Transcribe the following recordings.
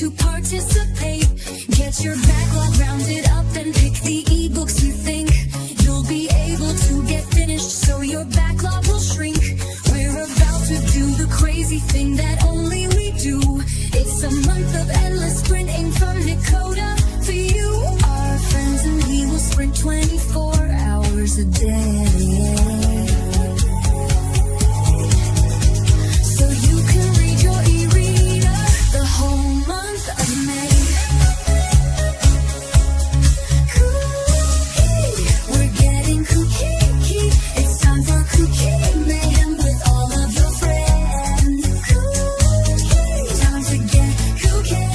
to participate. Get your backlog rounded up and pick the ebooks you think you'll be able to get finished, so your backlog will shrink. We're about to do the crazy thing that only we do. It's a month of endless printing from Dakota for you, our friends, and we will sprint 24 hours a day. So you can read your e-reader the whole month of May. KuKi, we're getting kooky. It's time for KuKi Mayhem with all of your friends. KuKi, time to get kooky.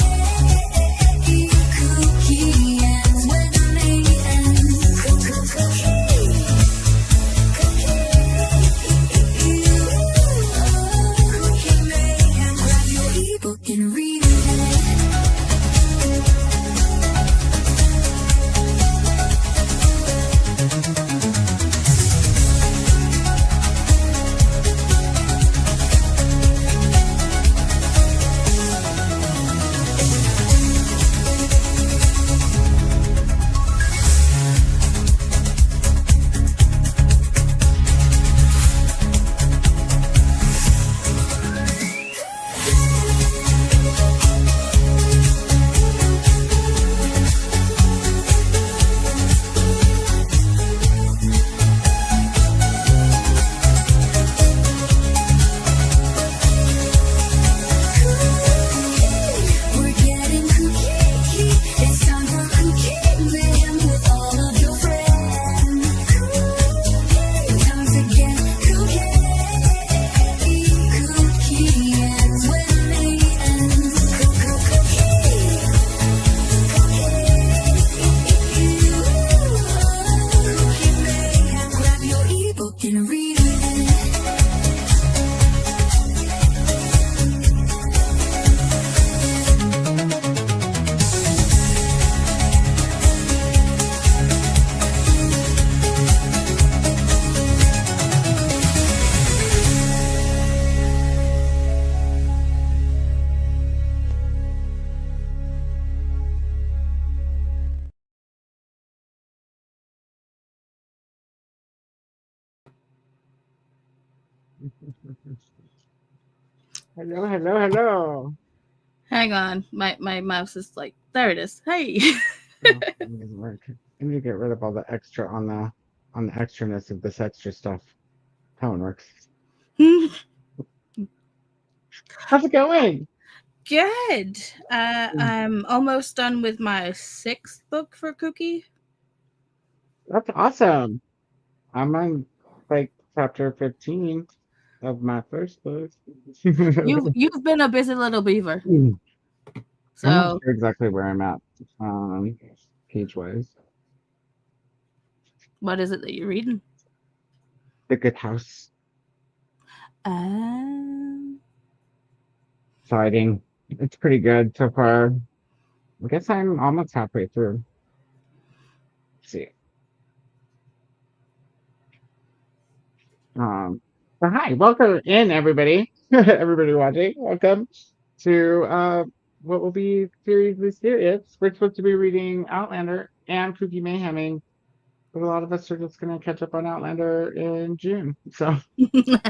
KuKi ends when May ends. KuKi. KuKi Mayhem, grab your ebook and read it. We're getting kooky. It's time for KuKi Mayhem with all of your friends. KuKi, time to get kooky. KuKi ends when May ends. KuKi Mayhem, grab your ebook and read it. Hello, hello, hello. Hang on, my mouse is like, there it is. Hey. Oh, it doesn't work. I need to get rid of all the extra on the extraness of this extra stuff. How it works. How's it going? Good. I'm almost done with my 6th book for KuKi. That's awesome. I'm on like chapter 15 of my first book. You've been a busy little beaver. I'm not So sure exactly where I'm at, page wise. what is it that you're reading? The Good House. Exciting. It's pretty good so far. I guess I'm almost halfway through. Let's see. So hi, welcome in everybody. Everybody watching. Welcome to what will be series with serious. We're supposed to be reading Outlander and KuKi MAYheming, but a lot of us are just gonna catch up on Outlander in June. So if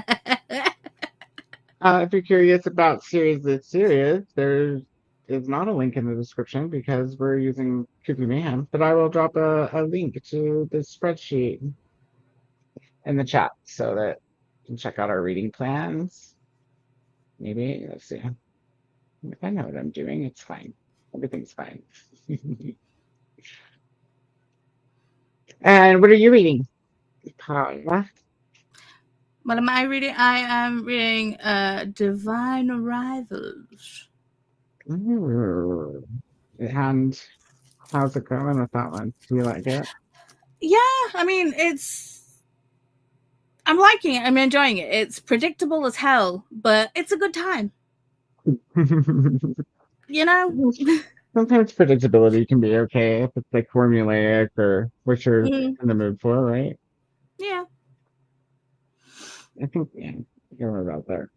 you're curious about series with serious, there is not a link in the description because we're using KuKi MAYhem, but I will drop a link to the spreadsheet in the chat so that you can check out our reading plans. Maybe, let's see. If I know what I'm doing, it's fine. Everything's fine. And what are you reading, Paula? What am I reading? I am reading Divine Arrivals. Ooh. And how's it going with that one? Do you like it? Yeah, I mean, I'm liking it. I'm enjoying it. It's predictable as hell, but it's a good time. You know? Sometimes predictability can be okay if it's like formulaic or what you're in the mood for, right? Yeah. I think, yeah, you're about there.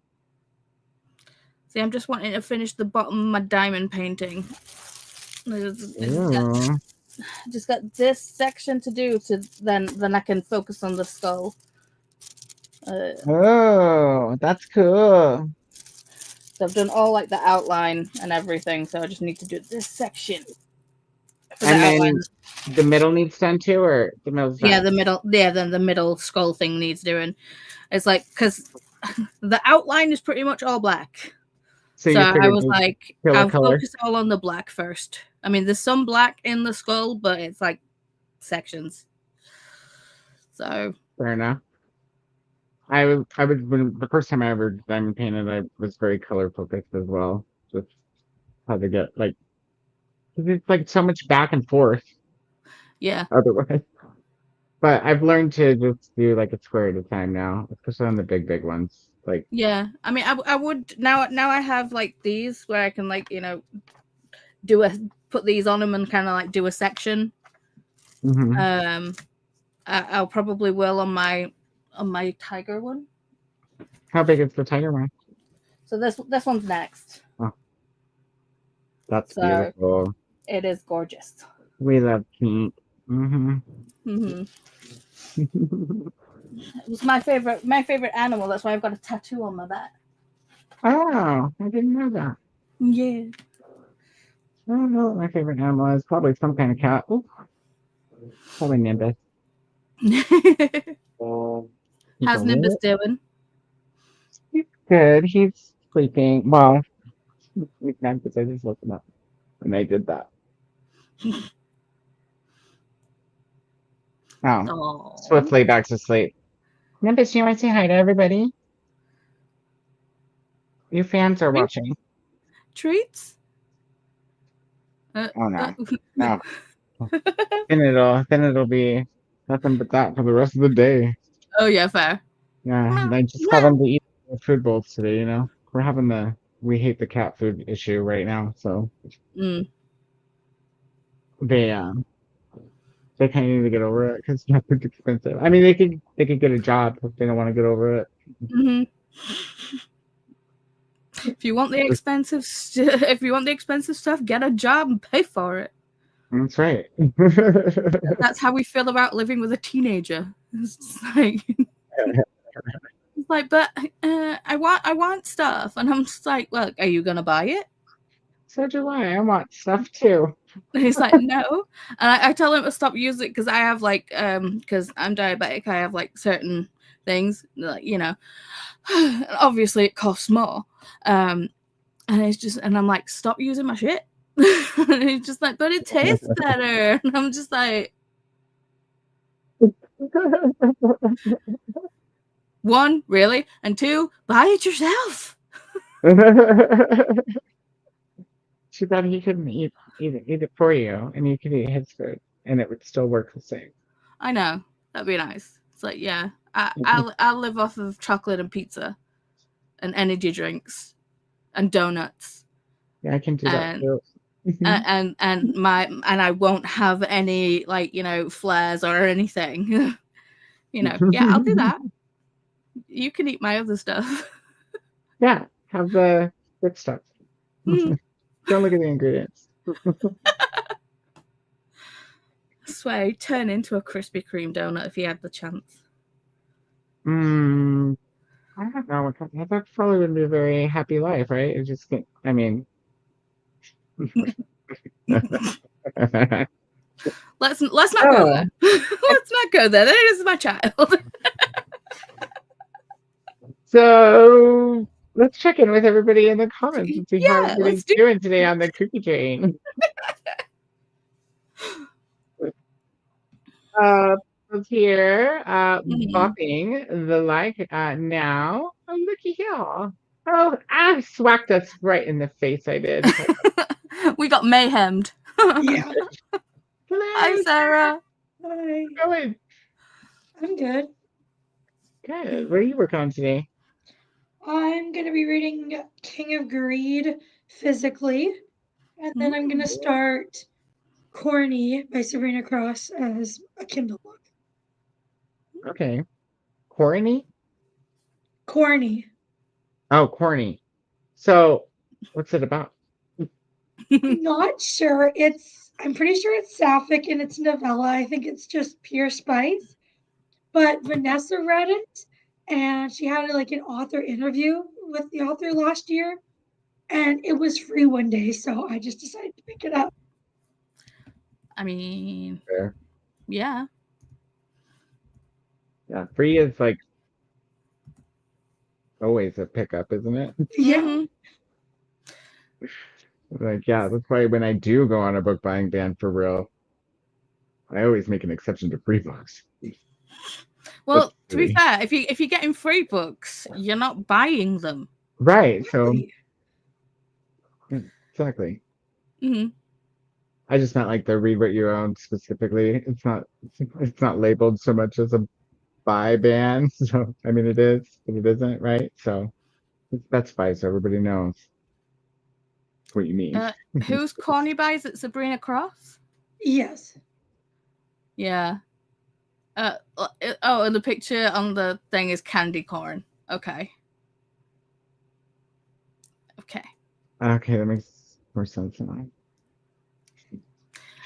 See, I'm just wanting to finish the bottom of my diamond painting. Ooh. Just got this section to do to then I can focus on the skull. Oh, that's cool. So I've done all like the outline and everything, so I just need to do this section for the And outline. then the middle needs done too, or the middle's done? Yeah, the middle. Yeah, then the middle skull thing needs doing. It's like because the outline is pretty much all black. So So you I figured was you'd like, kill a I'll color? focus all on the black first. I mean, there's some black in the skull, but it's like sections. So Fair enough. I was when the first time I ever diamond painted, I was very color focused as well. Just how to get like, 'cause it's like so much back and forth yeah, otherwise. But I've learned to just do like a square at a time now, especially on the big ones. Like, yeah. I mean, I would now I have like these where I can like do put these on them and kind of like do a section. mhm. I'll probably will on my tiger one. How big is the tiger one? So this one's next. Oh, that's So beautiful. it is gorgeous. We love pink. hmm It was my favorite animal. That's why I've got a tattoo on my back. Oh, I didn't know that. Yeah. I don't know what my favorite animal is. Probably some kind of cat. Ooh, probably Nimbus. He's How's a Nimbus what? doing? He's good. He's sleeping. Well, he's not because I just woke him up when I did that. Oh, Oh, swiftly back to sleep. Nimbus, you want to say hi to everybody? Your fans are watching. treats. Oh no, no. Then it'll be nothing but that for the rest of the day. Oh yeah, fair. Yeah, and I just have them to eat the food bowls today. We're having the we hate the cat food issue right now, so Mm. they they kind of need to get over it because cat food's expensive. I mean, they could get a job if they don't want to get over it. hmm If you want the expensive, if you want the expensive stuff, get a job and pay for it. That's right. That's how we feel about living with a teenager. It's just like, it's like, but I want stuff, and I'm just like, well, are you gonna buy it? So do I. I want stuff too. And he's like, no. And I tell him to stop using it because I have like, because I'm diabetic, I have like certain things, like, obviously it costs more. And it's just, and I'm like, stop using my shit. And he's just like, but it tastes better. And I'm just like, one, really? And two, buy it yourself. Too bad he couldn't eat it for you, and you could eat his food, and it would still work the same. I know. That'd be nice. It's like, yeah, I'll live off of chocolate and pizza and energy drinks and donuts. Yeah, I can do that And too. and I won't have any like flares or anything. Yeah, I'll do that. You can eat my other stuff. Yeah, have the good stuff. Mm. Don't look at the ingredients. I swear, he'd turn into a Krispy Kreme donut if he had the chance. I don't know. That probably wouldn't be a very happy life, right? It just, I mean. Let's not go there. Let's not go there. That is my child. So let's check in with everybody in the comments and see how everybody's let's doing today on the KuKi train. Here, bopping the like now. Oh, looky here. Oh, I swacked us right in the face. I did. We got mayhemmed. Yeah. Hi, Sarah. Hi. Go in. I'm good. Good. What are you working on today? I'm going to be reading King of Greed physically, and then I'm going to start Corny by Sabrina Cross as a Kindle book. Okay. Corny? Corny. Oh, corny. So What's it about? I'm not sure. I'm pretty sure it's sapphic and it's novella. I think it's just pure spice. But Vanessa read it and she had like an author interview with the author last year and it was free one day, so I just decided to pick it up. I mean, Fair. yeah. Yeah, free is like always a pickup, isn't it? Yeah. Mhm. Like, yeah, that's why when I do go on a book buying ban for real, I always make an exception to free books. Well, to be Literally. fair, if you're getting free books, you're not buying them. Right, so Exactly. exactly. Hmm. I just meant like the read what you own specifically. It's not labeled so much as a buy ban. So I mean it is, but it isn't, right? So that's fine, so everybody knows what you mean. Who's corny by? Is it Sabrina Cross? Yes. Yeah. Oh, and the picture on the thing is candy corn. Okay. Okay. Okay, that makes more sense now.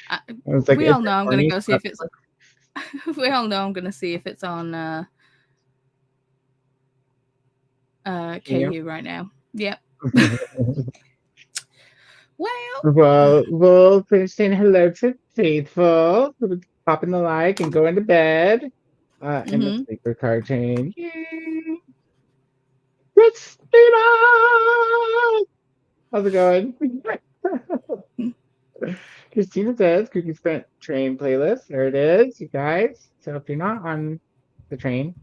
I, I was like, we is all it know I'm gonna corny? go see if it's. We all know I'm gonna see if it's on KU right now. Yep. Well, We'll finish saying hello to Faithful. We'll be popping the like and going to bed. And the mhm. sleeper card chain. Yay! Christina! How's it going? Christina says Cookie Sprint train playlist. There it is, you guys. So if you're not on the train,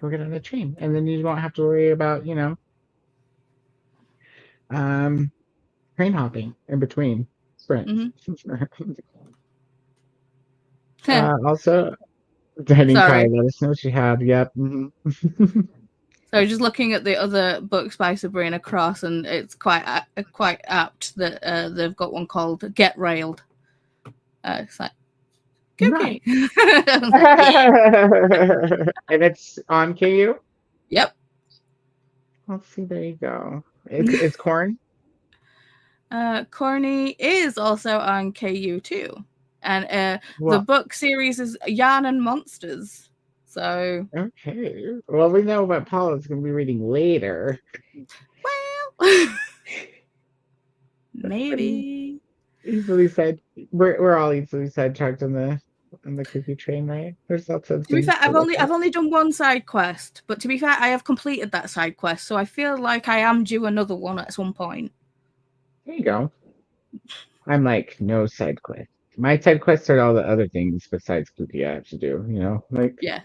go get on the train. And then you won't have to worry about, um, train hopping in between sprints. Mhm. Also, Dining Car, Sorry. let us know what you have. Yep. So just looking at the other books by Sabrina Cross, and it's quite apt that they've got one called Get Railed. It's like Nice. Cookie. Like, yeah. And it's on KU? Yep. Let's see, there you go. It's corn? Corny is also on KU too, and the Well, book series is Yarn and Monsters. So, okay. Well, we know what Paula's going to be reading later. well, maybe. Easily said. We're all easily sidetracked on the cookie train, right? There's lots of To be things fair, to look I've at. only done one side quest, but to be fair, I have completed that side quest, so I feel like I am due another one at some point. There you go. I'm like, no side quest. My side quests are all the other things besides cookie I have to do, like Yeah.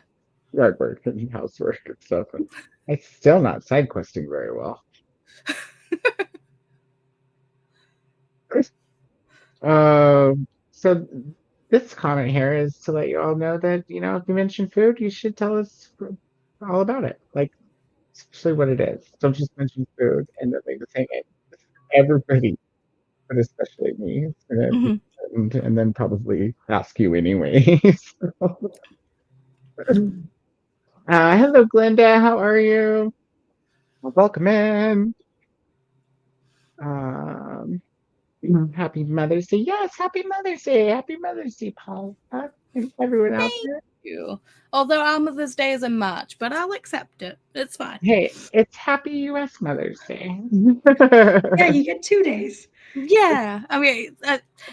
yard work and housework and stuff. And I'm still not side questing very well. So this comment here is to let you all know that, if you mention food, you should tell us all about it. Like, especially what it is. Don't just mention food and then leave the thing in. Everybody, but especially me, is gonna be Mhm. threatened and then probably ask you anyways. Hello, Glenda. How are you? Welcome in. Um, Happy Mother's Day. Yes, Happy Mother's Day. Happy Mother's Day, Paul. And everyone out Thank there. you. Although our Mother's Day is in March, but I'll accept it. It's fine. Hey, it's Happy U.S. Mother's Day. Yeah, you get 2 days. Yeah, I mean,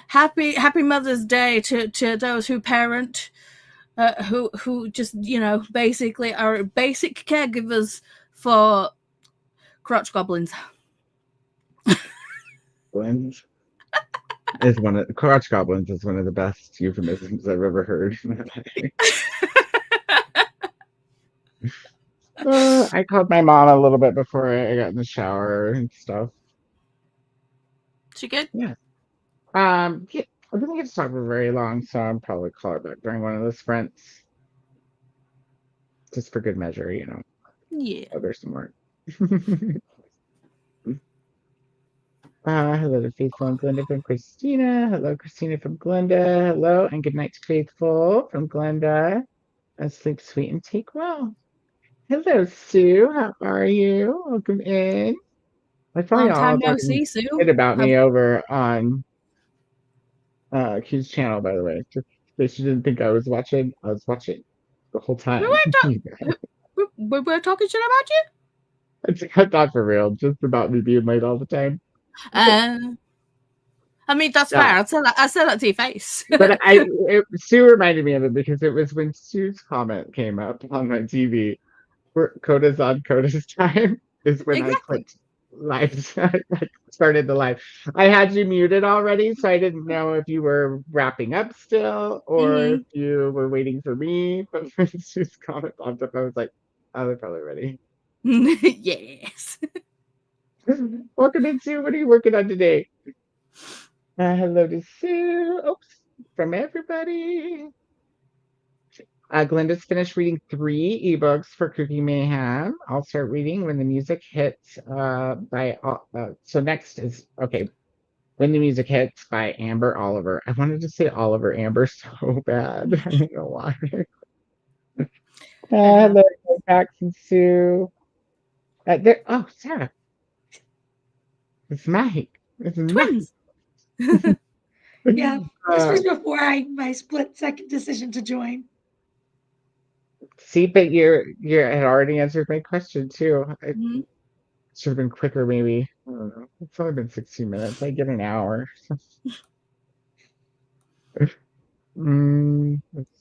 happy Mother's Day to those who parent, who just basically are basic caregivers for crotch goblins. Goblins is crotch goblins is one of the best euphemisms I've ever heard. I called my mom a little bit before I got in the shower and stuff. She good? Yeah. Yeah, I didn't get to talk for very long, so I'll probably call her back during one of the sprints, just for good measure, Yeah. Oh, there's some more. Hello to Faithful and Glenda from Christina. Hello, Christina from Glenda. Hello, and good night to Faithful from Glenda. And sleep sweet and take well. Hello, Sue. How are you? Welcome in. I saw Long y'all time no talking see, Sue. shit about me over on Q's channel, by the way. Just in case you didn't think I was watching the whole We time. were talking shit about you. I thought for real, just about me being late all the time. I mean, that's Yeah. fair. I said that to your face. But Sue reminded me of it because it was when Sue's comment came up on my TV. Where Coda's on Coda's time is when I Exactly. clicked live. I started the live. I had you muted already, so I didn't know if you were wrapping up still or if you were waiting for me. But when Sue's comment popped up, I was like, oh, they're probably ready. Yes. Welcome in, Sue. What are you working on today? Hello to Sue. Oops, from everybody. Glenda's finished reading 3 ebooks for KuKi MAYhem. I'll start reading when the music hits. So next is When the Music Hits by Amber Oliver. I wanted to say Oliver Amber so bad. I don't know why. Hello, Max and Sue. Sarah. It's Mike. It's Twins. Yeah, this was before my split-second decision to join. See, but you had already answered my question too. It should have been quicker, maybe. I don't know. It's only been 16 minutes. I get an hour. Let's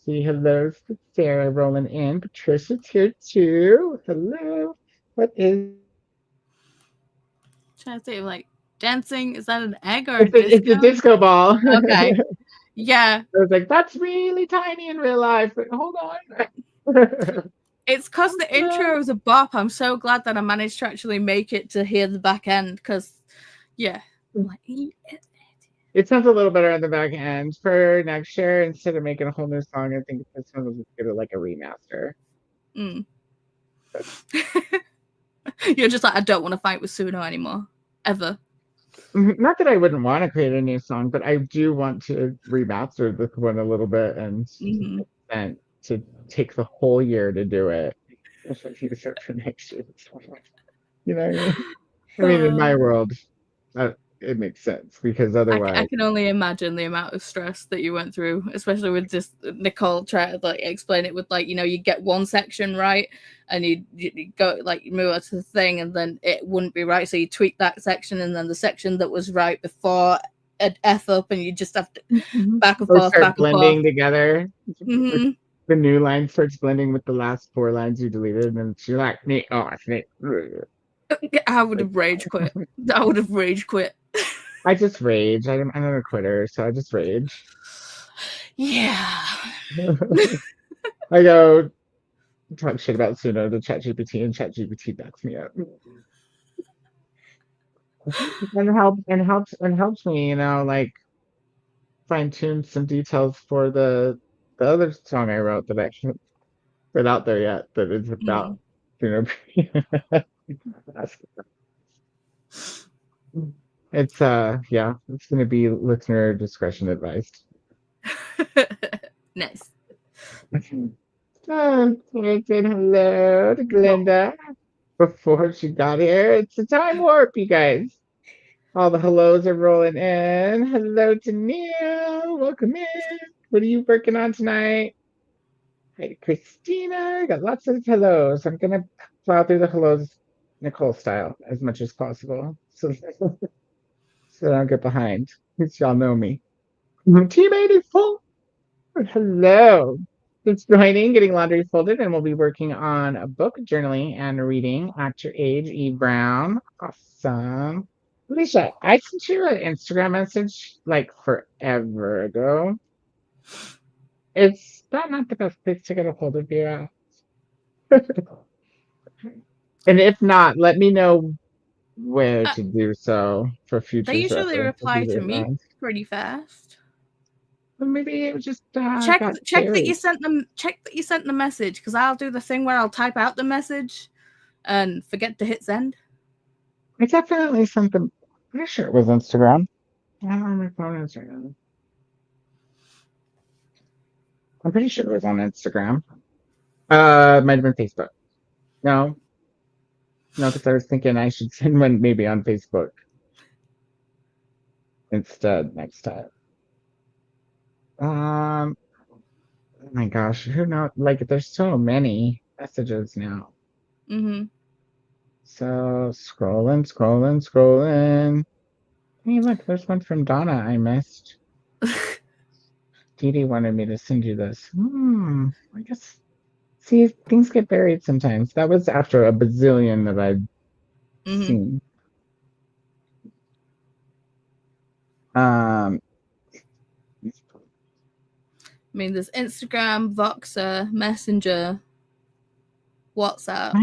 see. Hello, Sarah rolling in. Patricia's here too. Hello. What is Trying to say, like, dancing? Is that an egg or a it's a disco ball. Okay. Yeah. I was like, that's really tiny in real life, but hold on. It's because the intro is a bop. I'm so glad that I managed to actually make it to hear the back end because, yeah. It sounds a little better on the back end. For next year, instead of making a whole new song, I think this one will just get it like a remaster. You're just like, I don't want to fight with Suno anymore. Ever. Not that I wouldn't want to create a new song, but I do want to remaster this one a little bit and to take the whole year to do it. For next year. You know what I mean? I mean, in my world, it makes sense because otherwise, I can only imagine the amount of stress that you went through, especially with just Nicole trying to like explain it with like, you know, you get one section right and you go like move on to the thing and then it wouldn't be right, so you tweak that section and then the section that was right before an F up and you just have to back and forth, start back blending and forth. together. The new line starts blending with the last 4 lines you deleted, and she's like, "Me, oh, me." I would have rage quit. I would have rage quit. I just rage. I'm not a quitter, so I just rage. Yeah. I go talk shit about Suno to ChatGPT, and ChatGPT backs me up. and helps me, you know, like fine tune some details for the other song I wrote that I haven't put out there yet. That is about It's it's gonna be listener discretion advised. Nice. Hello to Glinda. Before she got here, it's a time warp, you guys. All the hellos are rolling in. Hello to Neil. Welcome in. What are you working on tonight? Hi to Christina. Got lots of hellos. I'm gonna plow through the hellos Nicole style as much as possible. So I don't get behind. Because y'all know me. Team 84. Hello. Just joining, getting laundry folded, and we'll be working on a book, journaling, and reading at your age. E. Brown. Awesome. Alicia, I sent you an Instagram message like forever ago. Is that not the best place to get a hold of you at? And if not, let me know where to do so for future They usually reference. reply to me pretty fast. Well, maybe it was just check that you sent them. Check that you sent the message because I'll do the thing where I'll type out the message and forget to hit send. I definitely sent them. I'm pretty sure it was Instagram. I don't know my phone Instagram. I'm pretty sure it was on Instagram. It might have been Facebook. No. No, because I was thinking I should send one maybe on Facebook instead next time. Oh my gosh, who knows? Like, there's so many messages now. Mm-hmm. So scrolling. Hey, look, there's one from Donna I missed. Dee Dee wanted me to send you this. I guess. See, things get buried sometimes. That was after a bazillion that I'd Mm-hmm. seen. Um, I mean, there's Instagram, Voxer, Messenger, WhatsApp.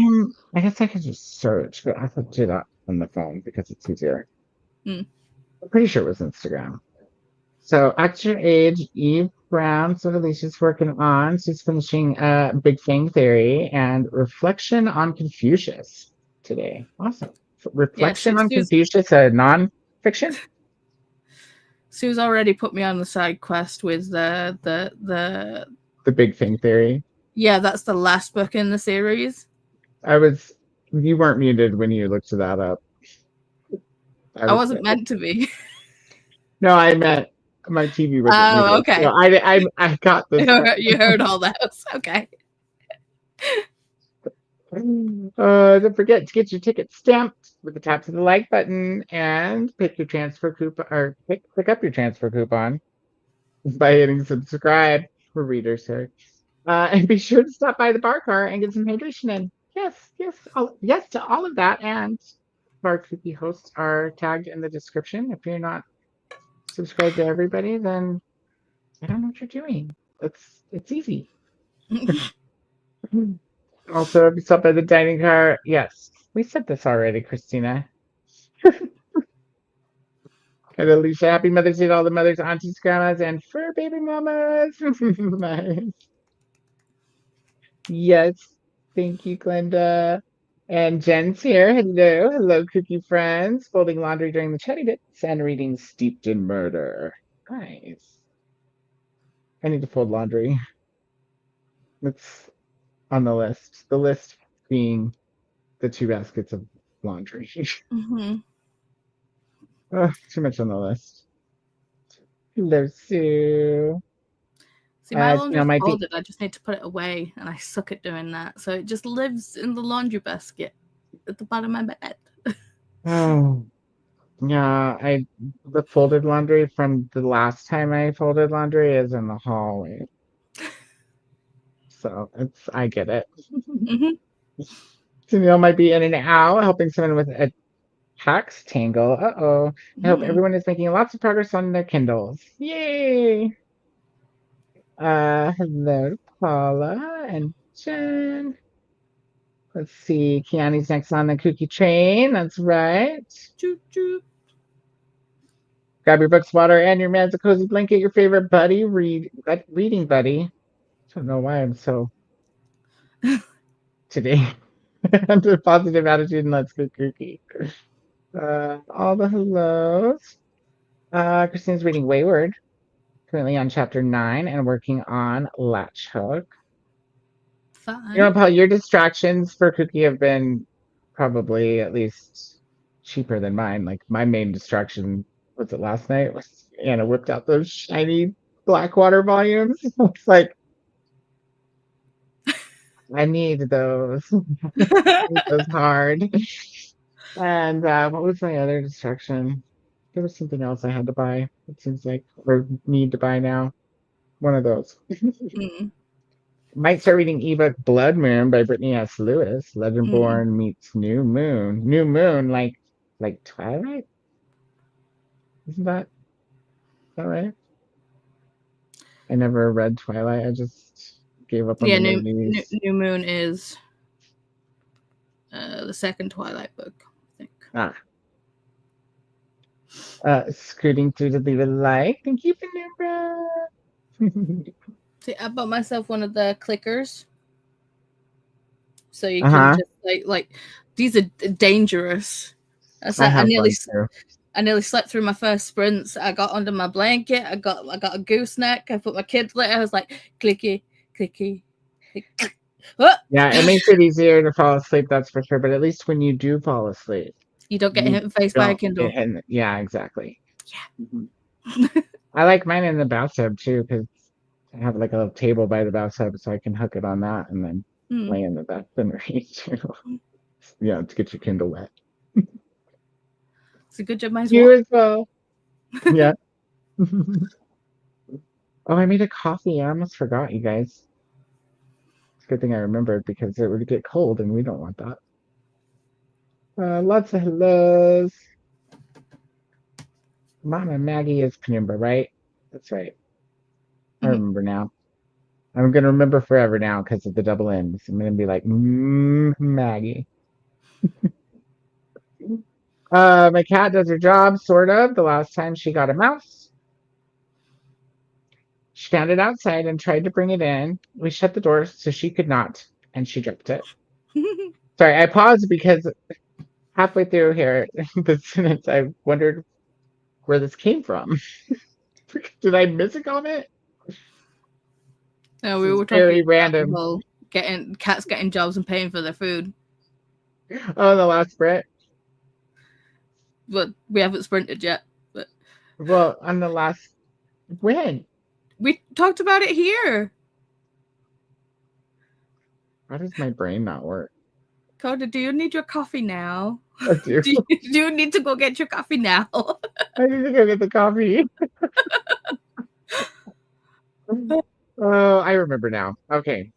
I guess I could just search, but I could do that on the phone because it's easier. Hmm. I'm pretty sure it was Instagram. So, Act Your Age, Eve Brown. So, Alicia's working on. She's finishing Big Fang Theory and Reflection on Confucius today. Awesome. Reflection on Confucius, a non-fiction? Sue's already put me on the side quest with the Big Fang Theory. Yeah, that's the last book in the series. You weren't muted when you looked that up. I wasn't meant to be. No, I meant my TV was. Oh, okay. So I got this. You heard all those. Okay. Don't forget to get your ticket stamped with the tap to the like button and pick your transfer coupon or pick up your transfer coupon by hitting subscribe for readers here. And be sure to stop by the bar car and get some hydration in. Yes to all of that. And our KuKi hosts are tagged in the description. If you're not subscribed to everybody, then I don't know what you're doing. It's easy. Also, if you stop by the dining car, yes, we said this already, Christina. And Alicia, happy Mother's Day to all the mothers, aunties, grandmas, and fur baby mamas. Nice. Yes, thank you, Glenda. And Jen's here. Hello, KuKi friends. Folding laundry during the chatty bits and reading Steeped in Murder. Nice. I need to fold laundry. It's on the list. The list being the 2 baskets of laundry. Mm-hmm. Too much on the list. Hello, Sue. See, my laundry's folded. I just need to put it away, and I suck at doing that. So it just lives in the laundry basket at the bottom of my bed. Oh, yeah. The folded laundry from the last time I folded laundry is in the hallway. So I get it. Mm-hmm. Sunil might be in and out, helping someone with a tax tangle. Uh-oh. I hope everyone is making lots of progress on their Kindles. Yay! Hello to Paula and Jen. Let's see. Kiani's next on the KuKi train. That's right. Choo choo. Grab your books, water, and your man's a cozy blanket. Your favorite buddy, reading buddy. I don't know why I'm so today. Under positive attitude and let's get KuKi. All the hellos. Christine's reading Wayward. Currently on chapter 9 and working on Latch Hook. Fine. You know, Paul, your distractions for KuKi have been probably at least cheaper than mine. Like, my main distraction, was it last night? Was Anna whipped out those shiny Blackwater volumes. It's like, I need those. I need those hard. And what was my other distraction? There was something else I had to buy. It seems like, or need to buy now. One of those. Might start reading ebook Blood Moon by Brittany S. Lewis. Legendborn meets New Moon. New Moon, like Twilight? Isn't that right? I never read Twilight. I just gave up on the movies. New Moon is the second Twilight book, I think. Scooting through to leave a like. Thank you, Penumbra. See, I bought myself one of the clickers, so you can just like these are dangerous. I nearly slept through my first sprints. I got under my blanket. I got a gooseneck. I put my kids there. I was like clicky, clicky, click, Yeah, it makes it easier to fall asleep, that's for sure. But at least when you do fall asleep, You don't get you hit in the face by a don't Kindle. get hit in the- yeah, exactly. Yeah. Mhm. I like mine in the bathtub too, because I have like a little table by the bathtub, so I can hook it on that and then lay in the bath and read too. Yeah, to get your Kindle wet. It's a good job mine's You what? as well. Yeah. Oh, I made a coffee. I almost forgot, you guys. It's a good thing I remembered because it would get cold and we don't want that. Lots of hellos. Mama Maggie is Penumbra, right? That's right. I remember now. I'm gonna remember forever now because of the double N's. I'm gonna be like, Maggie. My cat does her job, sort of. The last time she got a mouse, she found it outside and tried to bring it in. We shut the door so she could not, and she dropped it. Sorry, I paused because halfway through here, the sentence, I wondered where this came from. Did I miss a comment? No, This we is were talking very about the random. whole cats getting jobs and paying for their food. Oh, the last Brit. But we haven't sprinted yet. But Well, on the last when? we talked about it here. Why does my brain not work? Coda, do you need your coffee now? I do. Do you need to go get your coffee now? I need to go get the coffee. Oh, I remember now. Okay.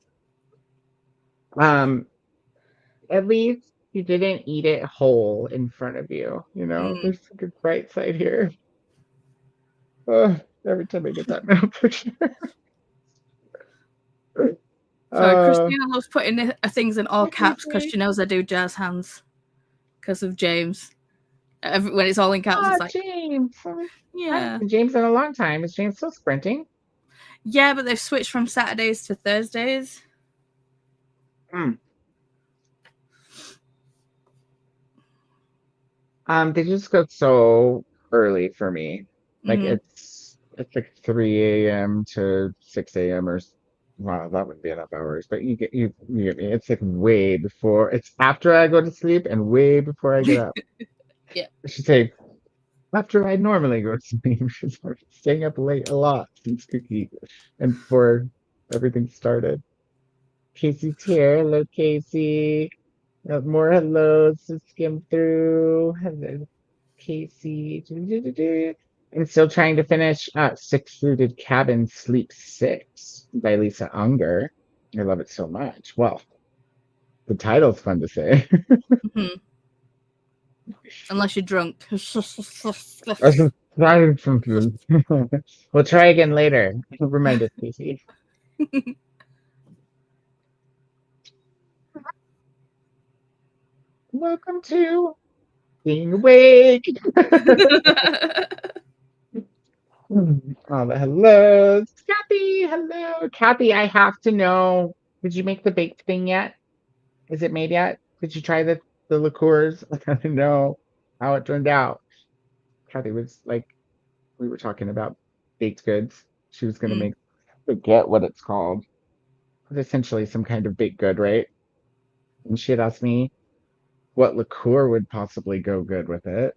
At least you didn't eat it whole in front of you. You know, there's a good bright side here. Every time I get that mail picture. Sorry, Christina loves putting things in all caps because Christine. she knows I do jazz hands because of James. When it's all in caps, it's like, James. yeah. I haven't seen James in a long time. Is James still sprinting? Yeah, but they've switched from Saturdays to Thursdays. They just go so early for me. Like it's like 3 a.m. to 6 a.m. or wow, that wouldn't be enough hours. But you get me. It's like way before. It's after I go to sleep and way before I get up. Yeah. I should say after I normally go to sleep. Because I've been staying up late a lot since KuKi and before everything started. Casey's here. Hello, Casey. More hellos to skim through. Hello, Casey. I'm still trying to finish Six Rooted Cabin Sleep 6 by Lisa Unger. I love it so much. Well, the title's fun to say. Unless you're drunk. We'll try again later. Remind us, Casey. Welcome to Being Awake. Oh, the hellos. Kathy, hello. Kathy, I have to know, did you make the baked thing yet? Is it made yet? Did you try the liqueurs? I gotta know how it turned out. Kathy was like, we were talking about baked goods. She was gonna make, forget what it's called. It's essentially some kind of baked good, right? And she had asked me what liqueur would possibly go good with it.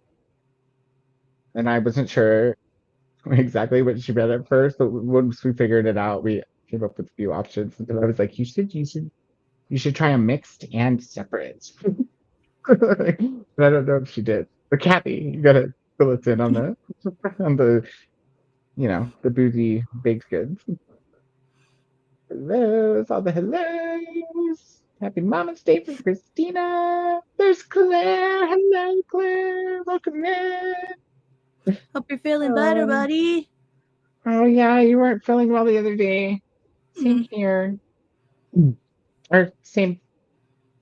And I wasn't sure exactly what she read at first, but once we figured it out, we came up with a few options. And I was like, you should try a mixed and separate. And I don't know if she did. But Kathy, you gotta fill us in on the on the the boozy baked goods. Hellos, all the hellos. Happy Mama's Day for Christina. There's Claire. Hello, Claire. Welcome in. Hope you're feeling better, buddy. Oh yeah, you weren't feeling well the other day. Same here. Or same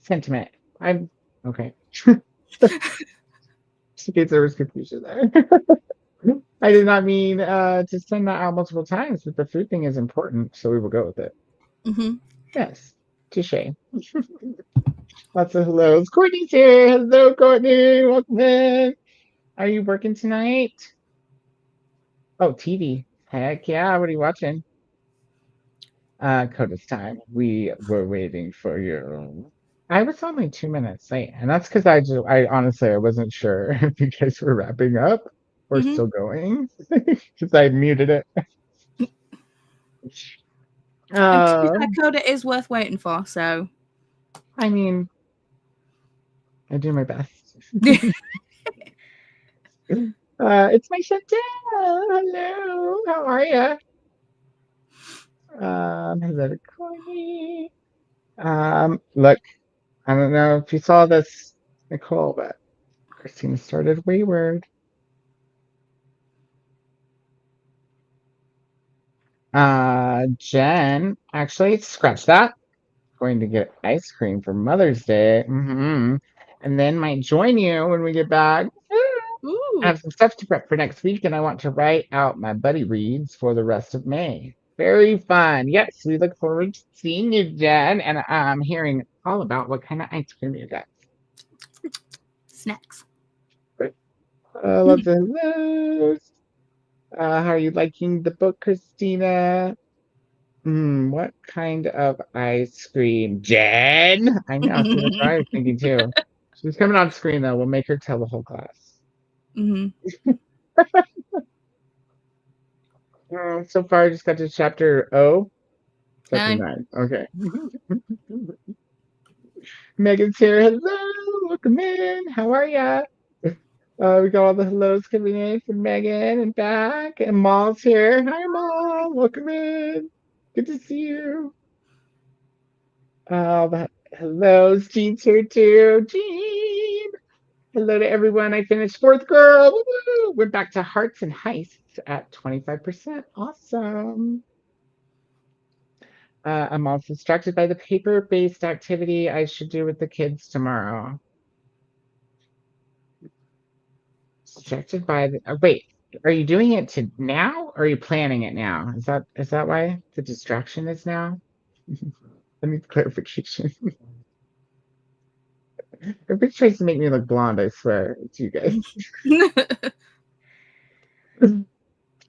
sentiment. I'm okay. Just in case there was confusion there. I did not mean to send that out multiple times, but the food thing is important, so we will go with it. Yes, touche. Lots of hellos. Courtney's here. Hello, Courtney. Welcome in. Are you working tonight? Oh, TV. Heck yeah. What are you watching? Coda's time. We were waiting for you. I was only 2 minutes late, and that's because I honestly, I wasn't sure if you guys were wrapping up or Mhm. still going because I muted it. And to be fair, Uh, Coda is worth waiting for, so. I mean, I do my best. It's my Chantel. Hello, how are you? Hello to Courtney. Look, I don't know if you saw this, Nicole, but Christina started Wayward. Jen, actually, scratch that. Going to get ice cream for Mother's Day. And then might join you when we get back. I Ooh. have some stuff to prep for next week, and I want to write out my buddy reads for the rest of May. Very fun. Yes, we look forward to seeing you, Jen. And I'm hearing all about what kind of ice cream you got. Snacks. Lots of hellos. How are you liking the book, Christina? What kind of ice cream? Jen? I know. See, that's what I was thinking too. She's coming on screen though. We'll make her tell the whole class. Mhm. So far, I just got to chapter O. Chapter 9. 9. Okay. Megan's here. Hello. Welcome in. How are ya? We got all the hellos coming in from Megan and back. And Maul's here. Hi, Maul. Welcome in. Good to see you. The hellos. Jean's here too. Jean. Hello to everyone. I finished fourth girl. Woo-hoo! We're back to hearts and heists at 25%. Awesome. I'm also distracted by the paper-based activity I should do with the kids tomorrow. Distracted by the wait, are you doing it to now or are you planning it now? Is that why the distraction is now? I need clarification. Everybody tries to make me look blonde, I swear. It's you guys.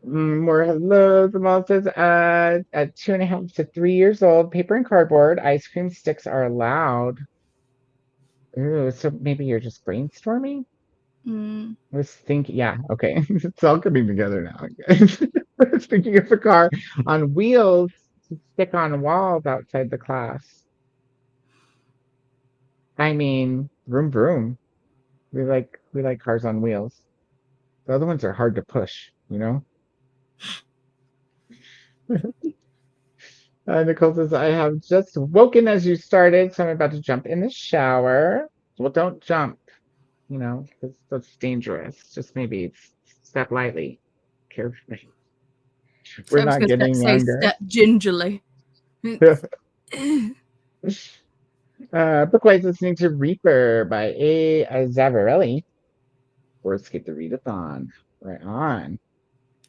More hellos. The mom says, at 2.5 to 3 years old, paper and cardboard, ice cream sticks are allowed. Ooh, so maybe you're just brainstorming? Mm. I was thinking, yeah, okay. It's all coming together now. I was thinking of a car on wheels to stick on walls outside the class. I mean, vroom vroom. We like cars on wheels. The other ones are hard to push, you know? Nicole says, I have just woken as you started, so I'm about to jump in the shower. Well, don't jump, because that's dangerous. Just maybe step lightly, carefully. So We're I was not going to getting say younger. step gingerly. Bookwise listening to Reaper by A. Zavarelli. Or Escape the Readathon. Right on.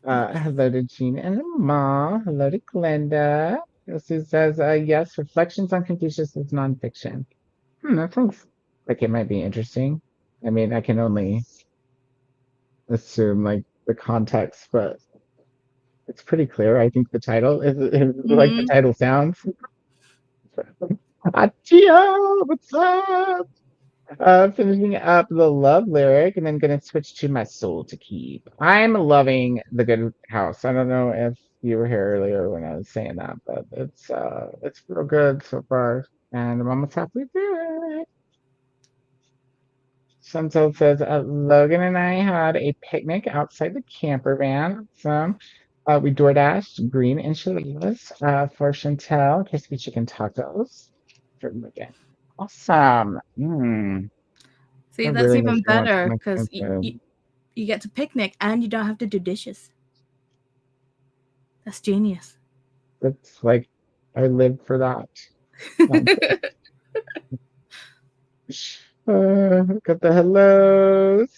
Hello to Jean and Ma. Hello to Glenda. Sue says, yes, Reflections on Confucius is nonfiction. That sounds like it might be interesting. I mean, I can only assume like the context, but it's pretty clear. I think the title is like the Mm. title sounds. Atia, what's up? Finishing up the love lyric and then gonna switch to my soul to keep. I'm loving The Good House. I don't know if you were here earlier when I was saying that, but it's real good so far. And I'm almost halfway through it. Chantel says, Logan and I had a picnic outside the camper van. So we DoorDashed green enchiladas for Chantel, crispy chicken tacos for Logan. Awesome. See, That that's really makes even me want better some because Mexican food. you get to picnic and you don't have to do dishes. That's genius. It's like I live for that. Got the hellos.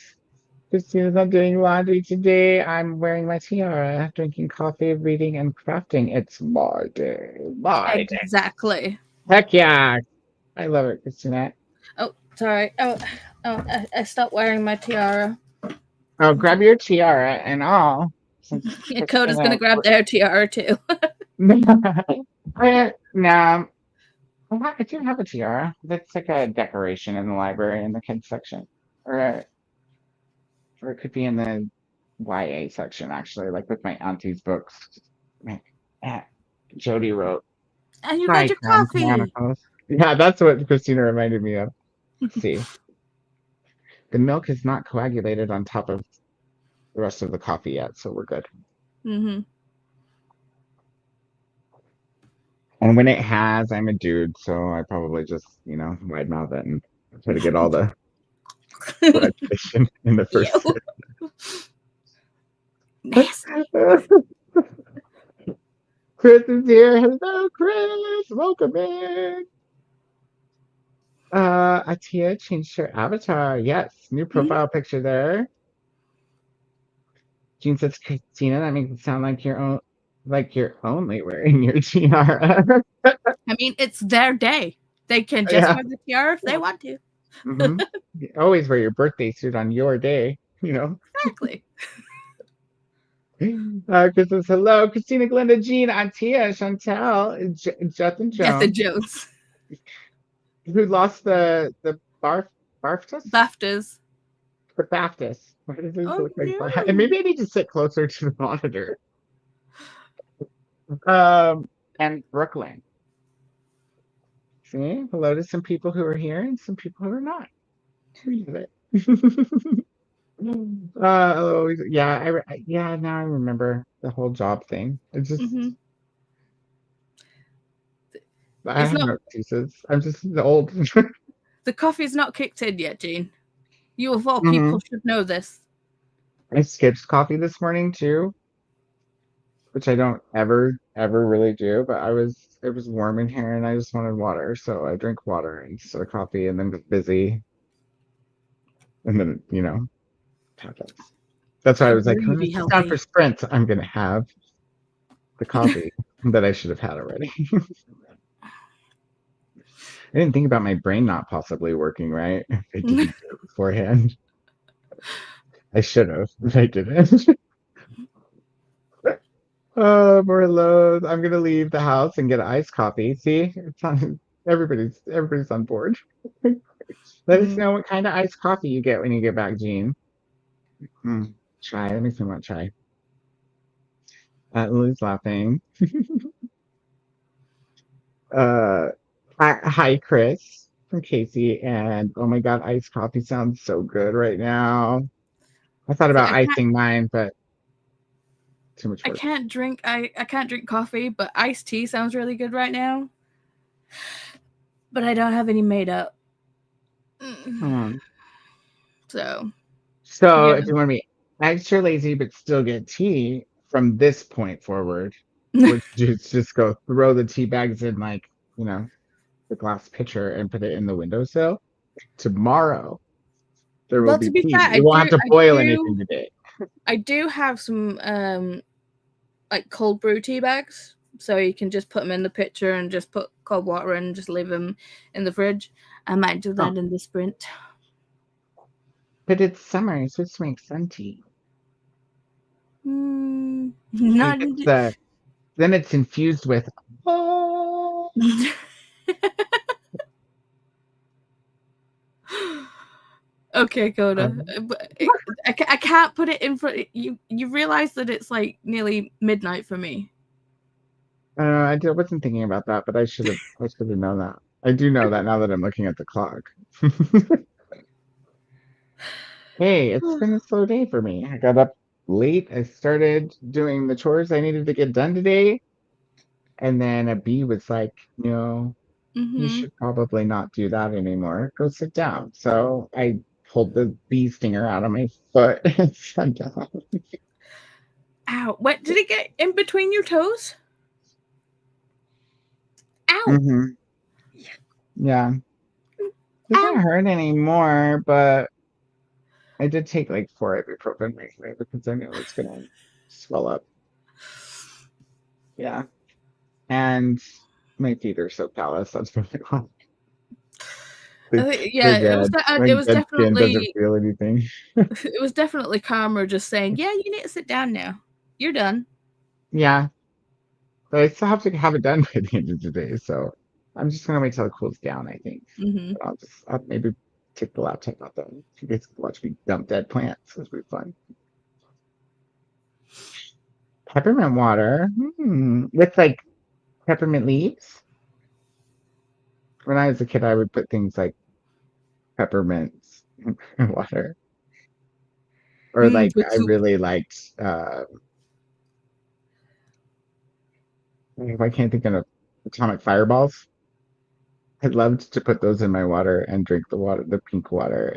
Christina's not doing laundry today. I'm wearing my tiara, drinking coffee, reading, and crafting. It's my day. My day. Exactly. Heck yeah. I love it, Christina. Oh, sorry. I stopped wearing my tiara. Oh, grab your tiara and all. Since Coda's going Christina. to grab their tiara too. Nah, I do have a tiara. That's like a decoration in the library in the kids section, or or it could be in the YA section actually, like with my auntie's books. Man, eh, Jody wrote And you got Hi your Crown coffee. Chronicles. Yeah, that's what Christina reminded me of. Let's see. The milk is not coagulated on top of the rest of the coffee yet, so we're good. Mm-hmm. And when it has, I'm a dude, so I probably just, wide mouth it and try to get all the coagulation in the first Ew. sip. Nasty. Chris is here. Hello, Chris. Welcome in. Atia changed her avatar. Yes, new profile picture there. Jean says, Christina, that makes it sound like you're only wearing your tiara. I mean, it's their day. They can just Yeah. wear the tiara if they want to. hmm You always wear your birthday suit on your day, Exactly. Chris says, hello, Christina, Glenda, Jean, Atia, Chantel, Justin Getha Jones, Jones. who lost the BAFTAs? BAFTAs. For BAFTAs. Why does this Oh look like that? no. And maybe I need to sit closer to the monitor. And Brooklyn. See, hello to some people who are here and some people who are not. We did it. Oh yeah, yeah. Now I remember the whole job thing. It's just Mm-hmm. I It's have not no excuses. I'm just old. the coffee's not kicked in yet, Jean. You of all Mhm. people should know this. I skipped coffee this morning too, which I don't ever really do. But it was warm in here and I just wanted water, so I drank water instead of coffee, and then got busy, and then happens. That's why I How was like, dare when you I be sit down for healthy? sprints, I'm gonna have the coffee that I should have had already. I didn't think about my brain not possibly working right. If I didn't do it beforehand. I should have, but I didn't. Oh, more loads. I'm gonna leave the house and get iced coffee. See, it's on. Everybody's on board. Let us Mm. know what kind of iced coffee you get when you get back, Jean. Try. That makes me want to try. Lily's laughing. Uh, hi, Chris from Casey, and oh my God, iced coffee sounds so good right now. I thought See, about icing mine, but too much I work. can't drink I can't drink coffee, but iced tea sounds really good right now. But I don't have any made up. Hmm. So So yeah. if you want to be extra lazy but still get tea from this point forward, which just go throw the tea bags in the glass pitcher and put it in the windowsill. Tomorrow there will Well, be to be tea. fair, You won't have to boil anything today. I do have some like cold brew tea bags, so you can just put them in the pitcher and just put cold water in and just leave them in the fridge. I might do that Oh, in the sprint. but it's summer. You're supposed to make sun tea. Not Then it's infused with oh. Okay, Coda. Um, But I can't put it in front. You realize that it's like nearly midnight for me. wasn't thinking about that, but I should have known that. I do know that now that I'm looking at the clock. Hey, it's been a slow day for me. I got up late. I started doing the chores I needed to get done today. And then a bee was like, you Mm-hmm. should probably not do that anymore. Go sit down. So I pulled the bee stinger out of my foot and sat down. Ow! What did it get in between your toes? Ow! Mm-hmm. Yeah. It doesn't Ow! hurt anymore, but I did take like 4 ibuprofen recently because I knew it was gonna swell up. Yeah. And my feet are so callous. That's really why. Yeah, They're dead. My it was dead skin doesn't definitely feel anything. it was definitely calmer just saying, yeah, you need to sit down now. You're done. Yeah. But I still have to have it done by the end of the day, so I'm just gonna wait till it cools down, I think. Hmm. But I'll maybe take the laptop out though. You guys can watch me dump dead plants. It'll be fun. Peppermint water. With like peppermint leaves. When I was a kid, I would put things like peppermints in water. Or like Good I soup. really liked I can't think of atomic fireballs. I loved to put those in my water and drink the water, the pink water.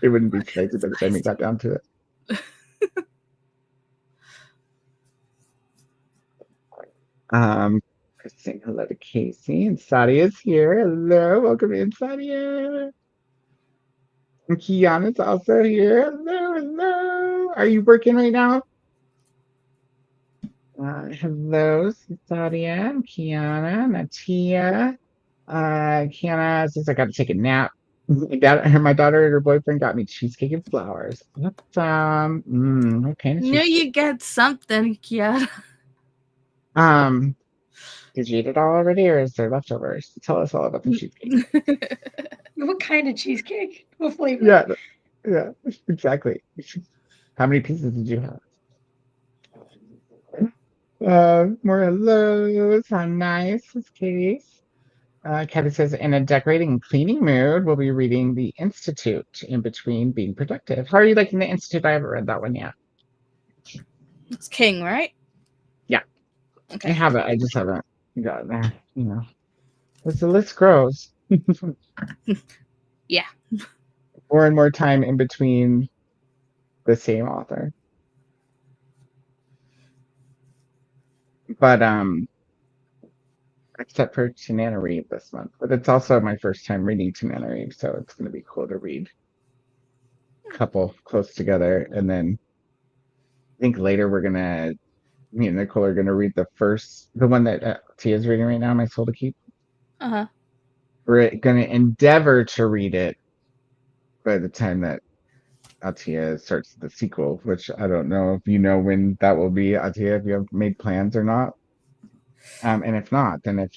It wouldn't be spicy by the time we got down to it. Saying hello to Casey and Sadia's here. Hello, welcome in, Sadia. And Kiana's also here. Hello, hello. Are you working right now? Hello, Sadia and Kiana, Natia. Kiana says I got to take a nap. My daughter and her boyfriend got me cheesecake and flowers. Awesome. What kind of No, cheesecake? you get something, Kiara. Did you eat it all already, or is there leftovers? Tell us all about the cheesecake. What kind of cheesecake? What flavor? Yeah, exactly. How many pieces did you have? More hellos. How nice is Case? Kathy says, in a decorating and cleaning mood, we'll be reading The Institute in between being productive. How are you liking The Institute? I haven't read that one yet. It's King, right? Yeah, I Okay. have it. I just haven't got there. As the list grows, Yeah. more and more time in between the same author. But except for Tananarive this month. But it's also my first time reading Tananarive, so it's going to be cool to read a couple close together. And then I think later me and Nicole are gonna read the one that Tia's reading right now, My Soul to Keep. Uh-huh. We're gonna endeavor to read it by the time that Atia starts the sequel, which I don't know if you know when that will be, Atia, if you have made plans or not. And if not, then if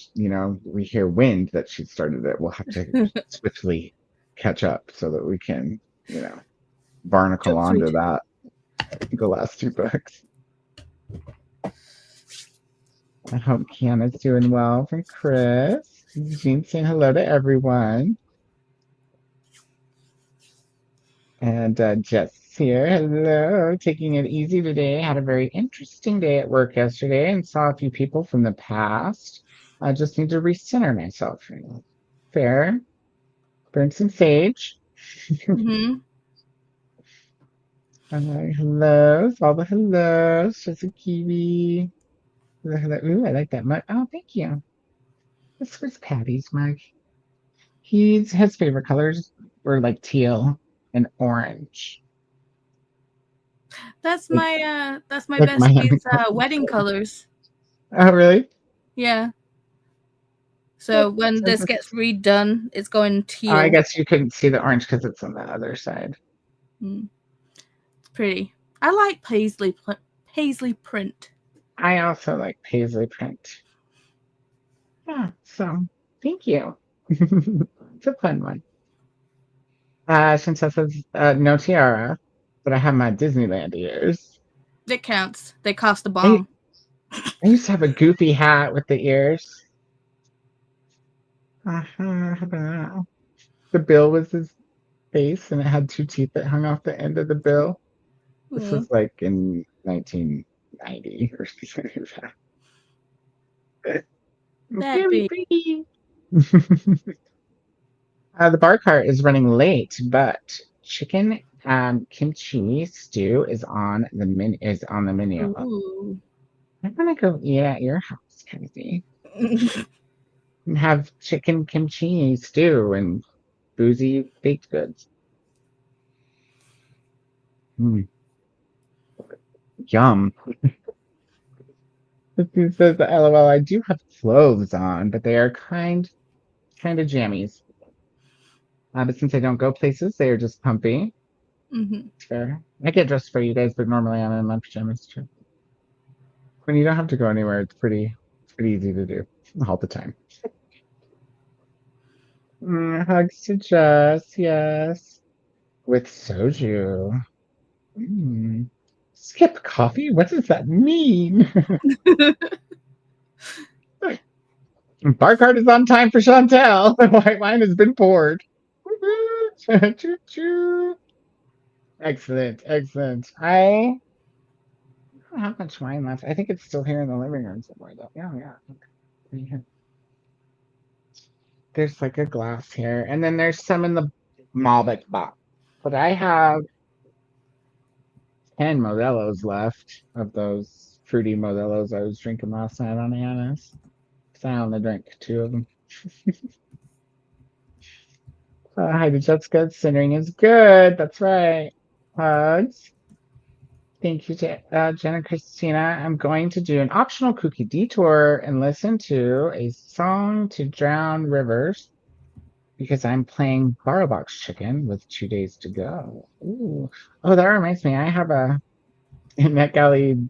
we hear wind that she started it, we'll have to swiftly catch up so that we can, barnacle Jokes onto read. that the last two books. I hope Kiana's doing well from Chris. Jean saying hello to everyone. And Jess here. Hello. Taking it easy today. Had a very interesting day at work yesterday and saw a few people from the past. I just need to recenter myself. Fair. Burn some sage. Mm-hmm. Hellos. All the hellos. Just a kiwi. Ooh, I like that mug. Oh, thank you. This was Patty's mug. His favorite colors were like teal and orange. That's Like my like Miami bestie's wedding colors. Oh, really? Yeah. Oh, So when this gets redone, it's going I teal. guess you couldn't see the orange because it's on the other side. It's pretty. I like paisley print. I also like paisley print. Yeah, so thank you. It's a fun one. Since that says no tiara, but I have my Disneyland ears. It counts. They cost a I, bomb. I used to have a goofy hat with the ears. The bill was his face, and it had two teeth that hung off the end of the bill. This Mm. was like in 1990 or something like that. That'd Very be. pretty. The bar cart is running late, but chicken kimchi stew is on the menu. Ooh. I'm gonna go eat at your house, Kenzie, and have chicken kimchi stew and boozy baked goods. Mm, yum. It says, LOL, I do have clothes on, but they are kind of jammies. But since I don't go places, they are just comfy. Mm-hmm. Fair. I get dressed for you guys, but normally I'm in my pajamas too. When you don't have to go anywhere, it's pretty easy to do all the time. Hugs to Jess, yes. With soju. Skip coffee? What does that mean? Bar card is on time for Chantel. The white wine has been poured. Choo choo. Excellent, excellent. I don't have much wine left. I think it's still here in the living room somewhere, though. Yeah, yeah. There's like a glass here, and then there's some in the Malbec box. But I have 10 Modelo's left of those fruity Modelo's I was drinking last night on Anna's. So I only drank 2 of them. Hi to Jessica. Centering is good. That's right. Hugs. Thank you to Jenna Christina. I'm going to do an optional KuKi detour and listen to a song to drown rivers because I'm playing Borrow Box Chicken with 2 days to go. Ooh. Oh, that reminds me. I have a NetGalley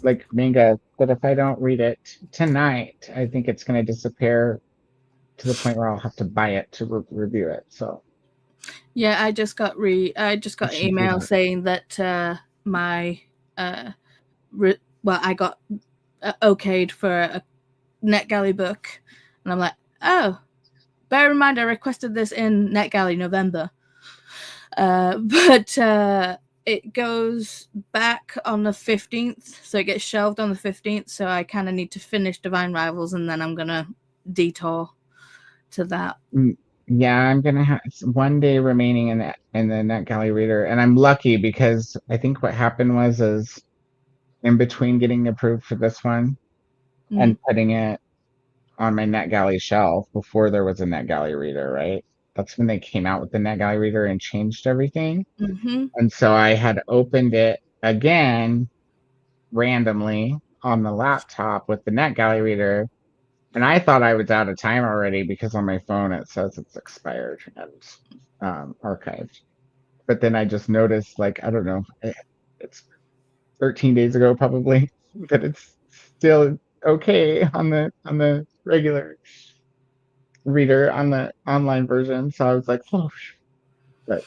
like manga, but if I don't read it tonight, I think it's going to disappear to the point where I'll have to buy it to review it. So yeah, I just got an email saying that my I got okayed for a NetGalley book, and I'm like, oh, bear in mind I requested this in NetGalley November, but it goes back on the 15th, so it gets shelved on the 15th. So I kind of need to finish Divine Rivals, and then I'm gonna detour to that. Yeah, I'm gonna have 1 day remaining in the NetGalley reader, and I'm lucky because I think what happened was is in between getting approved for this one and putting it on my NetGalley shelf before there was a NetGalley reader, right? That's when they came out with the NetGalley reader and changed everything. And so I had opened it again randomly on the laptop with the NetGalley reader. And I thought I was out of time already because on my phone it says it's expired and archived. But then I just noticed, like, I don't know, it's 13 days ago probably, that it's still okay on the regular reader on the online version. So I was like, oh, but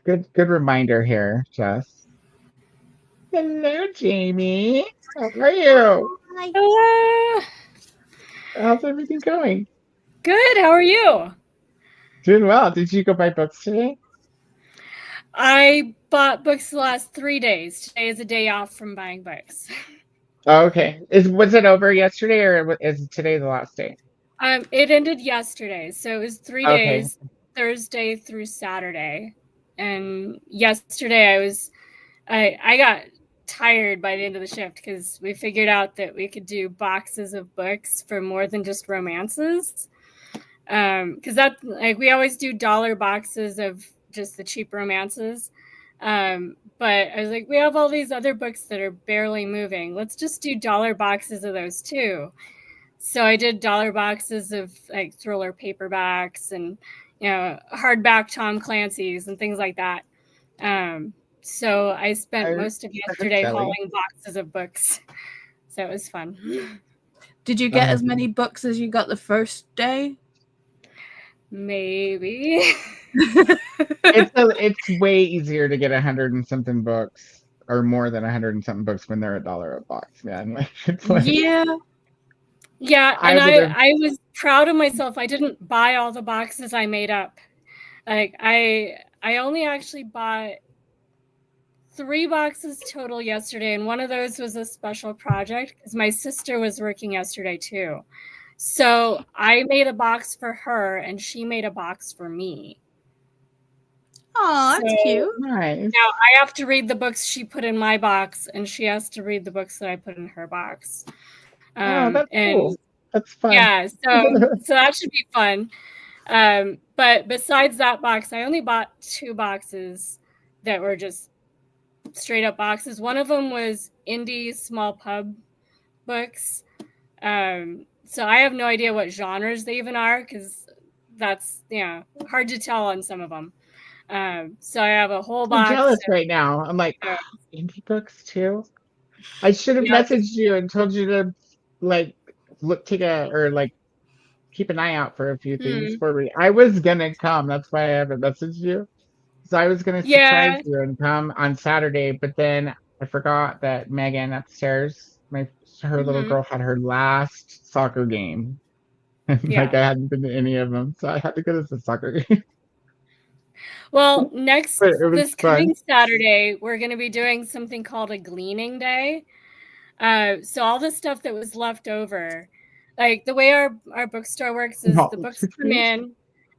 good reminder here, Jess. Hello, Jamie. How are you? Hello. How's everything going? Good. How are you? Doing well. Did you go buy books today? I bought books the last 3 days. Today is a day off from buying books. Oh, okay. Was it over yesterday or is today the last day? It ended yesterday, so it was 3 Okay. days, Thursday through Saturday. And yesterday I got tired by the end of the shift because we figured out that we could do boxes of books for more than just romances. Because that, like, we always do dollar boxes of just the cheap romances. But I was like, we have all these other books that are barely moving. Let's just do dollar boxes of those too. So I did dollar boxes of like thriller paperbacks and, you know, hardback Tom Clancy's and things like that. So I spent most of yesterday hauling boxes of books. So it was fun. Did you get as many books as you got the first day? Maybe. It's way easier to get 100 and something books or more than 100 and something books when they're $1 a box, man. Like, it's like, yeah, and I was proud of myself. I didn't buy all the boxes I made up. Like I only actually bought 3 boxes total yesterday, and one of those was a special project because my sister was working yesterday too. So I made a box for her, and she made a box for me. Oh, that's cute. Nice. Now I have to read the books she put in my box, and she has to read the books that I put in her box. That's cool. That's fun. Yeah, so that should be fun. But besides that box, I only bought 2 boxes that were just straight up boxes. One of them was indie small pub books. So I have no idea what genres they even are because that's hard to tell on some of them. So I have a whole box. I'm jealous right now. I'm like, indie books too. I should have Yeah, messaged you and told you to like keep an eye out for a few things hmm. for me. I was gonna come. That's why I haven't messaged you. So I was gonna surprise Yeah, you and come on Saturday, but then I forgot that Megan upstairs, her little hmm. girl had her last soccer game. And like Yeah. I hadn't been to any of them, so I had to go to the soccer game. Well, But it was this fun. coming Saturday, we're going to be doing something called a gleaning day. So all the stuff that was left over, like the way our bookstore works is the No. books come in,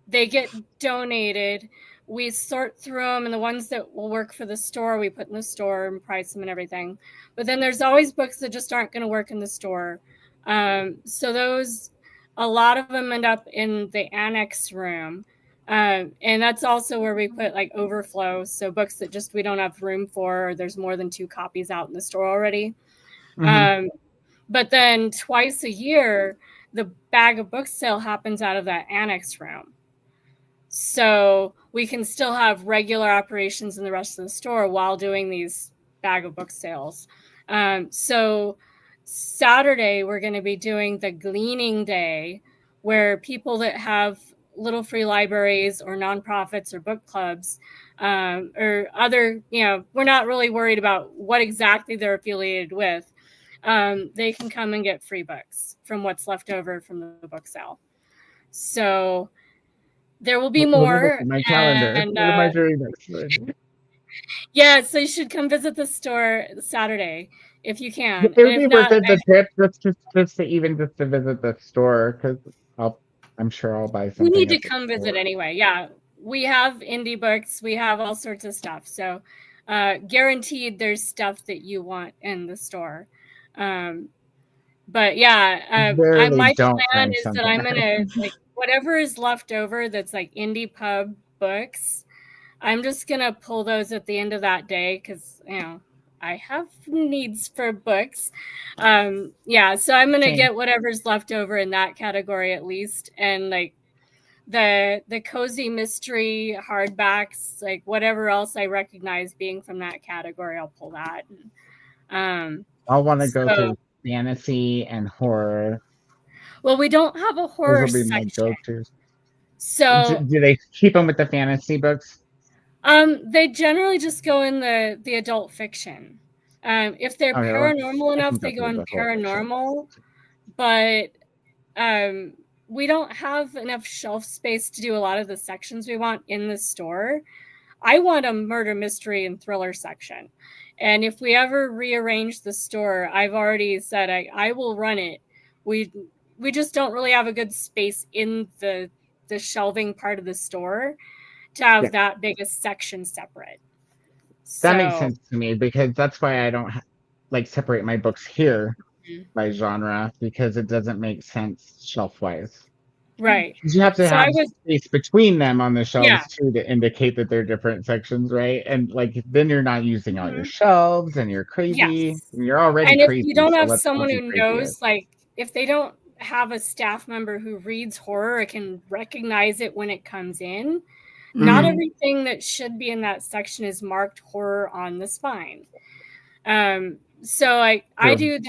they get donated, we sort through them, and the ones that will work for the store, we put in the store and price them and everything. But then there's always books that just aren't going to work in the store. So those, a lot of them end up in the annex room. And that's also where we put like overflow. So books that just we don't have room for, or there's more than 2 copies out in the store already. Mhm. But then twice a year, the bag of books sale happens out of that annex room. So we can still have regular operations in the rest of the store while doing these bag of book sales. So Saturday, we're going to be doing the gleaning day, where people that have little free libraries or nonprofits or book clubs or other, we're not really worried about what exactly they're affiliated with. They can come and get free books from what's left over from the book sale. So there will be Let me look more. at my calendar. And What am I doing next week? yeah, so you should come visit the store Saturday if you can. It And would if be worth not, it the trip just to visit the store because I'm sure I'll buy you need something to at the come visit store. anyway. Yeah, we have indie books, we have all sorts of stuff. So guaranteed there's stuff that you want in the store. Um, but yeah, Rarely my don't plan find is that something. I'm gonna like whatever is left over that's like indie pub books. I'm just gonna pull those at the end of that day because I have needs for books. Yeah, so I'm gonna Same. get whatever's left over in that category at least, and like the cozy mystery hardbacks, like whatever else I recognize being from that category, I'll pull that. I'll want to go So through fantasy and horror. well, we don't have a Those horror will be my section, go-tos. so Do they keep them with the fantasy books? they generally just go in the adult fiction. If they're Okay, well, paranormal I can enough, go they go through in the whole fiction. paranormal, but um, we don't have enough shelf space to do a lot of the sections we want in the store. I want a murder mystery and thriller section. And if we ever rearrange the store, I've already said I will run it. We just don't really have a good space in the shelving part of the store to Yeah, have that big a section separate. that makes So sense to me because that's why I don't like separate my books here by genre because it doesn't make sense shelf-wise. right. 'Cause you have to So I have was space between them on the yeah. shelves too to indicate that they're different sections, right? And like then you're not using all your Mhm. shelves and you're crazy. Yes. And you're already And if you crazy, don't so have let's not someone be who crazier. knows, like if they don't have a staff member who reads horror or can recognize it when it comes in, not Mhm. everything that should be in that section is marked horror on the spine. So I True. do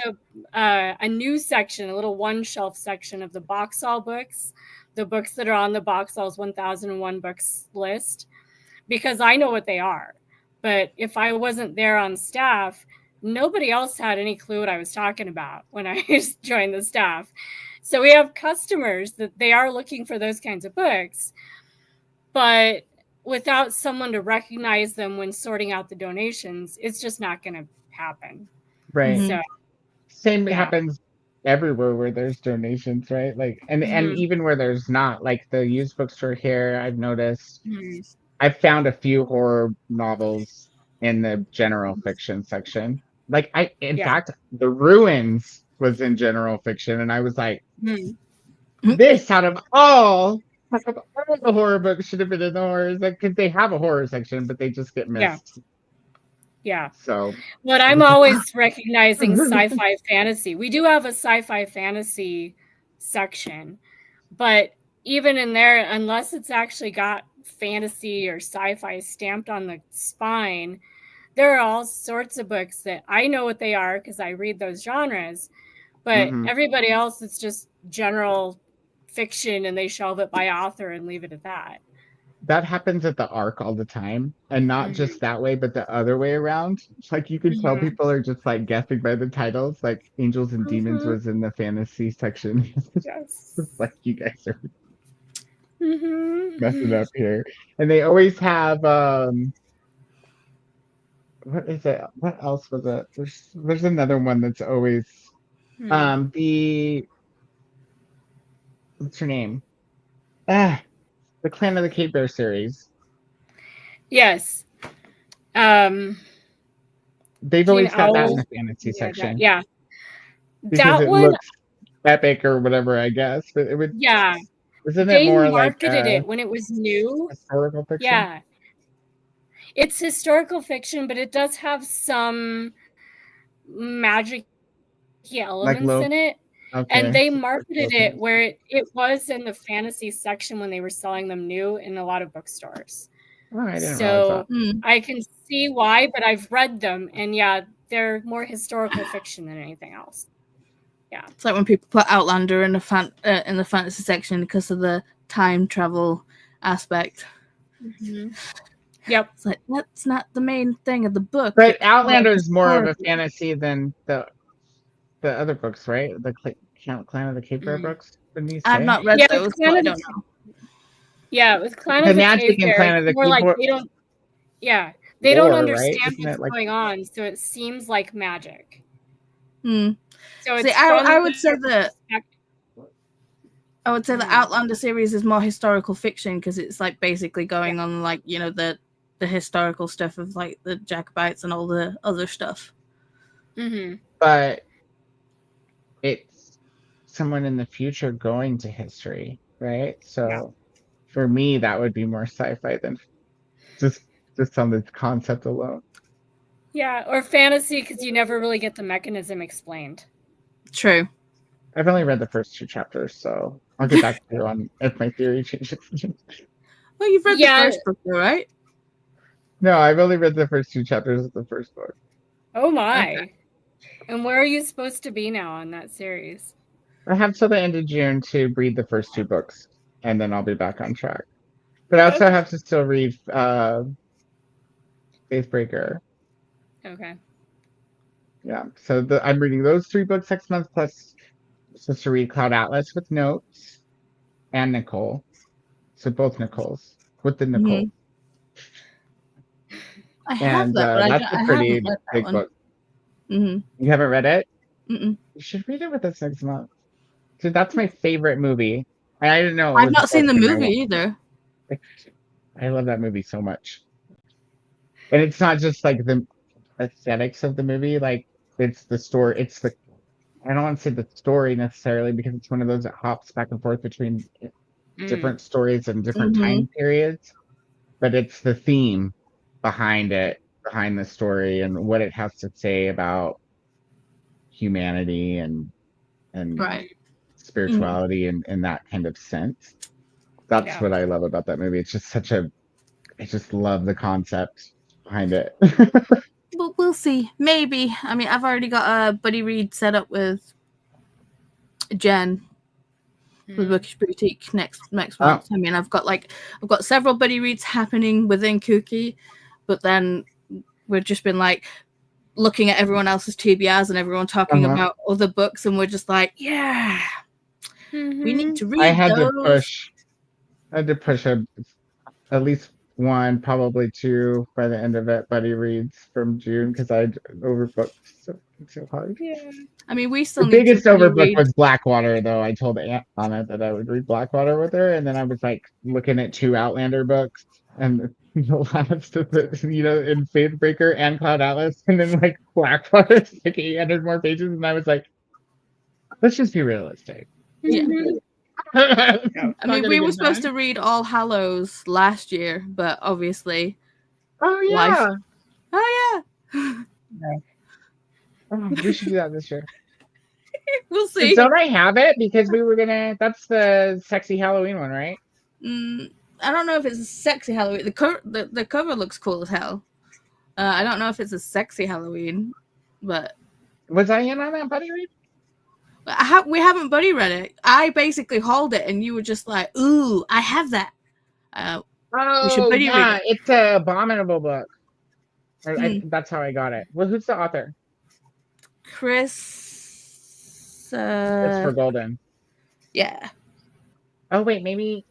a new section, a little one shelf section of the Boxall books, the books that are on the Boxall's 1001 books list, because I know what they are. But if I wasn't there on staff, nobody else had any clue what I was talking about when I joined the staff. So we have customers that they are looking for those kinds of books, but without someone to recognize them when sorting out the donations, it's just not going to happen. Right. So, Same yeah. happens everywhere where there's donations, right? Like and Mhm. even where there's not, like the used bookstore here, I've noticed Mhm. I've found a few horror novels in the general fiction section. Like in Yeah. fact, The Ruins was in general fiction, and I was like, Mhm. this out of all the horror books should have been in the horror, like because they have a horror section, but they just get Yeah. missed. Yeah. So But I I'm was like, always recognizing sci-fi fantasy. We do have a sci-fi fantasy section, but even in there, unless it's actually got fantasy or sci-fi stamped on the spine, there are all sorts of books that I know what they are because I read those genres, but Mhm. everybody else, it's just general fiction and they shelve it by author and leave it at that. That happens at the ARC all the time, and not just that way, but the other way around. It's like you can tell Mhm. people are just like guessing by the titles. Like Angels and Demons Mhm. was in the fantasy section. Yes. It's like you guys are messing Mhm. up here. And they always have what is it? What else was it? There's another one that's always Hmm. the what's her name? Ah, the Clan of the Cape Bear series. Yes. They've Teen always got that in Owl. the fantasy section Yeah. because That it one, looks epic or whatever, I guess. But it would yeah. isn't it They more like marketed it when it was new. historical fiction? Yeah. It's historical fiction, but it does have some magic Like elements low in it. And okay. they So like marketed low it where fantasy. it was in the fantasy section when they were selling them new in a lot of bookstores. Oh, I didn't realize that. So I can see why, but I've read them, and yeah, they're more historical fiction than anything else. Yeah. It's like when people put Outlander in the fantasy section because of the time travel aspect. Yep. It's like that's not the main thing of the book. But It's Outlander is more of a historical. fantasy than the other books, right? The Clan of the Cape Bear books. Didn't you I've say? not read Yeah, those, with so I Clan of don't the know. yeah, with Clan The of the magic Cave in Bear, Clan of it's the more Cape like Bear they don't. Yeah, they don't lore, right? understand Isn't what's it like going on, so it seems like magic. Hmm. So See, it's from I would say their that perspective. I would say the Outlander series is more historical fiction because it's like basically going on like the historical stuff of like the Jacobites and all the other stuff. but it's someone in the future going to history, right? So for me, that would be more sci-fi than just on this concept alone. Yeah, or fantasy because you never really get the mechanism explained. True. I've only read the first 2 chapters, so I'll get back to you on if my theory changes. Well, you've read the first book, though, right? No, I've only read the first 2 chapters of the first book. Oh my! Okay. And where are you supposed to be now on that series? I have till the end of June to read the first 2 books, and then I'll be back on track. But I also have to still read Spacebreaker. Okay. Yeah, so I'm reading those 3 books next month, plus supposed to read Cloud Atlas with notes and Nicole. So both Nicoles with the Nicole. I have that, but that's a pretty read big one. book. You haven't read it? Mm-mm. You should read it with us next month. Dude, that's my favorite movie. I didn't know. I've not seen the movie either. I love that movie so much. And it's not just like the aesthetics of the movie, like it's the story. It's the I don't want to say the story necessarily because it's one of those that hops back and forth between different stories and different time periods, but it's the theme behind it, behind the story, and what it has to say about humanity and spirituality and that kind of sense. That's what I love about that movie. It's just I just love the concept behind it. But we'll see. Maybe. I mean, I've already got a buddy read set up with Jen with Bookish Boutique next month. I mean, I've got several buddy reads happening within KuKi, but then we've just been like looking at everyone else's TBRs and everyone talking about other books, and we're just like, yeah, we need to read I had those. to push at least 1, probably 2 by the end of it, buddy reads from June because I'd overbooked so hard. Yeah. I mean, we still the need biggest to overbook was Blackwater, though. I told Aunt on it that I would read Blackwater with her, and then I was like looking at 2 Outlander books and the last of the in Spacebreaker and Cloud Atlas, and then like Blackwater like 800 more pages, and I was like, let's just be realistic. Yeah. I mean, we were supposed to read All Hallows last year, but obviously, life. Oh yeah. We should do that this year. We'll see. Don't I have it? Because we were gonna. That's the sexy Halloween one, right? I don't know if it's a sexy Halloween. The cover looks cool as hell. I don't know if it's a sexy Halloween, but Was I in on that buddy read? we haven't buddy read it. I basically hauled it, and you were just like, "Ooh, I have that." We should Oh buddy read yeah, it. it's a abominable book. Hmm. That's how I got it. Well, who's the author? Chris. It's for Golden. Yeah. Oh wait, maybe.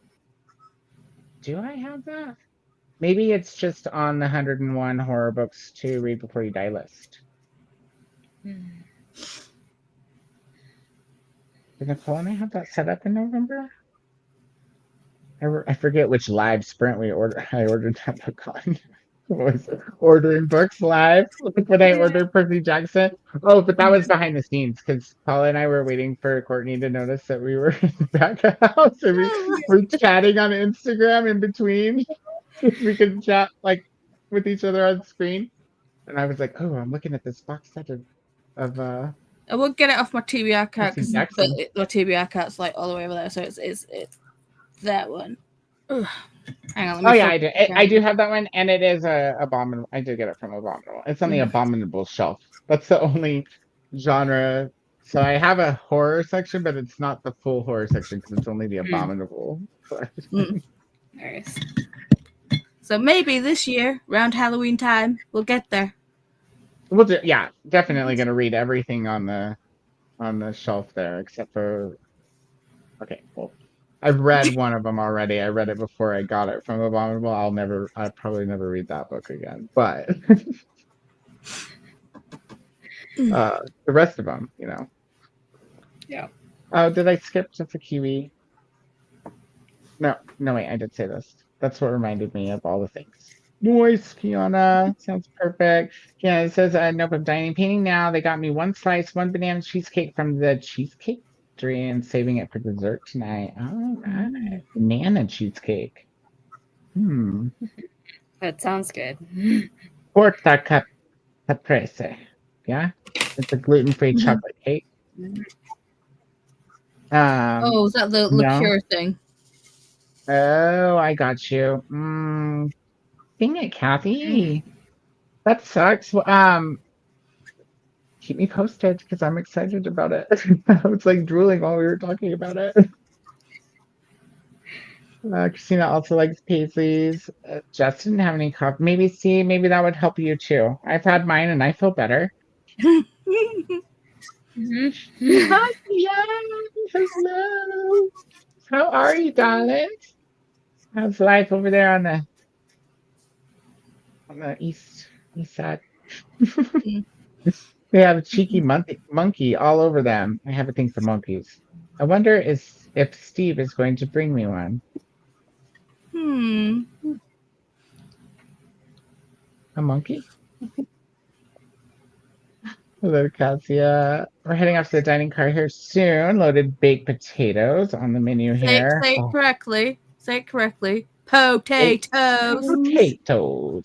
Do I have that? Maybe it's just on the 101 horror books to read before you die list. Did Nicole and I have that set up in November? I forget which live sprint I ordered that book on. Was ordering books live when I ordered Percy Jackson. Oh, but that was behind the scenes because Paula and I were waiting for Courtney to notice that we were in the back of the house and we were chatting on Instagram in between. We could chat like with each other on screen. And I was like, oh, I'm looking at this box set of I won't get it off my TBR card Percy because Jackson. my TBR card's like all the way over there, so it's that one. Ugh. Hang on, let me. Oh yeah, I do have that one, and it is a abominable. I did get it from Abominable. It's on the Abominable shelf. That's the only genre. So I have a horror section, but it's not the full horror section because it's only the Abominable. Nice. So maybe this year, around Halloween time, we'll get there. Yeah, definitely gonna read everything on the shelf there, except for. Okay, well, I've read one of them already. I read it before I got it from Abominable. I'll probably never read that book again. But the rest of them, you know. Yeah. Oh, did I skip just a kiwi? No, wait, I did say this. That's what reminded me of all the things. Nice, Kiana. Sounds perfect. Yeah, it says, nope, I'm dining painting now. They got me one slice, one banana cheesecake from the cheesecake factory and saving it for dessert tonight. All right. Banana cheesecake. That sounds good. Porta caprese. Yeah? It's a gluten-free chocolate cake. Oh, is that the liqueur thing? Oh, I got you. Dang it, Kathy. That sucks. Keep me posted because I'm excited about it. I was like drooling while we were talking about it. Christina also likes Paisleys. Justin didn't have any coffee. Maybe that would help you too. I've had mine and I feel better. Hi, hello. How are you, darling? How's life over there on the east side? They have a cheeky monkey all over them. I have a thing for monkeys. I wonder if Steve is going to bring me one. A monkey? Hello, Cassia. We're heading off to the dining car here soon. Loaded baked potatoes on the menu here. Say it correctly. Say it correctly. Potatoes. Potatoes.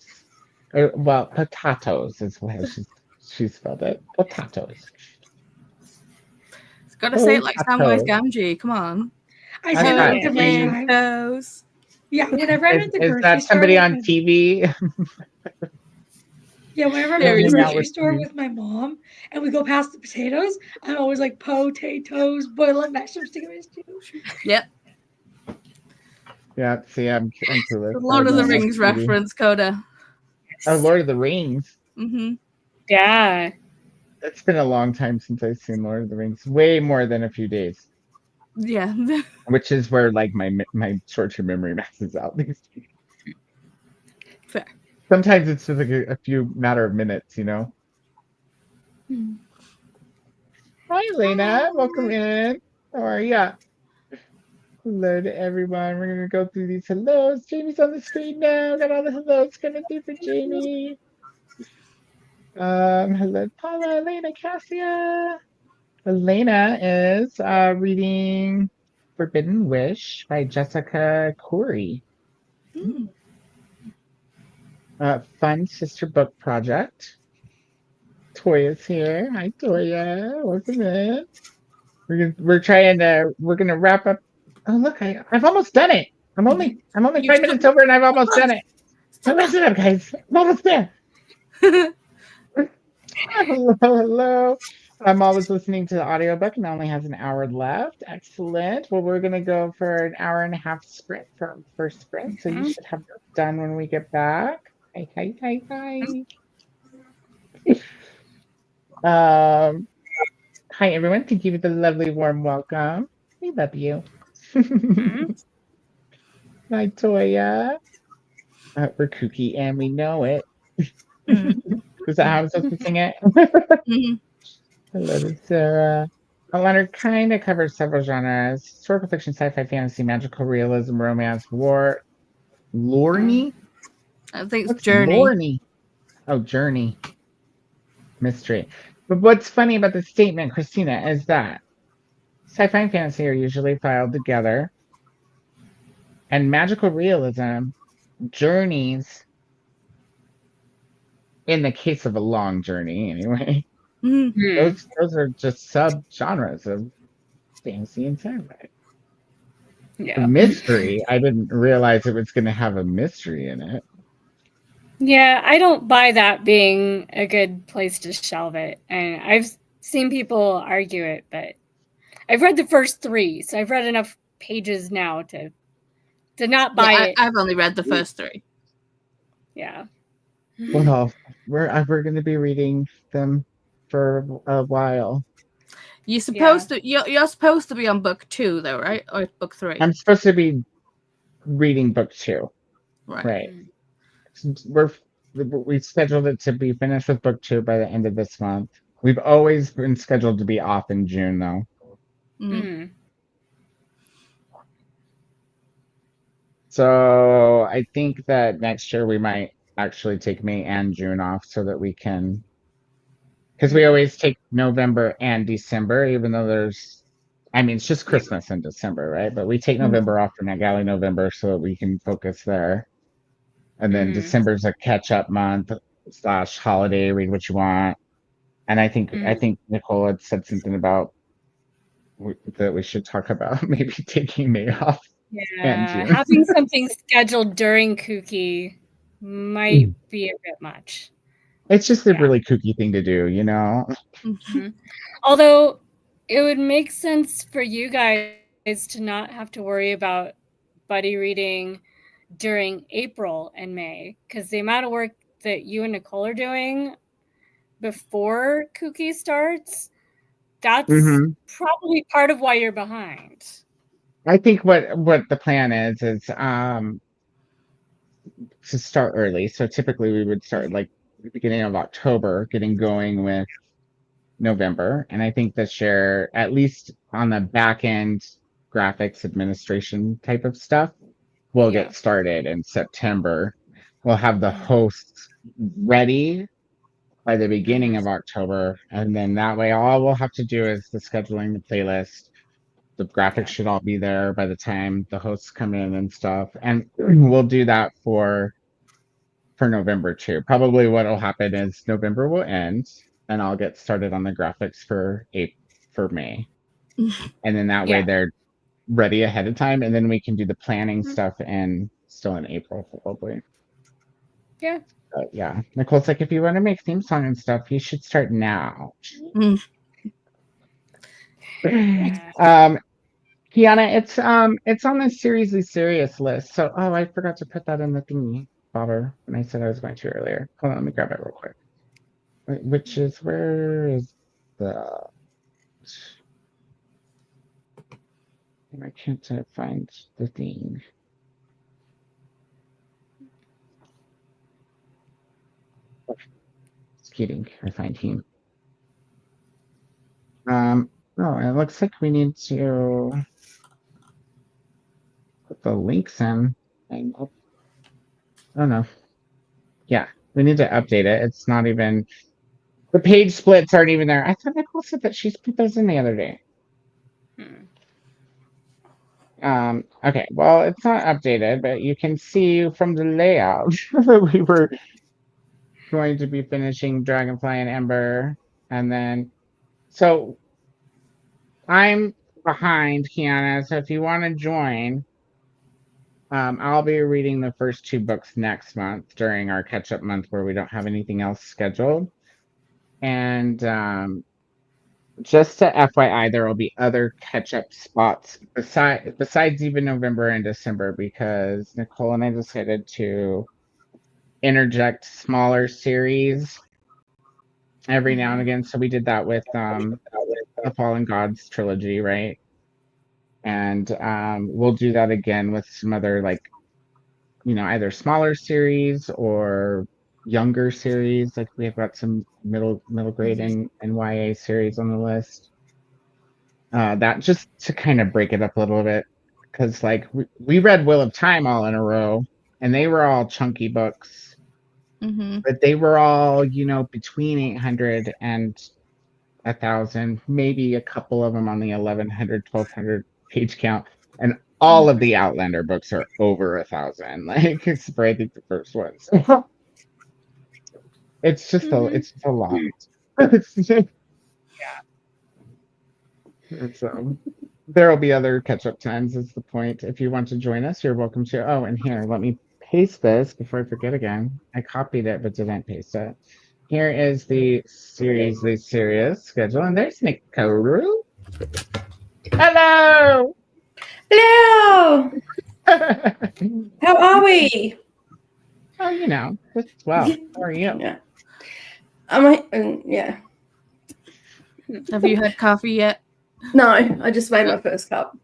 Well, potatoes is what she spelled it. Potatoes. It's gotta say it like Samwise Gamgee. Come on. I say that every time. Potatoes. Yeah, whenever I'm at the grocery store. Is that somebody on TV? Yeah, whenever I'm at the grocery store with my mom and we go past the potatoes, I'm always like, potatoes, boiling mashed potatoes too. Yep. Yeah, see, I'm clueless. The Lord of the Rings reference, Coda. Oh, Lord of the Rings. Yeah. It's been a long time since I've seen Lord of the Rings. Way more than a few days. Yeah. Which is where like my short-term memory maxes out. Fair. Sometimes it's just like a few matter of minutes, you know. Hi, Elena. Welcome in. How are ya? Hello to everyone. We're gonna go through these hellos. Jamie's on the screen now. Got all the hellos coming through for Jamie. Hello, Paula, Elena, Cassia. Elena is reading Forbidden Wish by Jessica Corey. Fun sister book project. Toya's here. Hi, Toya. Welcome in. We're gonna wrap up. Oh look, I've almost done it. I'm only 5 minutes over and I've almost done it. So listen up, guys. I'm almost there. Hello, hello. I'm always listening to the audiobook and it only has an hour left. Excellent. Well, we're going to go for an hour and a half sprint for our first sprint. So you should have that done when we get back. Hi, hi, hi, hi. Hi, everyone. Thank you for the lovely, warm welcome. We love you. Hi, Toya. We're kooky and we know it. Is that how I'm supposed to sing it? Hello to Sarah. Leonard kind of covers several genres: historical fiction, sci-fi, fantasy, magical realism, romance, war. Lorny? I think it's What's Journey. Lorny? Oh, journey. Mystery. But what's funny about the statement, Christina, is that sci-fi and fantasy are usually filed together, and magical realism, journeys, in the case of a long journey anyway, those are just sub-genres of fantasy and sci-fi. Yeah. Mystery, I didn't realize it was going to have a mystery in it. Yeah, I don't buy that being a good place to shelve it. And I've seen people argue it, but I've read the first 3, so I've read enough pages now to not buy it. I've only read the first 3. Yeah. Well, we're going to be reading them for a while. You're supposed to you're supposed to be on book 2 though, right? Or book 3? I'm supposed to be reading book 2. Right. We've scheduled it to be finished with book 2 by the end of this month. We've always been scheduled to be off in June though. So I think that next year we might actually take May and June off so that we can, because we always take November and December, even though it's just Christmas in December, right? But we take November off for NetGalley November so that we can focus there. And then December's a catch-up month / holiday, read what you want. And I think Nicole had said something about that we should talk about maybe taking May off. Yeah, having something scheduled during KuKi might be a bit much. It's just a really kooky thing to do, you know? Although it would make sense for you guys to not have to worry about buddy reading during April and May, because the amount of work that you and Nicole are doing before KuKi starts, that's probably part of why you're behind. I think what the plan is to start early. So typically we would start like the beginning of October, getting going with November. And I think this year, at least on the back end graphics administration type of stuff, we'll get started in September. We'll have the hosts ready by the beginning of October. And then that way all we'll have to do is the scheduling, the playlist. The graphics should all be there by the time the hosts come in and stuff. And we'll do that for November too. Probably what will happen is November will end and I'll get started on the graphics for May. And then that way they're ready ahead of time. And then we can do the planning stuff still in April, probably. Yeah. But yeah. Nicole's like, if you want to make theme song and stuff, you should start now. Kiana, it's on the seriously serious list. So I forgot to put that in the thingy bobber when I said I was going to earlier. Hold on, let me grab it real quick. Which is where is the I can't find the thing. Just kidding, I find him. Oh, it looks like we need to put the links in. Oh no. Yeah, we need to update it. It's not even the page splits aren't even there. I thought Nicole said that she's put those in the other day. Okay, well, it's not updated, but you can see from the layout that we were going to be finishing Dragonfly and Ember, and then so I'm behind Kiana, so if you want to join, I'll be reading the first 2 books next month during our catch-up month where we don't have anything else scheduled. And just to FYI, there will be other catch-up spots besides even November and December, because Nicole and I decided to interject smaller series every now and again. So we did that with the Fallen Gods trilogy, right? And we'll do that again with some other, like, either smaller series or younger series. Like we've got some middle grade and YA series on the list. That just to kind of break it up a little bit, because like we read Wheel of Time all in a row, and they were all chunky books, but they were all between 800 and 1,000, maybe a couple of them on the 1,100, 1,200 page count, and all of the Outlander books are over 1,000. Like except for I think the first ones. It's just a lot. So there will be other catch-up times is the point. If you want to join us, you're welcome to. Oh, and here, let me paste this before I forget again. I copied it but didn't paste it. Here is the series schedule, and there's Nicole. Hello. Hello. How are we? Oh, just well. How are you? Yeah. Yeah. Have you had coffee yet? No, I just made my first cup.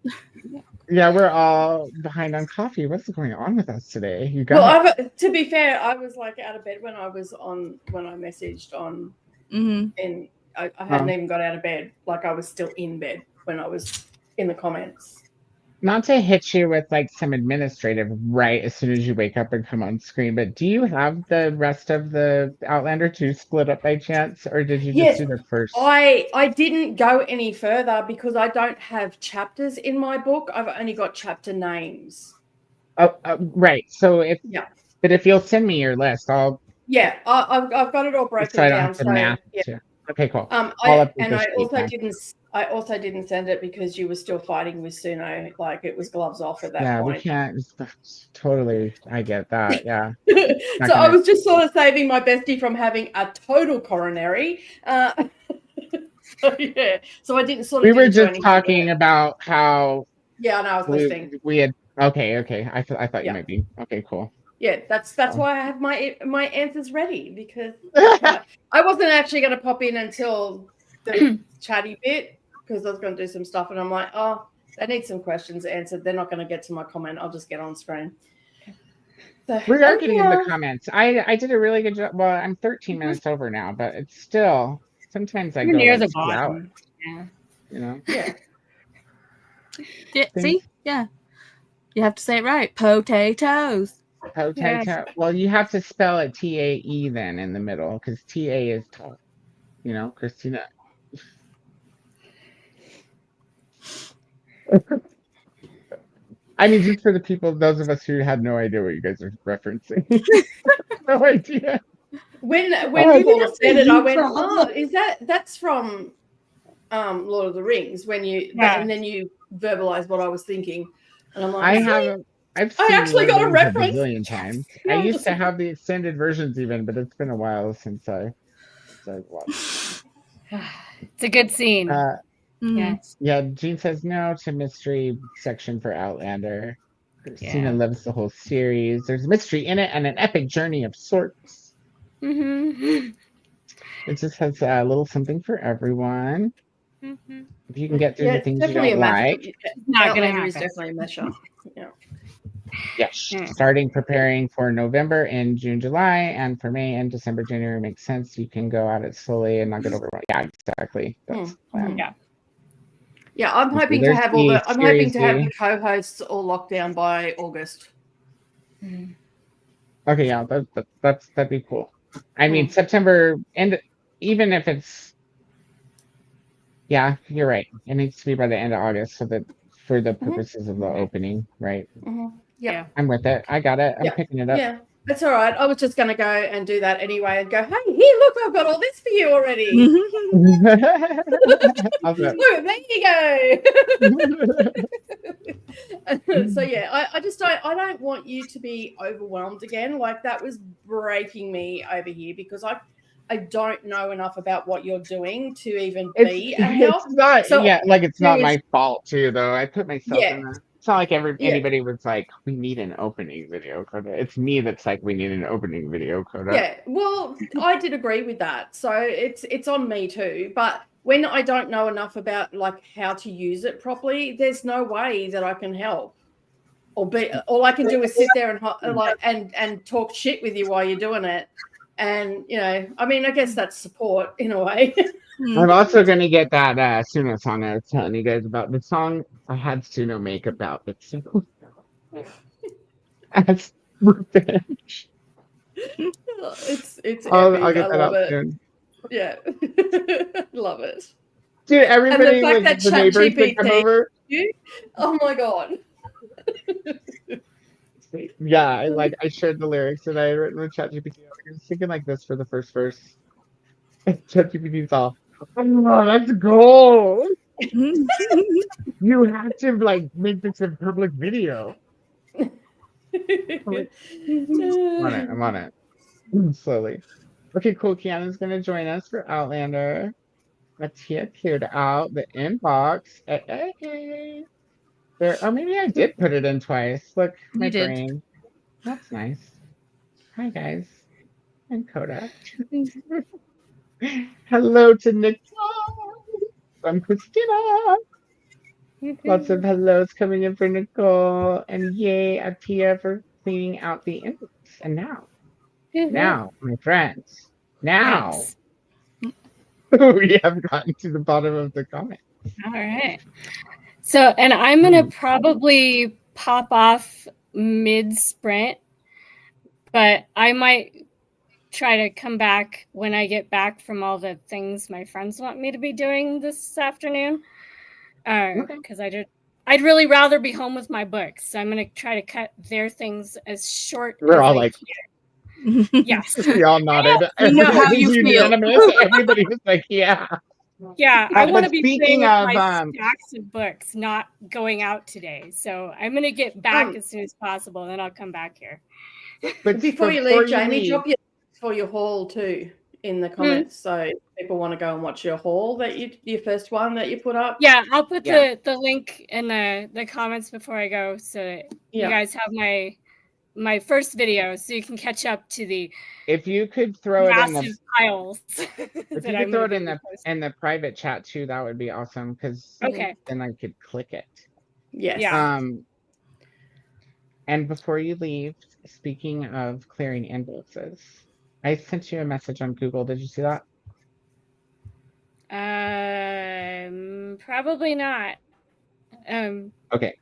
Yeah, we're all behind on coffee. What's going on with us today? You got Well, to be fair, I was like out of bed when I messaged on, and I hadn't even got out of bed. Like I was still in bed when I was in the comments. Not to hit you with like some administrative right as soon as you wake up and come on screen, but do you have the rest of the Outlander 2 split up by chance, or did you just do the first? I didn't go any further because I don't have chapters in my book. I've only got chapter names. Oh, right. So but if you'll send me your list, I've got it all broken so I don't down. have to math too. Okay, cool. I also didn't send it because you were still fighting with Suno. Like it was gloves off at that point. Yeah, we can't. Totally, I get that. Yeah. So I was just sort of saving my bestie from having a total coronary. So I didn't sort of. We were just talking about how. Yeah, I know. I was listening. We had. Okay. I thought you might be. Okay, cool. Yeah, that's why I have my answers ready, because I wasn't actually going to pop in until the chatty bit, because I was going to do some stuff, and I'm like, oh, they need some questions answered. They're not going to get to my comment. I'll just get on screen. So, we are getting in the comments. I did a really good job. Well, I'm 13 minutes over now, but it's still sometimes I go near like the 2 bottom. hours, Yeah. See? Yeah. You have to say it right. Potatoes. Potato. Yes. Well, you have to spell it TAE then in the middle, because TA is tough. Christina. I mean, just for the people, those of us who had no idea what you guys are referencing. No idea. When Paul said it, I went, oh, that's from Lord of the Rings, and then you verbalized what I was thinking. And I'm like, I've seen actually got a reference. A million times. I used to have the extended versions even, but it's been a while since I've watched. It's a good scene. Yes. Yeah, Jean says no to mystery section for Outlander. Christina loves the whole series. There's a mystery in it and an epic journey of sorts. It just has a little something for everyone. If you can get through the things you don't like. Not going to happen. Is definitely a measure. Yeah. Yes. Starting preparing for November in June, July, and for May and December, January makes sense. You can go at it slowly and not get overwhelmed. Yeah, exactly. That's the plan. Yeah, I'm hoping to have the co-hosts all locked down by August. Okay, yeah, that'd be cool. I mean, September, and even if it's, yeah, you're right. It needs to be by the end of August, so that for the purposes of the opening, right? Yeah, I'm with it. I got it. I'm picking it up. Yeah, that's all right. I was just going to go and do that anyway, and go, hey, here, look, I've got all this for you already. Look, there you go. So yeah, I just don't want you to be overwhelmed again. Like that was breaking me over here because I don't know enough about what you're doing to even be a help. It's not So like it's not is- my fault too though. I put myself Yeah. in that. It's not like Yeah. anybody was like, we need an opening video coda. It's me that's like, we need an opening video coda. Yeah, well, I did agree with that. So it's on me too. But when I don't know enough about like how to use it properly, there's no way that I can help. All I can do is sit there and talk shit with you while you're doing it. And I mean, I guess that's support in a way. I'm also gonna get that Suno song I was telling you guys about. The song I had Suno make about the single as revenge. It's I'll epic. get I that love out it. soon. Yeah. Love it. Dude, everybody fact with that the neighbors that come ChatGPT over. Oh my god. Yeah, I shared the lyrics that I had written with ChatGPT. I was thinking like this for the first verse. And ChatGPT's all, oh, that's gold. You have to make this a public video. I'm on it. Slowly. Okay, cool. Kiana's gonna join us for Outlander. Mattia cleared out the inbox. There. Oh, maybe I did put it in twice. Look, my You did. brain. That's nice. Hi guys. I'm Kodak. Hello to Nicole. I'm Christina. Lots of hellos coming in for Nicole. And yay, Atia for cleaning out the inbox. And now, my friends, now Thanks. we have gotten to the bottom of the comment. All right. So, and I'm going to probably pop off mid-sprint, but I might try to come back when I get back from all the things my friends want me to be doing this afternoon. Because I'd really rather be home with my books. So I'm going to try to cut their things as short We're as all I like, can. Yes. we all nodded. We know how you feel. Unanimous. Everybody was like, yeah. Yeah, I But want to be speaking playing with of, my stacks of books, not going out today. So I'm going to get back as soon as possible, and then I'll come back here. But Before you leave, Jamie, drop your haul too in the comments, so people want to go and watch your haul that your first one that you put up. Yeah, I'll put the link in the comments before I go, so that you guys have my first video, so you can catch up to the if you could throw it in massive piles. If you could throw it in the private chat too, that would be awesome because then I could click it. Yes. Yeah. And before you leave, speaking of clearing inboxes, I sent you a message on Google. Did you see that? Probably not. Okay.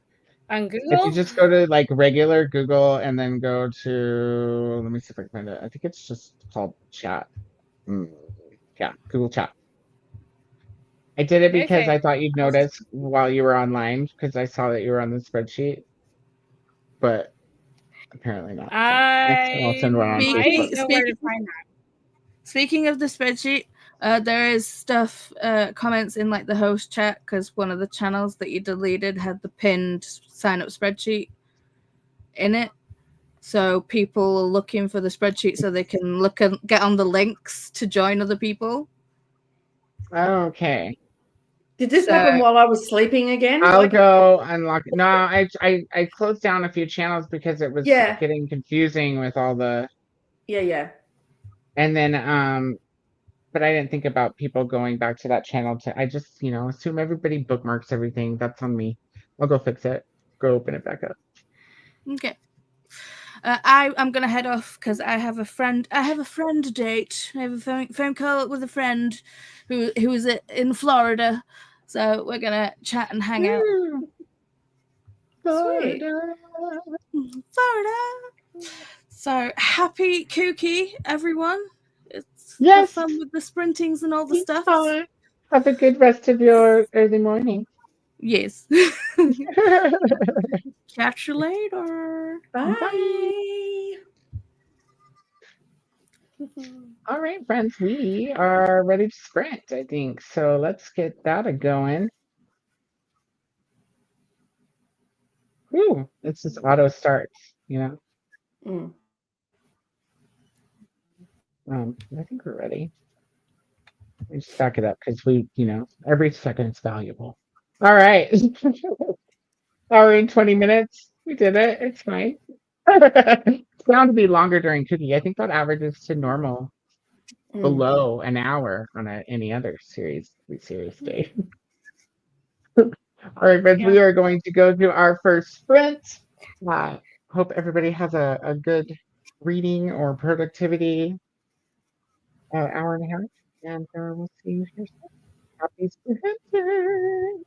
On Google? If you just go to regular Google and then go to, let me see if I can find it. I think it's just called chat. Yeah, Google Chat. I did it because I thought you'd notice while you were online because I saw that you were on the spreadsheet, but apparently not. I'll send one on Facebook. Speaking of the spreadsheet, there is stuff, comments in the host chat because one of the channels that you deleted had the pinned sign up spreadsheet in it. So people are looking for the spreadsheet so they can look and get on the links to join other people. Okay. Did this happen while I was sleeping again? I'll go unlock. No, I closed down a few channels because it was getting confusing with all the. Yeah. And then but I didn't think about people going back to that channel I just assume everybody bookmarks everything. That's on me. I'll go fix it. Go open it back up. Okay. I'm gonna head off because I have a friend date. I have a phone call with a friend who is in Florida, so we're gonna chat and hang out. Florida. So happy KuKi, everyone! It's fun with the sprintings and all the stuff. Have a good rest of your early morning. Yes. Catch you later. Bye. All right, friends, we are ready to sprint, I think. So let's get that going. Ooh, it's just auto starts, you know. Mm. I think we're ready. Let me just back it up because we, every second is valuable. All right. Hour and 20 minutes. We did it. It's fine. It's bound to be longer during cookie. I think that averages to normal below an hour on any other series day. All right, friends, we are going to go to our first sprint. Hope everybody has a good reading or productivity hour and a half, and we'll see you here soon. Happy sprinting!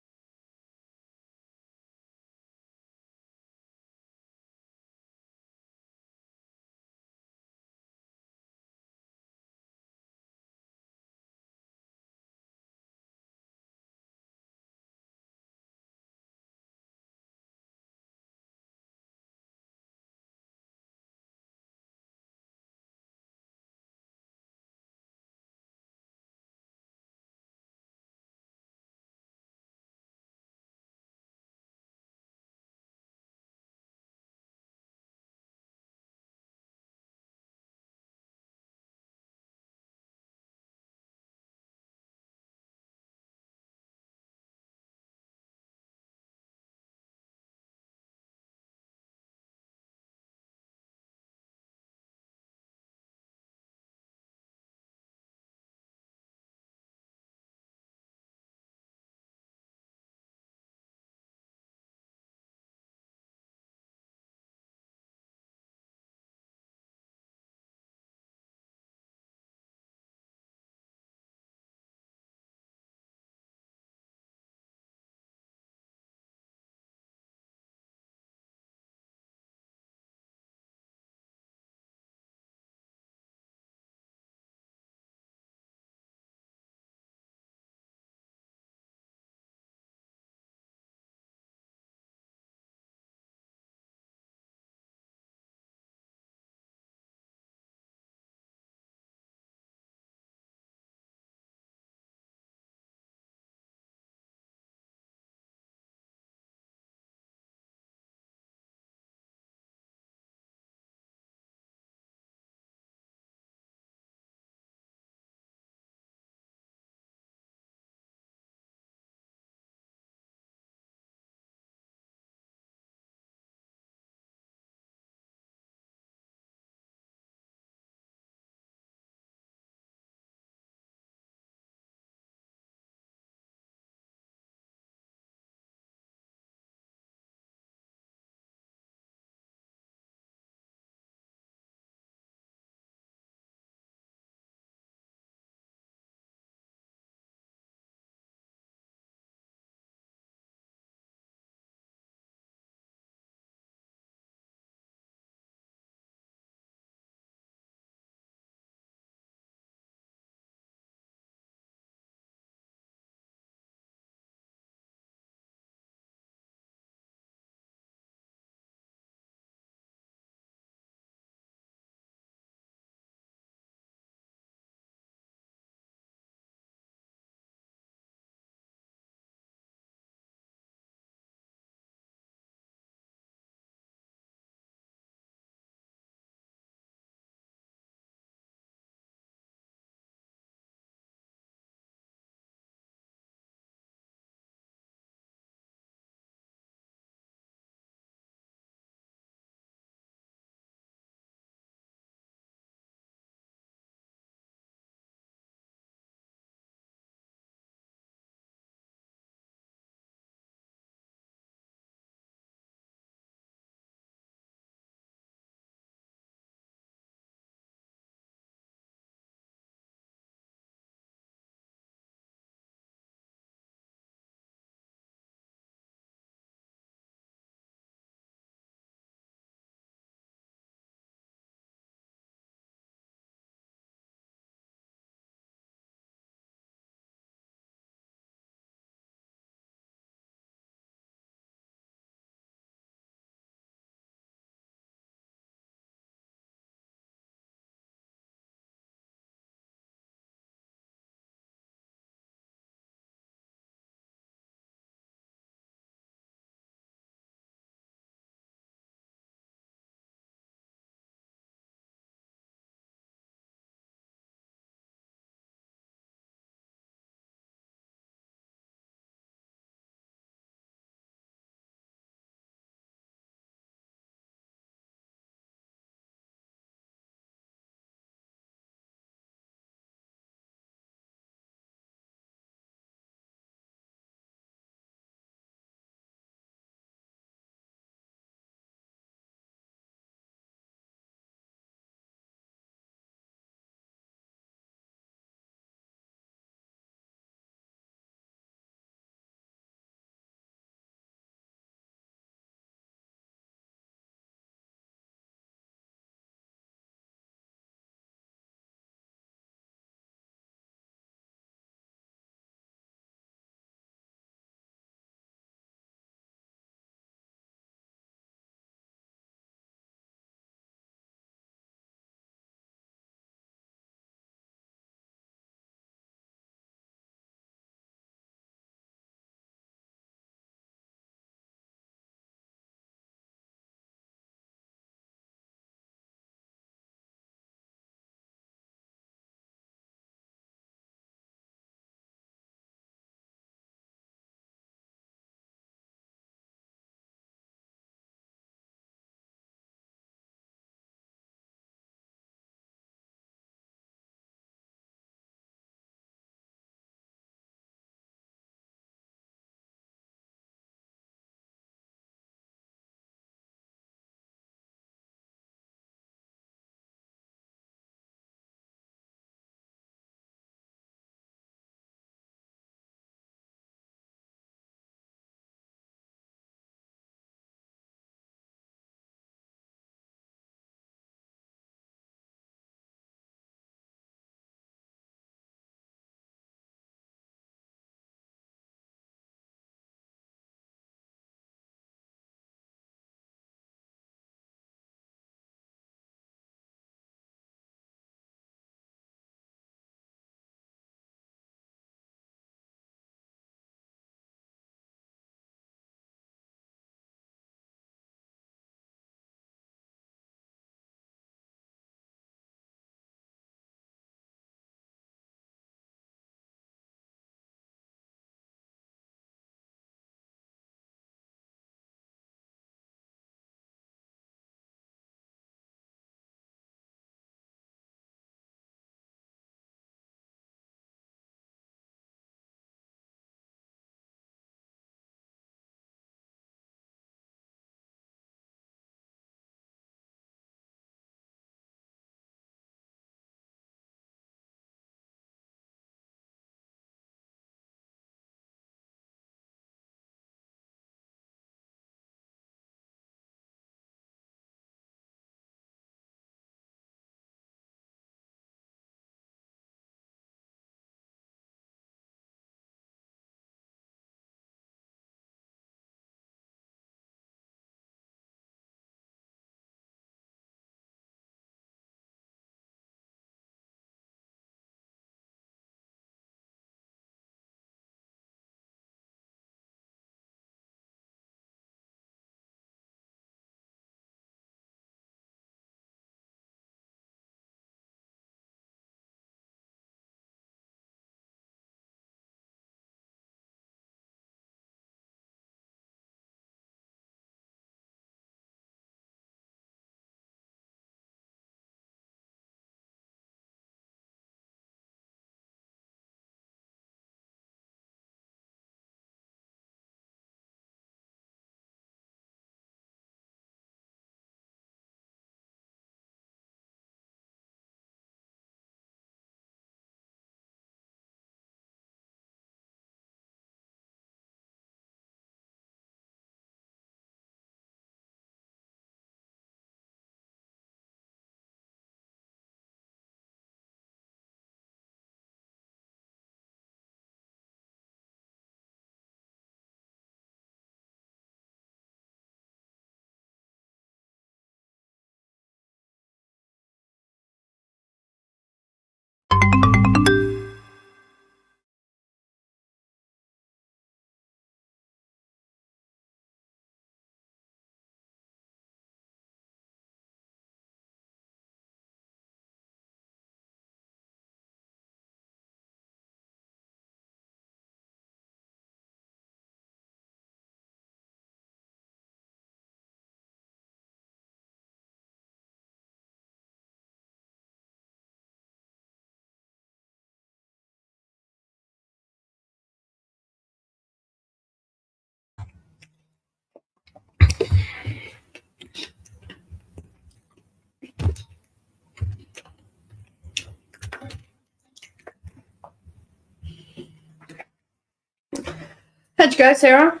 you go, Sarah?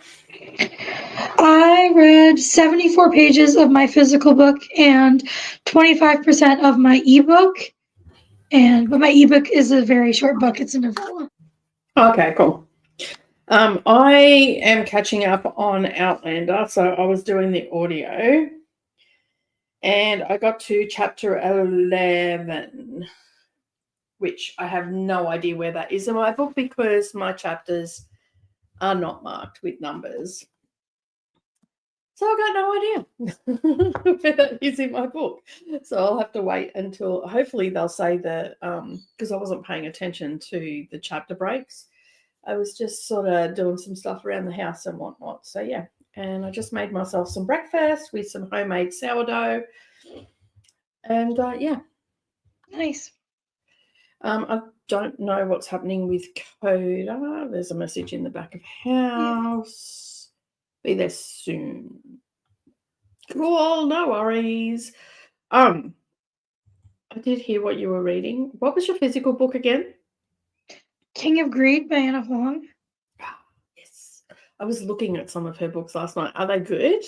I read 74 pages of my physical book and 25% of my ebook. But my ebook is a very short book. It's a novella. Okay, cool. I am catching up on Outlander, so I was doing the audio, and I got to chapter 11, which I have no idea where that is in my book because my chapters are not marked with numbers. So I got no idea where that is in my book. So I'll have to wait until, hopefully they'll say that, because I wasn't paying attention to the chapter breaks. I was just sort of doing some stuff around the house and whatnot. So yeah, and I just made myself some breakfast with some homemade sourdough. And yeah. Nice. I don't know what's happening with Coda. There's a message in the back of house. Be there soon. Cool, no worries. I did hear what you were reading. What was your physical book again? King of Greed by Anna Huang. Yes. I was looking at some of her books last night. Are they good?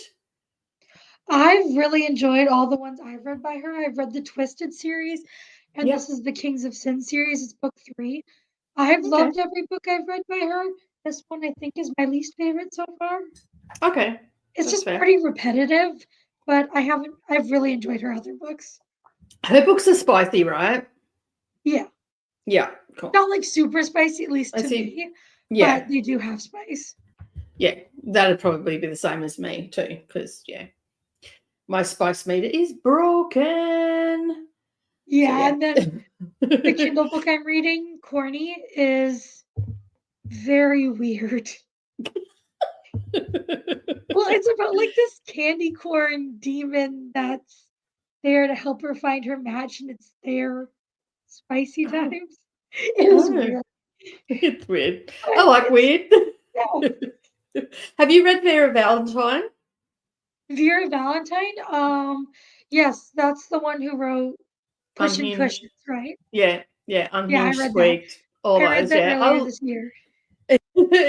I've really enjoyed all the ones I've read by her. I've read the Twisted series, and Yep. this is the Kings of Sin series. It's book 3. I've loved every book I've read by her. This one I think is my least favorite so far. Okay. It's That's just fair. pretty repetitive, but I've really enjoyed her other books. Her books are spicy, right? Yeah. Yeah, cool. Not like super spicy, at least I to see. me. Yeah. But they do have spice. Yeah, that'd probably be the same as me too, because yeah, my spice meter is broken. Yeah, and then the Kindle book I'm reading, Corny, is very weird. Well, it's about like this candy corn demon that's there to help her find her match, and it's their spicy times. It is weird. It's weird. I like weird. Yeah. Have you read Vera Valentine? Vera Valentine? Yes, that's the one who wrote Pushing Unhinged. Cushions, right? Yeah, Yeah, I Unhinged, read that. Squeaked, all I read those. that Yeah, earlier this year.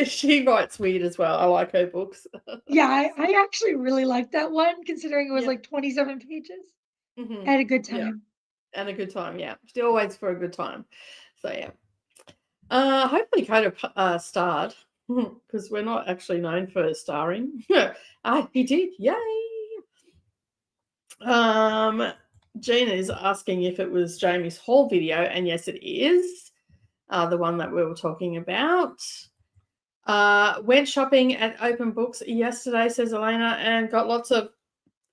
she writes weird as well. I like her books. Yeah, I actually really liked that one, considering it was Yeah. like 27 pages. Mhm. I had a good Yeah. time. And a good time, yeah. Still waits for a good time. So yeah. Hopefully Coda starred, because we're not actually known for starring. He did, yay. Gina is asking if it was Jamie's haul video, and yes, it is. The one that we were talking about. Went shopping at Open Books yesterday, says Elena, and got lots of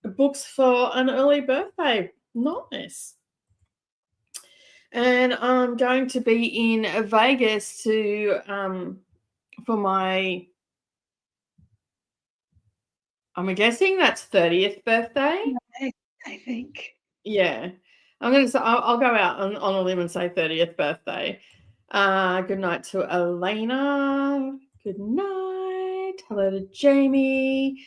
books for an early birthday. Nice. And I'm going to be in Vegas to for my, I'm guessing that's 30th birthday. I think. Yeah, I'm gonna say I'll go out on a limb and say 30th birthday. Good night to Elena. Good night. Hello to Jamie.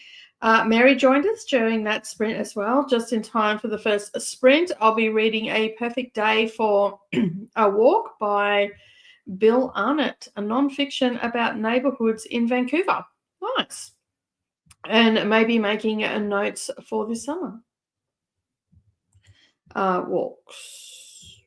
Mary joined us during that sprint as well, just in time for the first sprint. I'll be reading A Perfect Day for a Walk by Bill Arnott, a non-fiction about neighborhoods in Vancouver. Nice. And maybe making notes for this summer. Walks.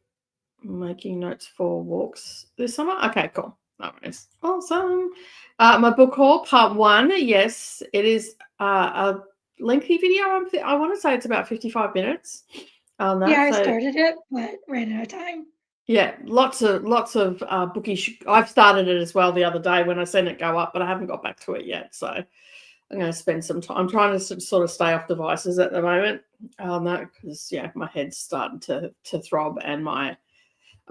Making notes for walks this summer. Okay, cool. No worries. Awesome. My book haul, part 1. Yes, it is a lengthy video. I want to say it's about 55 minutes. On that. Yeah, I started it, but ran out of time. Yeah, lots of bookish. I've started it as well the other day when I seen it go up, but I haven't got back to it yet. So I'm going to spend some time. I'm trying to sort of stay off devices at the moment on that because yeah, my head's starting to throb, and I'm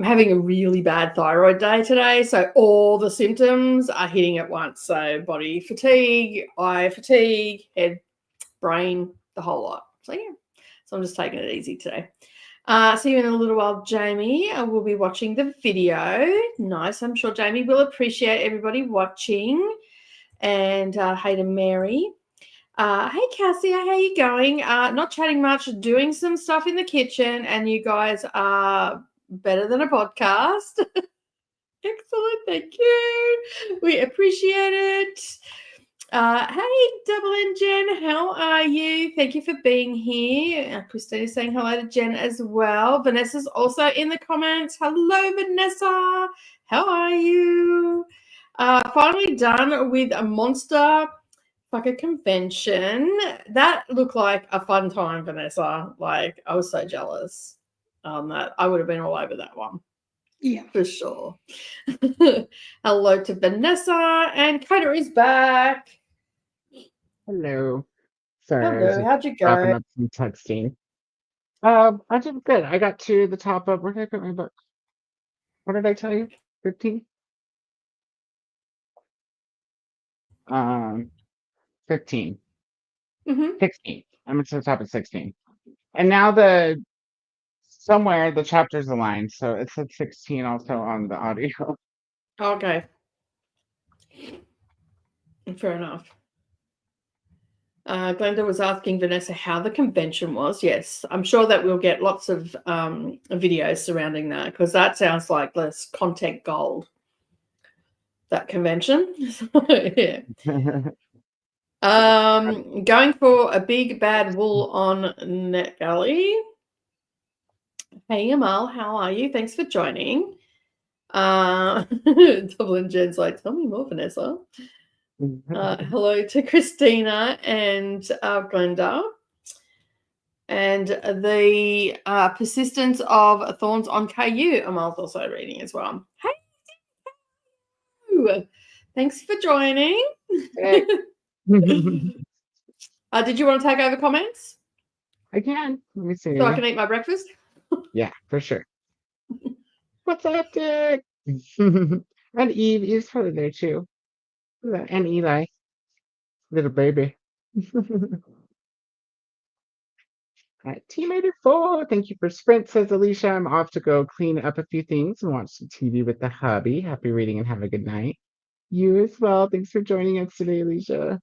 having a really bad thyroid day today. So all the symptoms are hitting at once. So body fatigue, eye fatigue, head, brain, the whole lot. So yeah, so I'm just taking it easy today. See you in a little while, Jamie. I will be watching the video. Nice. I'm sure Jamie will appreciate everybody watching. And hey to Mary. Hey, Cassie, how you going? Not chatting much, doing some stuff in the kitchen, and you guys are better than a podcast. Excellent. Thank you. We appreciate it. Hey, Double and Jen, how are you? Thank you for being here. Christine is saying hello to Jen as well. Vanessa's also in the comments. Hello, Vanessa. How are you? Finally done with a monster fucker convention. That looked like a fun time, Vanessa. Like, I was so jealous on that. I would have been all over that one. Yeah. For sure. Hello to Vanessa, and Coda is back. Hello. Sorry, I was Hello, just how'd you wrapping go? up some texting. I did good. I got to the top of, where did I put my book? What did I tell you? 15? 15. Mm-hmm. 16. I'm to the top of 16. And now somewhere the chapters align, so it said 16 also on the audio. Okay. Fair enough. Glenda was asking Vanessa how the convention was. Yes, I'm sure that we'll get lots of videos surrounding that, because that sounds like less content gold, that convention. Yeah. Going for a big bad wool on NetGalley. Hey, Amal, how are you? Thanks for joining. Double and Jen's like, tell me more, Vanessa. Hello to Christina and Glenda. And the persistence of thorns on KU, Amal's also reading as well. Hey, thanks for joining. Did you want to take over comments I can. Let me see. so I can eat my breakfast? Yeah, for sure. What's up, Dick? And Eve is probably there too. And Eli, little baby. Teammate 4, thank you for Sprint, says Alicia. I'm off to go clean up a few things and watch some TV with the hubby. Happy reading and have a good night. You as well. Thanks for joining us today, Alicia.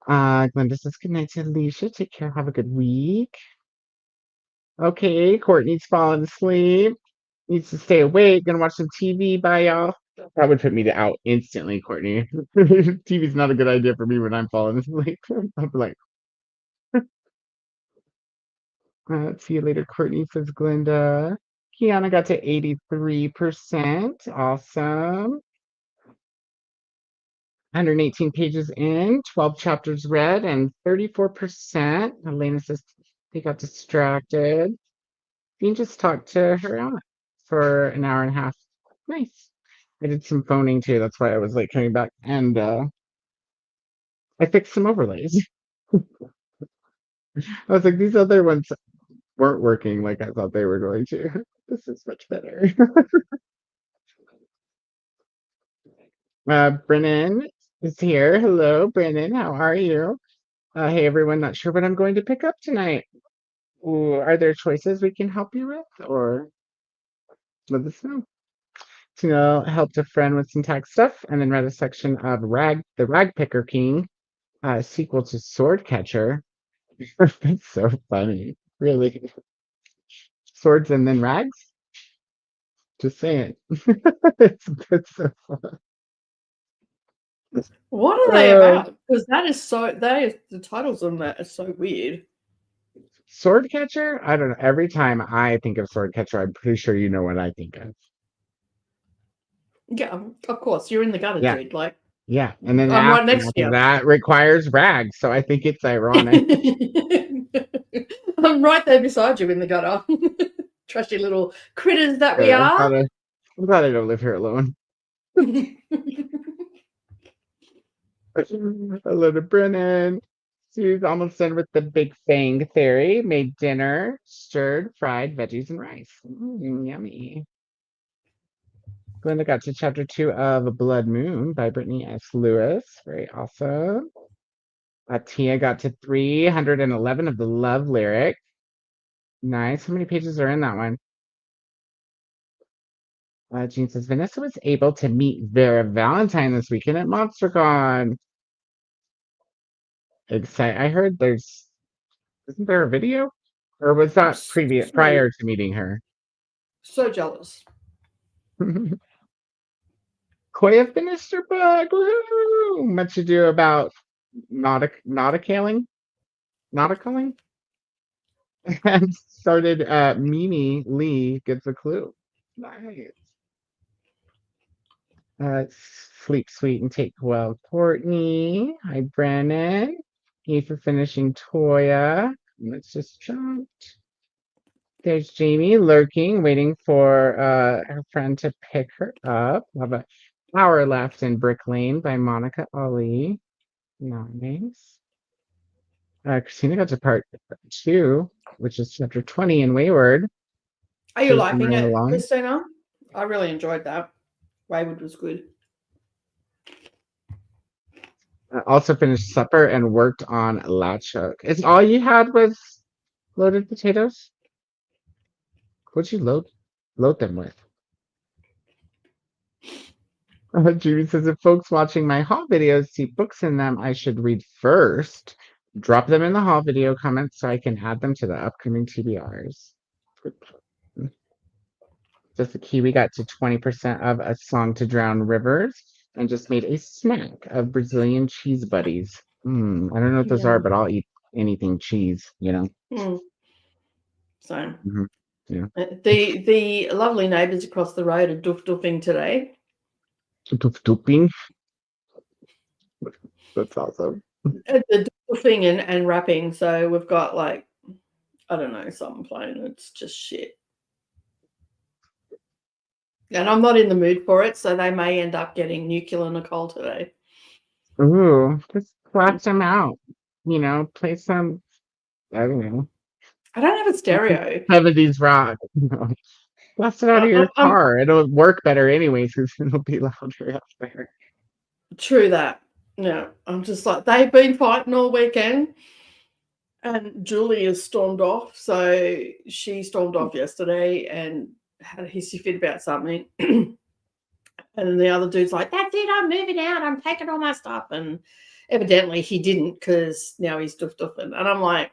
Glenda says good night to Alicia. Take care. Have a good week. Okay, Courtney's falling asleep. Needs to stay awake. Gonna watch some TV. Bye, y'all. That would put me out instantly, Courtney. TV's not a good idea for me when I'm falling asleep. I'll be like, see you later, Courtney, says Glenda. Kiana got to 83%. Awesome. 118 pages in, 12 chapters read, and 34%. Elena says they got distracted. Dean just talked to her aunt for an hour and a half. Nice. I did some phoning too. That's why I was late coming back. And I fixed some overlays. I was like, these other ones weren't working like I thought they were going to. This is much better. Brennan is here. Hello, Brennan. How are you? Hey, everyone. Not sure what I'm going to pick up tonight. Ooh, are there choices we can help you with? Or let us know. Tina helped a friend with some tech stuff and then read a section of The Rag Picker King, sequel to Sword Catcher. That's so funny. Really. Swords and then rags? Just saying. it's so fun. What are they about? Because the titles on that are so weird. Sword Catcher? I don't know. Every time I think of Sword Catcher, I'm pretty sure you know what I think of. Yeah, of course. You're in the gutter, Yeah. dude. Like, yeah. And then I'm right next to you. that requires rags. So I think it's ironic. I'm right there beside you in the gutter. Trusty little critters that we I'm are. glad I don't live here alone. Hello to Brennan. She's almost done with the Big Fang Theory. Made dinner, stirred, fried veggies and rice. Yummy. Glenda got to chapter 2 of Blood Moon by Brittany S. Lewis. Very awesome. Tia got to 311 of the Love Lyric. Nice. How many pages are in that one? Jean says Vanessa was able to meet Vera Valentine this weekend at MonsterCon. I heard isn't there a video? Or was that prior to meeting her? So jealous. Koya finished her book. Woohoo! Much ado about nauticaling, and started. Mimi Lee gets a clue. Nice. Sleep sweet and take well, Courtney. Hi, Brennan. Thank you for finishing Toya. Let's just jump. There's Jamie lurking, waiting for her friend to pick her up. We have an hour left in Brick Lane by Monica Ali. Nice. Christina got to part 2, which is chapter 20 in Wayward. Are you Cruising liking right it, along. Christina? I really enjoyed that. Wayward was good. I also finished supper and worked on Latch Hook. Is all you had was loaded potatoes? What'd you load them with? Judy says, if folks watching my haul videos see books in them I should read first, drop them in the haul video comments so I can add them to the upcoming TBRs. Just the key, we got to 20% of A Song to Drown Rivers and just made a snack of Brazilian cheese buddies. I don't know what those are, but I'll eat anything cheese, you know. So Yeah. the lovely neighbours across the road are doof-doofing today. Doof-doofing. That's awesome. The doofing and rapping. So we've got like, I don't know, something playing. It's just shit. And I'm not in the mood for it, so they may end up getting Nuclear Nicole today. Ooh, just blast them out. You know, play some, I don't know. I don't have a stereo. 70s rock. Blast it out of your car. It'll work better anyways because it'll be louder out there. True that. Yeah, I'm just like, they've been fighting all weekend. And Julie has stormed off. So she stormed off yesterday and had a hissy fit about something. And then the other dude's like, that's it, I'm moving out. I'm taking all my stuff. And evidently he didn't because now he's doof-doofing. And I'm like,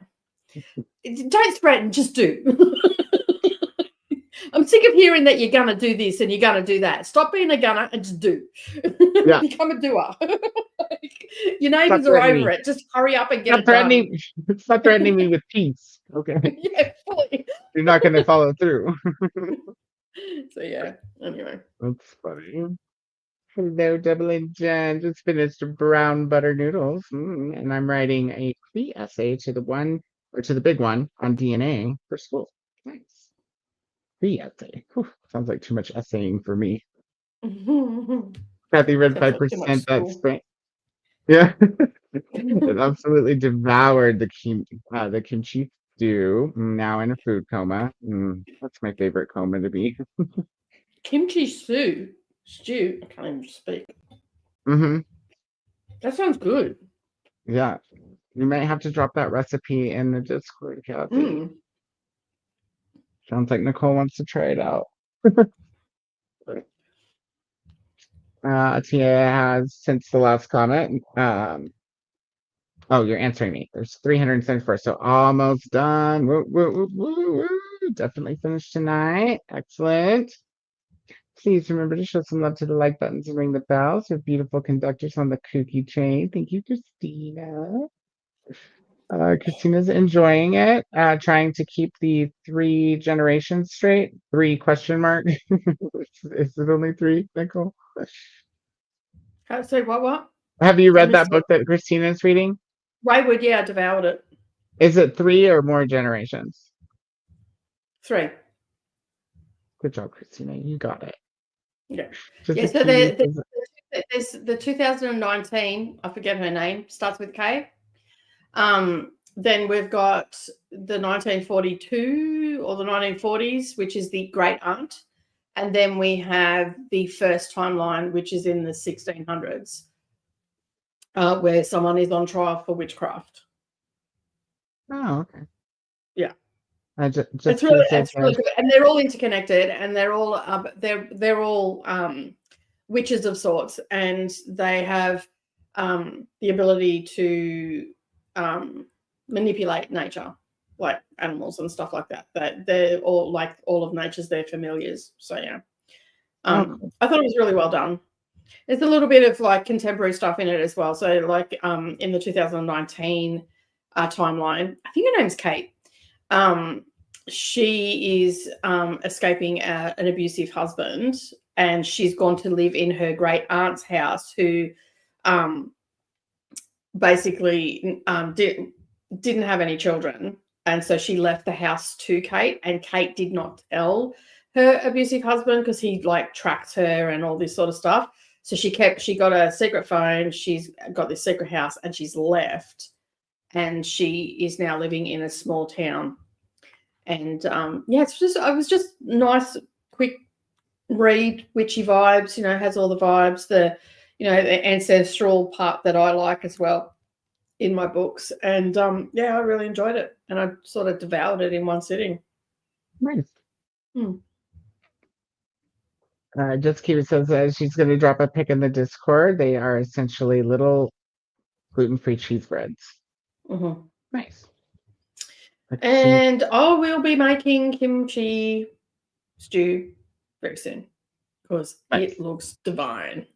don't threaten, just do. I'm sick of hearing that you're going to do this and you're going to do that. Stop being a gunner and just do. Yeah. Become a doer. Your neighbours are over it. Just hurry up and get it done. Stop threatening me with peace. Okay. Yeah, fully. You're not going to follow through. So, yeah. Anyway. That's funny. Hello, Double and Jen. Just finished brown butter noodles. And I'm writing a pre-essay to the big one on DNA for school. Nice. Pre-essay. Sounds like too much essaying for me. Kathy read 5%. That's great. Yeah. It absolutely devoured the kimchi stew. Now in a food coma. That's my favorite coma to be. Kimchi stew. I can't even speak. That sounds good. Yeah. You might have to drop that recipe in the Discord, Kathy. Sounds like Nicole wants to try it out. Tia has, since the last comment, oh, you're answering me. There's 374, so almost done. Woo, woo, woo, woo, woo. Definitely finished tonight. Excellent. Please remember to show some love to the like buttons and ring the bells. You're beautiful conductors on the KuKi train. Thank you, Christina. Christina's enjoying it, trying to keep the 3 generations straight. 3 question mark. Is it only 3, Nicole? How to say what? Have you read that book that Christina's reading? Wayward, yeah, I devoured it. Is it 3 or more generations? 3. Good job, Christina. You got it. Yeah. Just Yeah, so there's the 2019, I forget her name, starts with K. Then we've got the 1942 or the 1940s, which is the Great Aunt. And then we have the first timeline, which is in the 1600s, where someone is on trial for witchcraft. Oh, okay. Yeah. It's really good, and they're all interconnected, and they're all witches of sorts, and they have the ability to manipulate nature, like animals and stuff like that. That they're all like all of nature's their familiars. So yeah, I thought it was really well done. There's a little bit of like contemporary stuff in it as well. So like in the 2019 timeline, I think her name's Kate. She is escaping an abusive husband, and she's gone to live in her great aunt's house, who basically didn't have any children. And so she left the house to Kate, and Kate did not tell her abusive husband because he like tracked her and all this sort of stuff. So she got a secret phone, she's got this secret house, and she's left. And she is now living in a small town. And yeah, it was just nice, quick read, witchy vibes, has all the vibes, the ancestral part that I like as well in my books. And yeah, I really enjoyed it, and I sort of devoured it in one sitting. Nice. Just Kiwi says she's going to drop a pic in the Discord. They are essentially little gluten-free cheese breads. Mm-hmm. Nice. And I will be making kimchi stew very soon because it looks divine.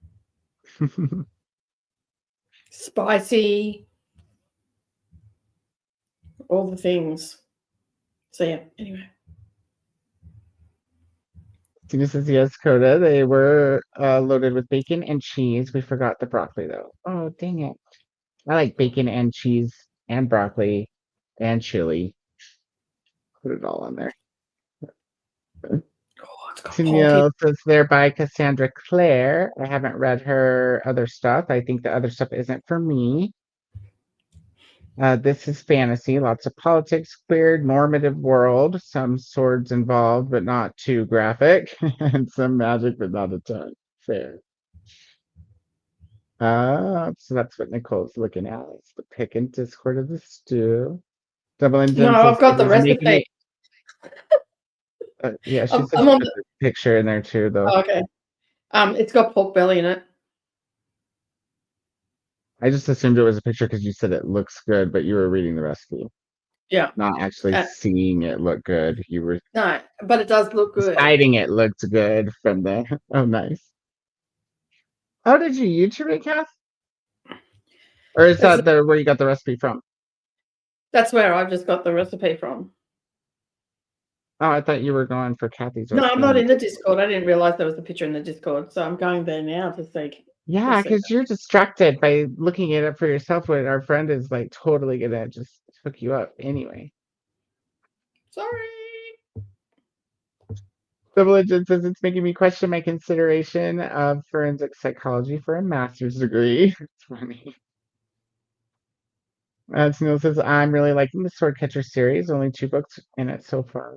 Spicy. All the things. So yeah, anyway. Tina says yes, Coda. They were loaded with bacon and cheese. We forgot the broccoli though. Oh, dang it. I like bacon and cheese and broccoli and chili. Put it all on there. Tennille says there by Cassandra Clare. I haven't read her other stuff. I think the other stuff isn't for me. This is fantasy, lots of politics, queer, normative world, some swords involved, but not too graphic, and some magic, but not a ton. Fair. So that's what Nicole's looking at. It's the pick and Discord of the stew. Double engine. No, I've got the recipe. Yeah, she said put the picture in there too, though. Oh, okay. It's got pork belly in it. I just assumed it was a picture because you said it looks good, but you were reading the recipe. Yeah. Not actually seeing it look good. You were no, but it does look good. Deciding it looked good from the oh nice. Oh, did you YouTube it, Kath? Or is that where you got the recipe from? That's where I just got the recipe from. Oh, I thought you were going for Kathy's recipe. No, I'm not in the Discord. Discord. I didn't realize there was a picture in the Discord, so I'm going there now to see. Yeah, because you're distracted by looking it up for yourself when our friend is like totally gonna just hook you up anyway. Sorry. Double Agent says it's making me question my consideration of forensic psychology for a master's degree. It's funny. Neil says I'm really liking the Swordcatcher series. Only 2 books in it so far.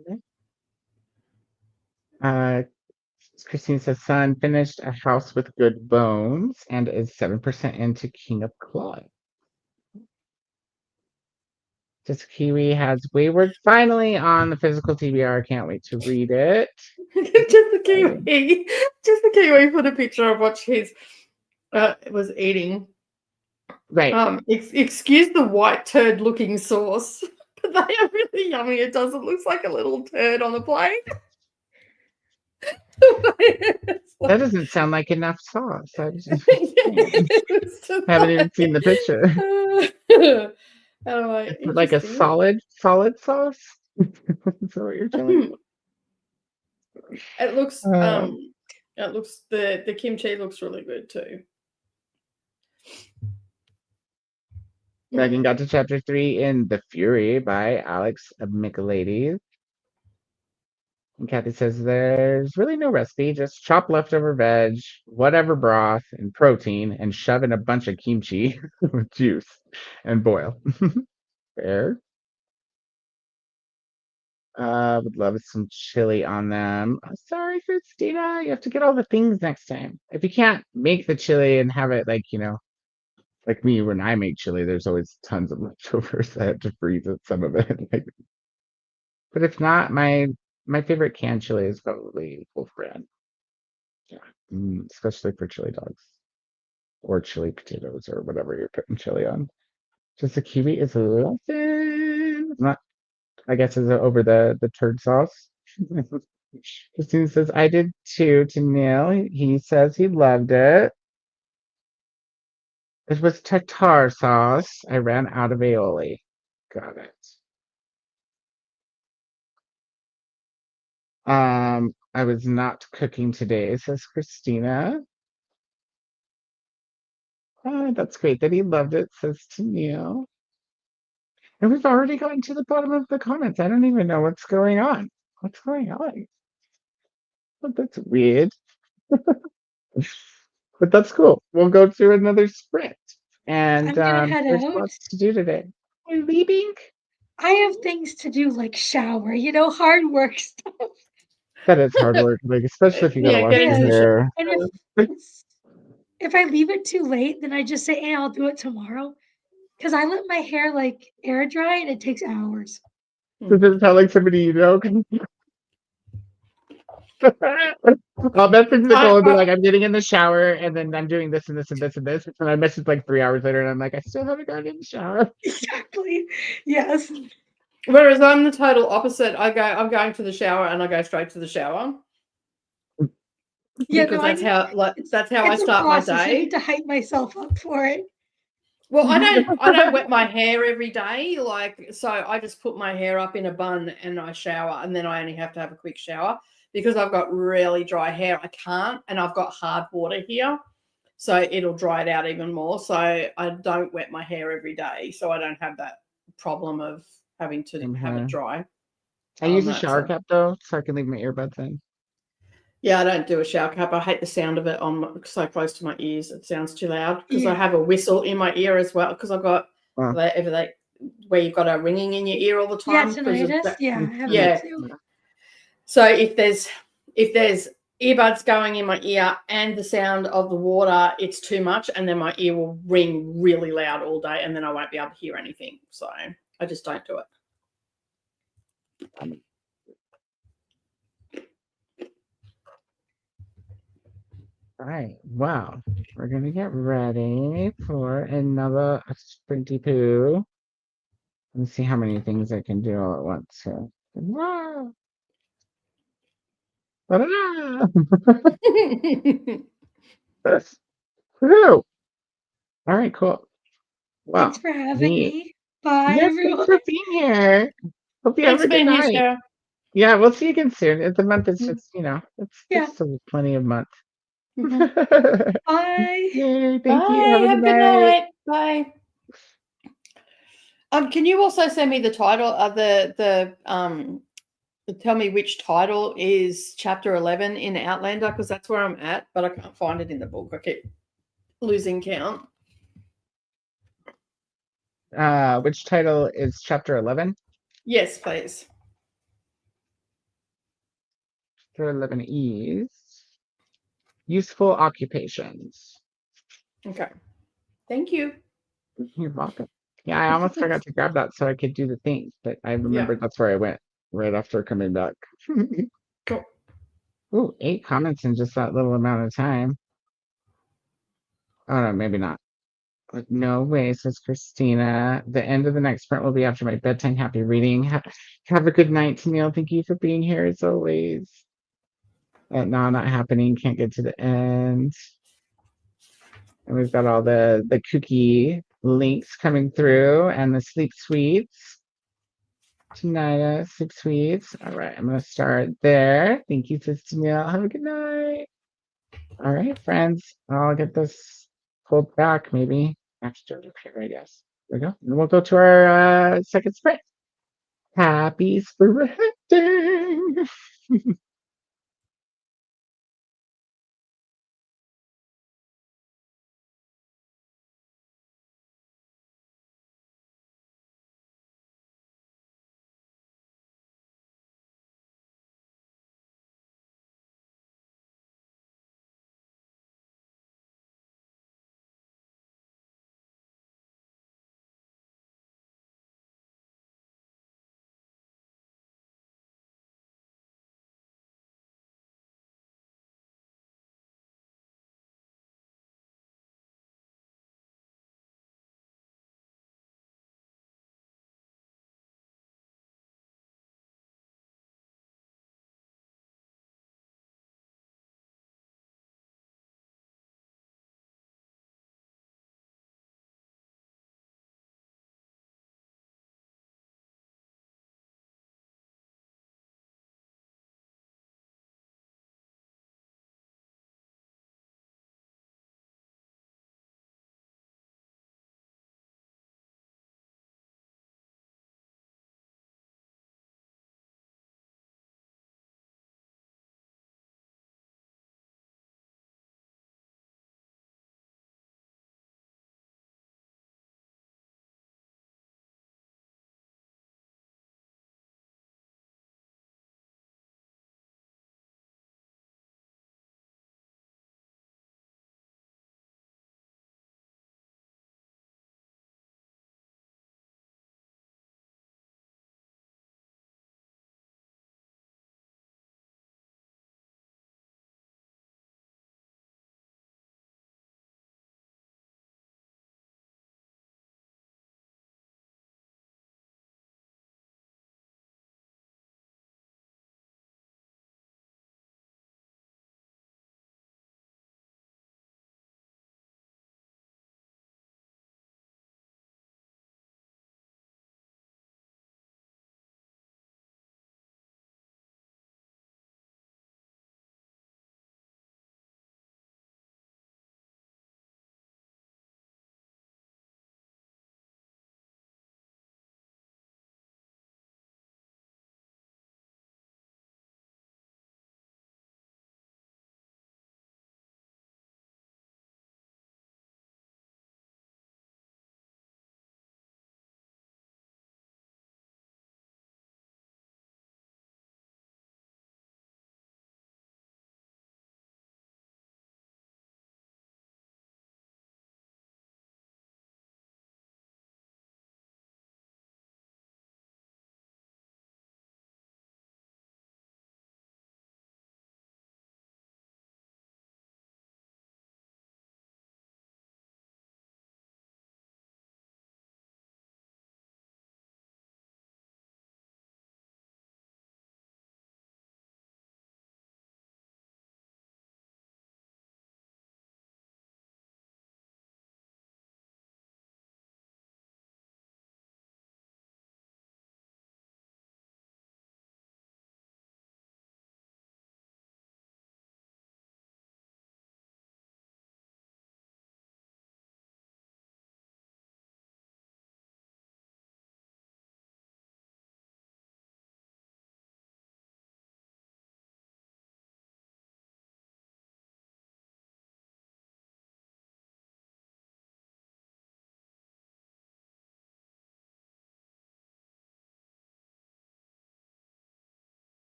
Christine says son finished A House with Good Bones and is 7% into King of Claws. Just Kiwi has Wayward finally on the physical TBR. Can't wait to read it. Just the Kiwi put a picture of what she's was eating. Right. Excuse the white turd looking sauce, but they are really yummy. It does. It looks like a little turd on the plate. That doesn't sound like enough sauce. I haven't even seen the picture. Like a solid sauce. That's what you're telling me. It looks the kimchi looks really good too. Megan got to chapter 3 in The Fury by Alex Michaelides. And Kathy says there's really no recipe, just chop leftover veg, whatever broth and protein, and shove in a bunch of kimchi with juice and boil. Fair. Would love some chili on them. Sorry, Christina, you have to get all the things next time. If you can't make the chili and have it like me, when I make chili, there's always tons of leftovers. I have to freeze some of it. But if not, my favorite canned chili is probably Wolf Brand. Yeah, especially for chili dogs or chili potatoes or whatever you're putting chili on. Just a kiwi is loving. Not, I guess, is it over the turd sauce? Christine says I did too. To Neil, he says he loved it. It was tartar sauce. I ran out of aioli. Got it. I was not cooking today, says Christina. Oh, that's great that he loved it, says Tennille. And we've already gotten to the bottom of the comments. I don't even know what's going on. What's going on? Oh, that's weird. But that's cool. We'll go through another sprint. And I'm gonna head there's out. lots to do today. Are you leaving? I have things to do like shower, hard work stuff. That is hard work, like especially if you gotta Yeah, wash get into your the hair. And if I leave it too late, then I just say, I'll do it tomorrow. Because I let my hair like air dry and it takes hours. Does it sound like somebody you know? I'll message Nicole and be like, I'm getting in the shower and then I'm doing this and this and this and this. And I message like 3 hours later and I'm like, I still haven't gotten in the shower. Exactly. Yes. Whereas I'm the total opposite. I'm going to the shower and I go straight to the shower. Yeah, Because no, that's how I it's a start my process. I day. need to hype myself up for it. Well, I don't wet my hair every day. So I just put my hair up in a bun and I shower, and then I only have to have a quick shower because I've got really dry hair. I can't, and I've got hard water here, so it'll dry it out even more. So I don't wet my hair every day, so I don't have that problem of having to have it dry. I use a shower cap though, so I can leave my earbuds in. Yeah, I don't do a shower cap. I hate the sound of it so close to my ears. It sounds too loud because I have a whistle in my ear as well because I've got where you've got a ringing in your ear all the time. Yeah, tinnitus. Yeah, I have yeah. that too. So if there's earbuds going in my ear and the sound of the water, it's too much, and then my ear will ring really loud all day, and then I won't be able to hear anything. So I just don't do it. All right. Wow. We're gonna get ready for another sprinty poo. Let's see how many things I can do all at once here. Wow. Woo. All right, cool. Wow. Thanks for having me. Bye, Yes, everyone. thanks for being here. Hope you Thanks have a for good being here, night. Sarah. Yeah, we'll see you again soon. The month is just, it's still plenty of months. Bye. Yay, thank Bye. you. Have a Have good a good night. night. Bye. Can you also send me the title of tell me which title is chapter 11 in Outlander, because that's where I'm at, but I can't find it in the book. I keep losing count. Which title is chapter 11? Yes, please. Chapter 11 is useful occupations. Okay. Thank you. You're welcome. Yeah, I almost forgot to grab that so I could do the thing, but I remembered that's where I went right after coming back. Cool. Ooh, 8 comments in just that little amount of time. Oh no, maybe not. But no way, says Christina. The end of the next sprint will be after my bedtime. Happy reading. Have a good night, Tennille. Thank you for being here as always. No, not happening. Can't get to the end. And we've got all the KuKi links coming through and the sleep suites. Tonight, 6 suites. All right, I'm going to start there. Thank you, says Tennille. Have a good night. All right, friends. I'll get this pulled back maybe. Extra here, I guess. There we go. And we'll go to our second sprint. Happy sprinting.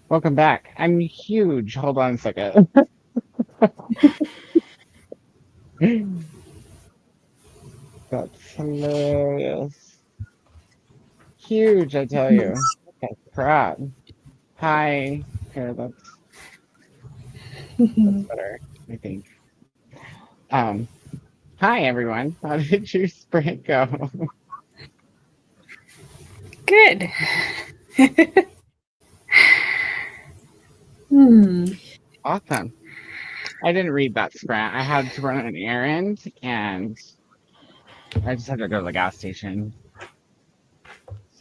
Welcome back. I'm huge. Hold on a second. That's hilarious. Huge, I tell you. Okay, crap. Hi. Here, that's better, I think. Hi everyone. How did your sprint go? Good. Awesome. I didn't read that sprint. I had to run an errand and I just had to go to the gas station.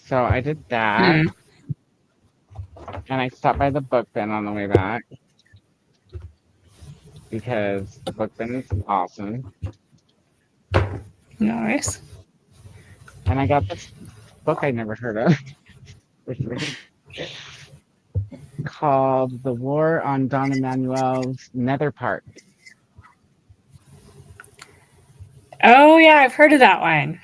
So I did that. And I stopped by the book bin on the way back because the book bin is awesome. Nice. And I got this book I never heard of called The War on Don Emanuel's Nether Park. Oh yeah, I've heard of that one.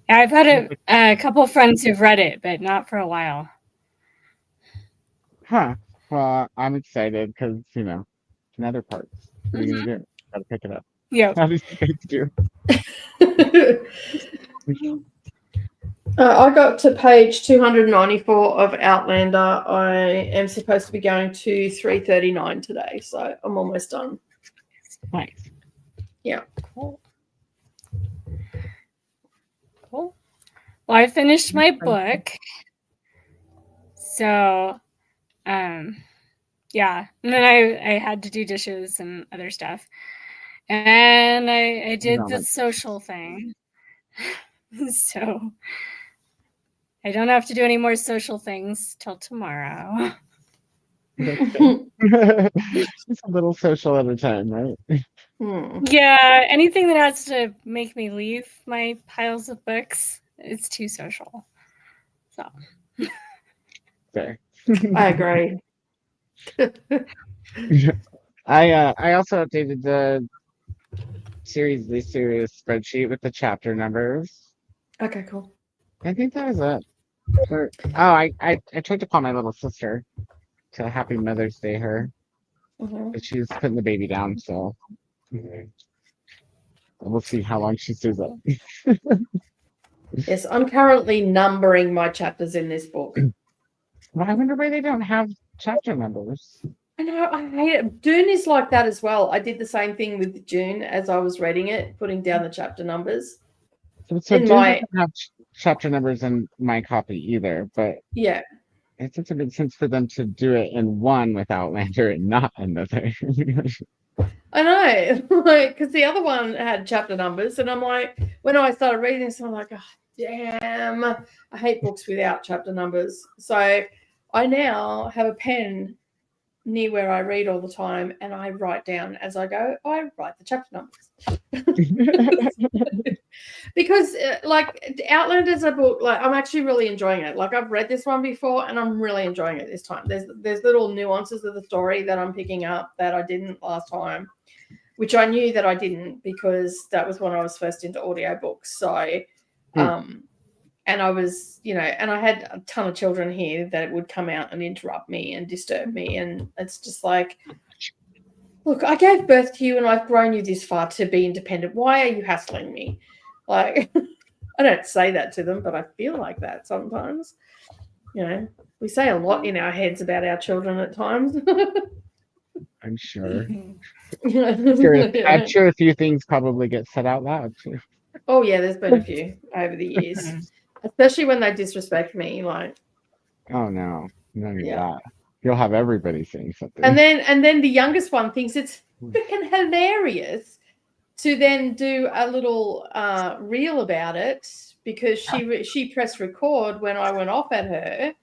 Yeah, I've had a couple of friends who've read it, but not for a while. Huh. Well, I'm excited because, Nether Parks. What are you going to do? Gotta pick it up. Yeah. How did you guys do? I got to page 294 of Outlander. I am supposed to be going to 339 today, so I'm almost done. Nice. Yeah. Cool. Well, I finished my book. So, yeah. And then I had to do dishes and other stuff. And I did the social thing. So I don't have to do any more social things till tomorrow. Just a little social at a time, right? Yeah, anything that has to make me leave my piles of books, it's too social. So Fair. I agree. I also updated the Seriously Serious spreadsheet with the chapter numbers. Okay, cool. I think that was it. I tried to call my little sister to Happy Mother's Day her, but she's putting the baby down, so we'll see how long she stays up. Yes, I'm currently numbering my chapters in this book. Well, I wonder why they don't have chapter numbers. I know, I hate it. Dune is like that as well. I did the same thing with Dune as I was reading it, putting down the chapter numbers. So Dune doesn't have chapter numbers in my copy either, but yeah, it doesn't make sense for them to do it in one with Outlander and not another. I know, because the other one had chapter numbers, and I'm like, when I started reading this, I'm like, oh, damn, I hate books without chapter numbers. So I now have a pen near where I read all the time, and I write down as I go. I write the chapter numbers because, like, Outlander is a book. Like, I'm actually really enjoying it. Like, I've read this one before, and I'm really enjoying it this time. There's little nuances of the story that I'm picking up that I didn't last time, which I knew that I didn't because that was when I was first into audiobooks. So, and I was, and I had a ton of children here that would come out and interrupt me and disturb me. And it's just like, look, I gave birth to you and I've grown you this far to be independent. Why are you hassling me? Like, I don't say that to them, but I feel like that sometimes. We say a lot in our heads about our children at times. I'm sure. I'm sure a few things probably get said out loud too. Oh yeah, there's been a few over the years, especially when they disrespect me. Like, oh no, none of that. You'll have everybody saying something. And then the youngest one thinks it's freaking hilarious to then do a little reel about it because she pressed record when I went off at her,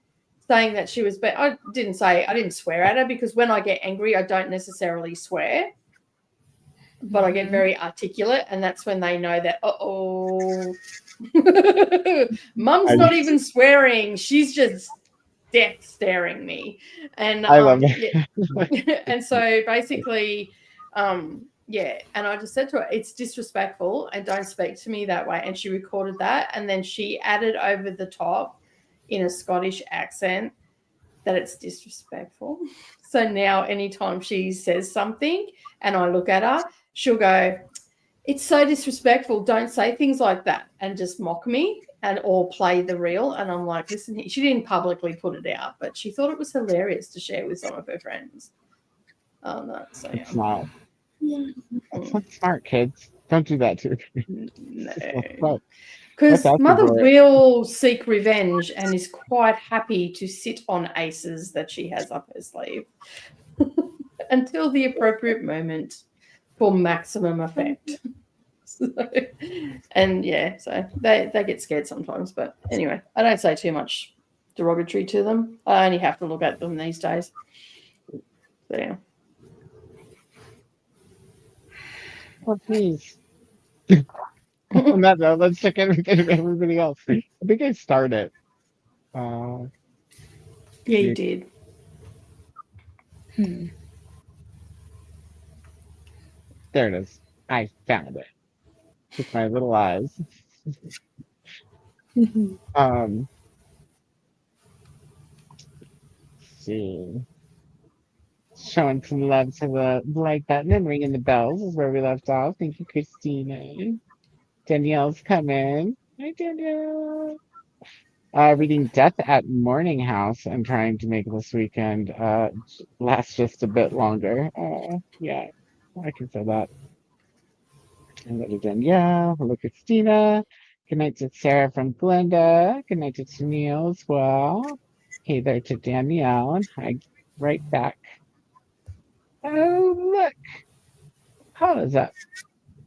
saying that she was. But I didn't swear at her because when I get angry, I don't necessarily swear. But I get very articulate, and that's when they know that, Mum's not even swearing. She's just death staring me. And I love it. And so basically, Yeah, and I just said to her, it's disrespectful and don't speak to me that way. And she recorded that, and then she added over the top in a Scottish accent that it's disrespectful. So now anytime she says something and I look at her, she'll go, it's so disrespectful. Don't say things like that, and just mock me and or play the reel. And I'm like, listen, she didn't publicly put it out, but she thought it was hilarious to share with some of her friends. Oh no, so yeah. It's not. That's not smart, kids. Don't do that to No. That's Because asking Mother for it. will seek revenge and is quite happy to sit on aces that she has up her sleeve until the appropriate moment for maximum effect. So, and yeah, so they get scared sometimes. But anyway, I don't say too much derogatory to them. I only have to look at them these days. So yeah. Well, please. On that note, let's check in with everybody else. I think I started. Yeah, you did. There it is. I found it with my little eyes. Let's see. Showing some love to the like button and ringing the bells is where we left off. Thank you, Christina. Danielle's coming. Hi, Danielle. Reading Death at Morning House. I'm trying to make this weekend last just a bit longer. Yeah, I can say that. And that is Danielle. Hello, Christina. Good night to Sarah from Glenda. Good night to Neil as well. Hey there to Danielle. And hi, right back. Oh, look. How is that?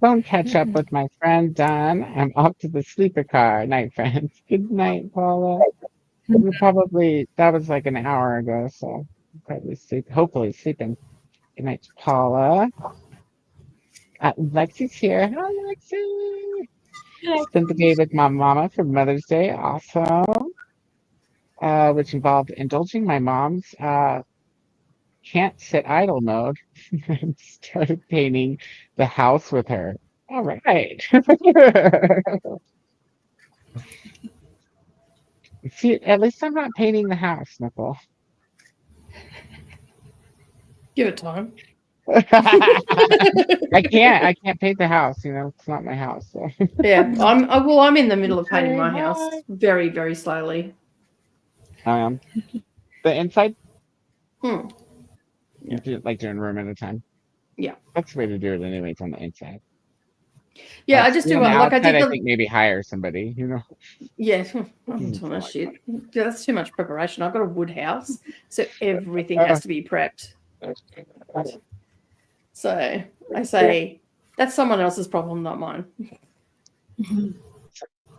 Phone catch up with my friend Don. I'm off to the sleeper car. Night, friends. Good night, Paula. That was like an hour ago, so probably hopefully sleeping. Good night, Paula. Lexi's here. Hi, Lexi. Spent the day with my mama for Mother's Day, awesome. Which involved indulging my mom's can't sit idle mode and started painting the house with her. All right. See, at least I'm not painting the house, Nicole. Give it time. I can't paint the house, it's not my house. So. Yeah, I'm in the middle of painting my house very, very slowly. The inside? Yeah. You do it like doing a room at a time. Yeah. That's the way to do it anyway, it's on the inside. Yeah, I just do it like I did. I think maybe hire somebody, Yeah, I'm too much shit. Yeah, that's too much preparation. I've got a wood house, so everything has to be prepped. So I say that's someone else's problem, not mine.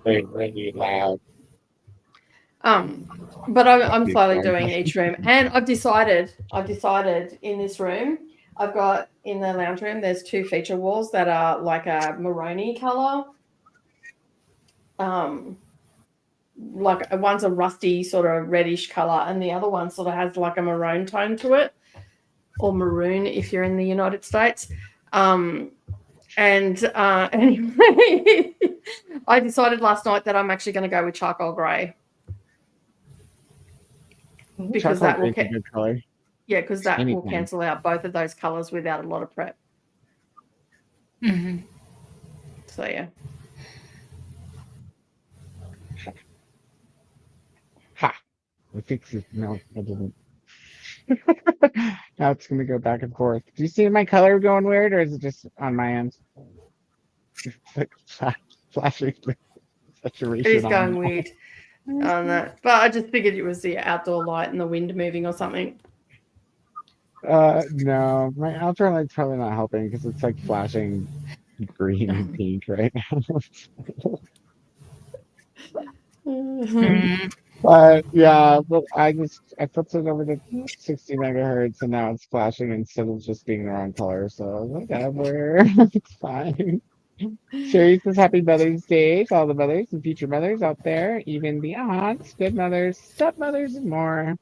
Very, very loud. But I'm slowly doing each room, and I've decided in this room, I've got in the lounge room, there's 2 feature walls that are like a maroony color. Like one's a rusty sort of reddish color, and the other one sort of has like a maroon tone to it, or maroon if you're in the United States. Anyway, I decided last night that I'm actually going to go with charcoal grey. Because that will good color. Yeah, because that will cancel out both of those colors without a lot of prep. So yeah. Ha! I fixed it. No, I didn't. Now it's gonna go back and forth. Do you see my color going weird, or is it just on my end? It's like flashing saturation. It is going weird on that, but I just figured it was the outdoor light and the wind moving or something. No, my outdoor light's probably not helping because it's like flashing green and pink right now. But yeah, but I flipped it over to 60 megahertz and now it's flashing instead of just being the wrong color. So whatever, it's fine. Sherry says happy Mother's Day to all the mothers and future mothers out there, even the aunts, good mothers, stepmothers, and more.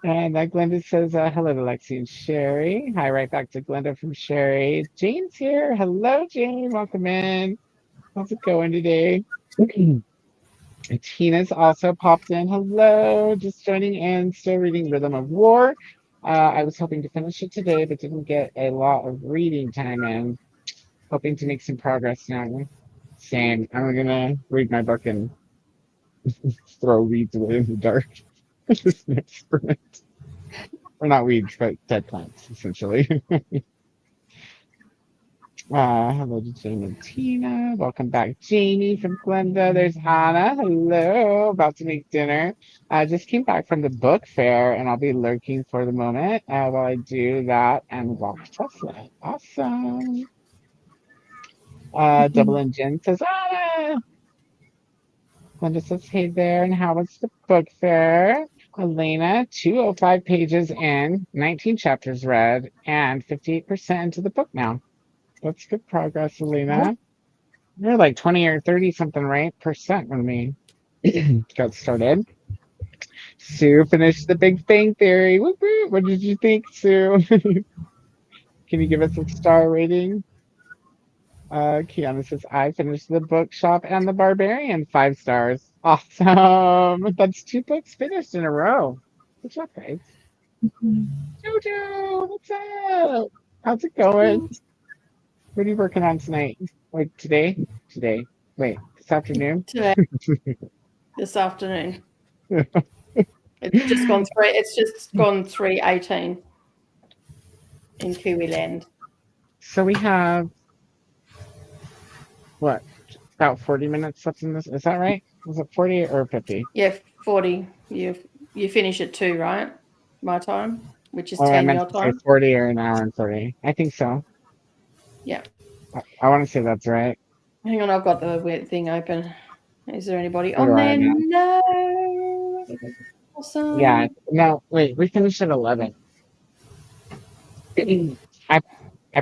And Glenda says, hello to Lexi and Sherry. Hi, right back to Glenda from Sherry. Jane's here. Hello, Jane. Welcome in. How's it going today? Tina's also popped in. Hello, just joining in. Still reading Rhythm of War. I was hoping to finish it today, but didn't get a lot of reading time in. Hoping to make some progress now. Same. I'm gonna read my book and throw weeds away in the dark. This next sprint. Or not weeds, but dead plants, essentially. Hello to Jane and Tina. Welcome back, Jamie from Glenda. There's Anna. Hello. About to make dinner. I just came back from the book fair and I'll be lurking for the moment while I do that and walk Tesla. Awesome. Double Engine says, Anna. Glenda says, hey there, and how was the book fair? Elena, 205 pages in, 19 chapters read, and 58% into the book now. That's good progress, Elena. You're like 20 or 30 something, right? Percent when we got started. Sue finished The Big Bang Theory. Whoop, whoop. What did you think, Sue? Can you give us a star rating? Kiana says, I finished The Bookshop and The Barbarian, 5 stars. Awesome. That's 2 books finished in a row. Good job, guys. Jojo, what's up? How's it going? What are you working on tonight? Wait, today? Today. Wait, this afternoon? Today, this afternoon. It's just gone 3:18 in Kiwi land. So we have what? About 40 minutes left in this. Is that right? Was it 40 or 50? Yeah, 40. You finish at 2, right? My time, which is Oh, I 10 meant your to say time. 40 or an hour and 40. I think so. Yeah. I want to say that's right. Hang on, I've got the weird thing open. Is there anybody Where do on I there? now? No. Awesome. Yeah. No, wait, we finished at 11. I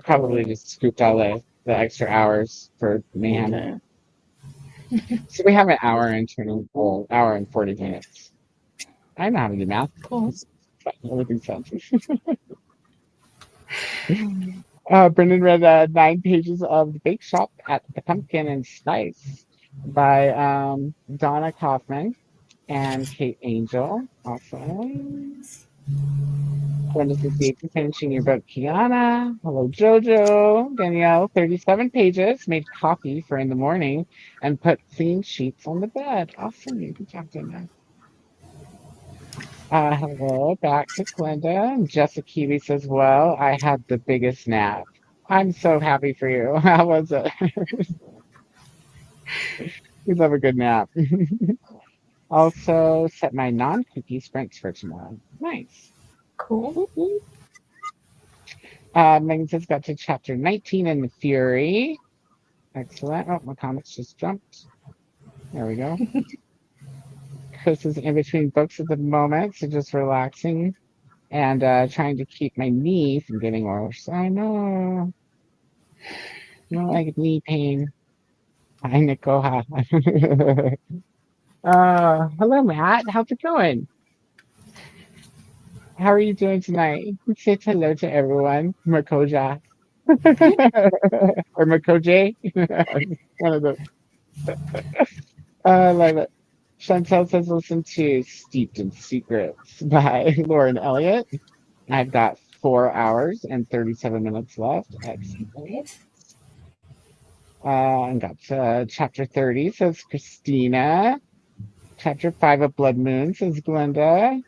probably just scooped all the extra hours for Mayhem. Okay. So we have an hour and 40 minutes. I know how to do math. Cool. Everything sounds. Brendan read 9 pages of The Bake Shop at the Pumpkin and Spice by Donna Kaufman and Kate Angel. Awesome. Brenda says, for finishing your book, Kiana. Hello, Jojo. Danielle, 37 pages. Made coffee for in the morning and put clean sheets on the bed. Awesome. Good job, Danielle. Hello, back to Glenda. And Jessica Kiwi says, well, I had the biggest nap. I'm so happy for you. How was it? We love a good nap. Also, set my non-cookie sprints for tomorrow. Nice. Cool. Megan says, got to chapter 19 in The Fury. Excellent. Oh, my comics just jumped. There we go. Chris is in between books at the moment, so just relaxing and trying to keep my knee from getting worse. I know. No, like knee pain. Hi, Nicole. Hello, Matt. How's it going? How are you doing tonight? Say hello to everyone. Makoja. Or Makoje. One of those. I love it. Chantel says, listen to Steeped in Secrets by Lauren Elliott. I've got 4 hours and 37 minutes left. Excellent. And got chapter 30, says Christina. Chapter 5 of Blood Moon, says Glenda.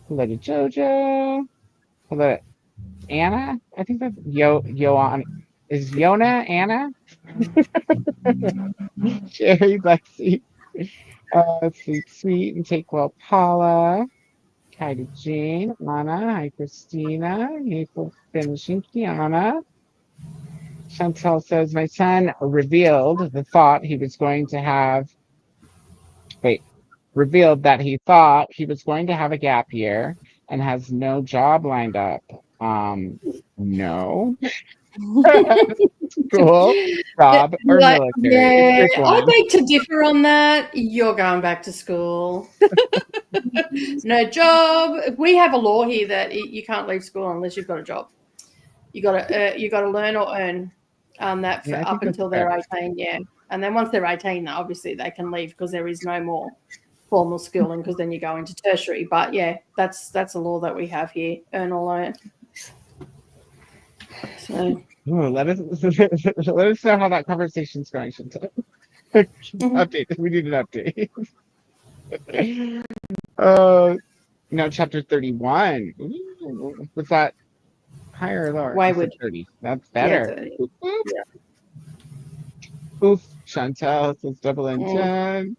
Hello to Jojo. Hello to Anna. I think that's Yoan. Is Yona Anna? Sherry, Lexi. Sleep sweet and take well, Paula. Hi to Jane, Anna. Hi, Christina. Maple finishing Kiana. Chantel says, my son revealed the thought he was going to have. Revealed that he thought he was going to have a gap year and has no job lined up. No. School, job, or military. Yeah, Pick I one. beg to differ on that. You're going back to school. No job. We have a law here that you can't leave school unless you've got a job. You got to learn or earn that for Yeah, I up think that's until fair. they're 18. Yeah, and then once they're 18, obviously they can leave because there is no more formal schooling because then you go into tertiary. But yeah, that's a law that we have here: earn or learn. So Ooh, let us let us know how that conversation's going, Chantal. Update. We need an update. Chapter 31. Ooh, was that higher or lower? You said wayward. 30. That's Yeah, better. 30. Oof, oof. Yeah. Oof. Chantal says double and done.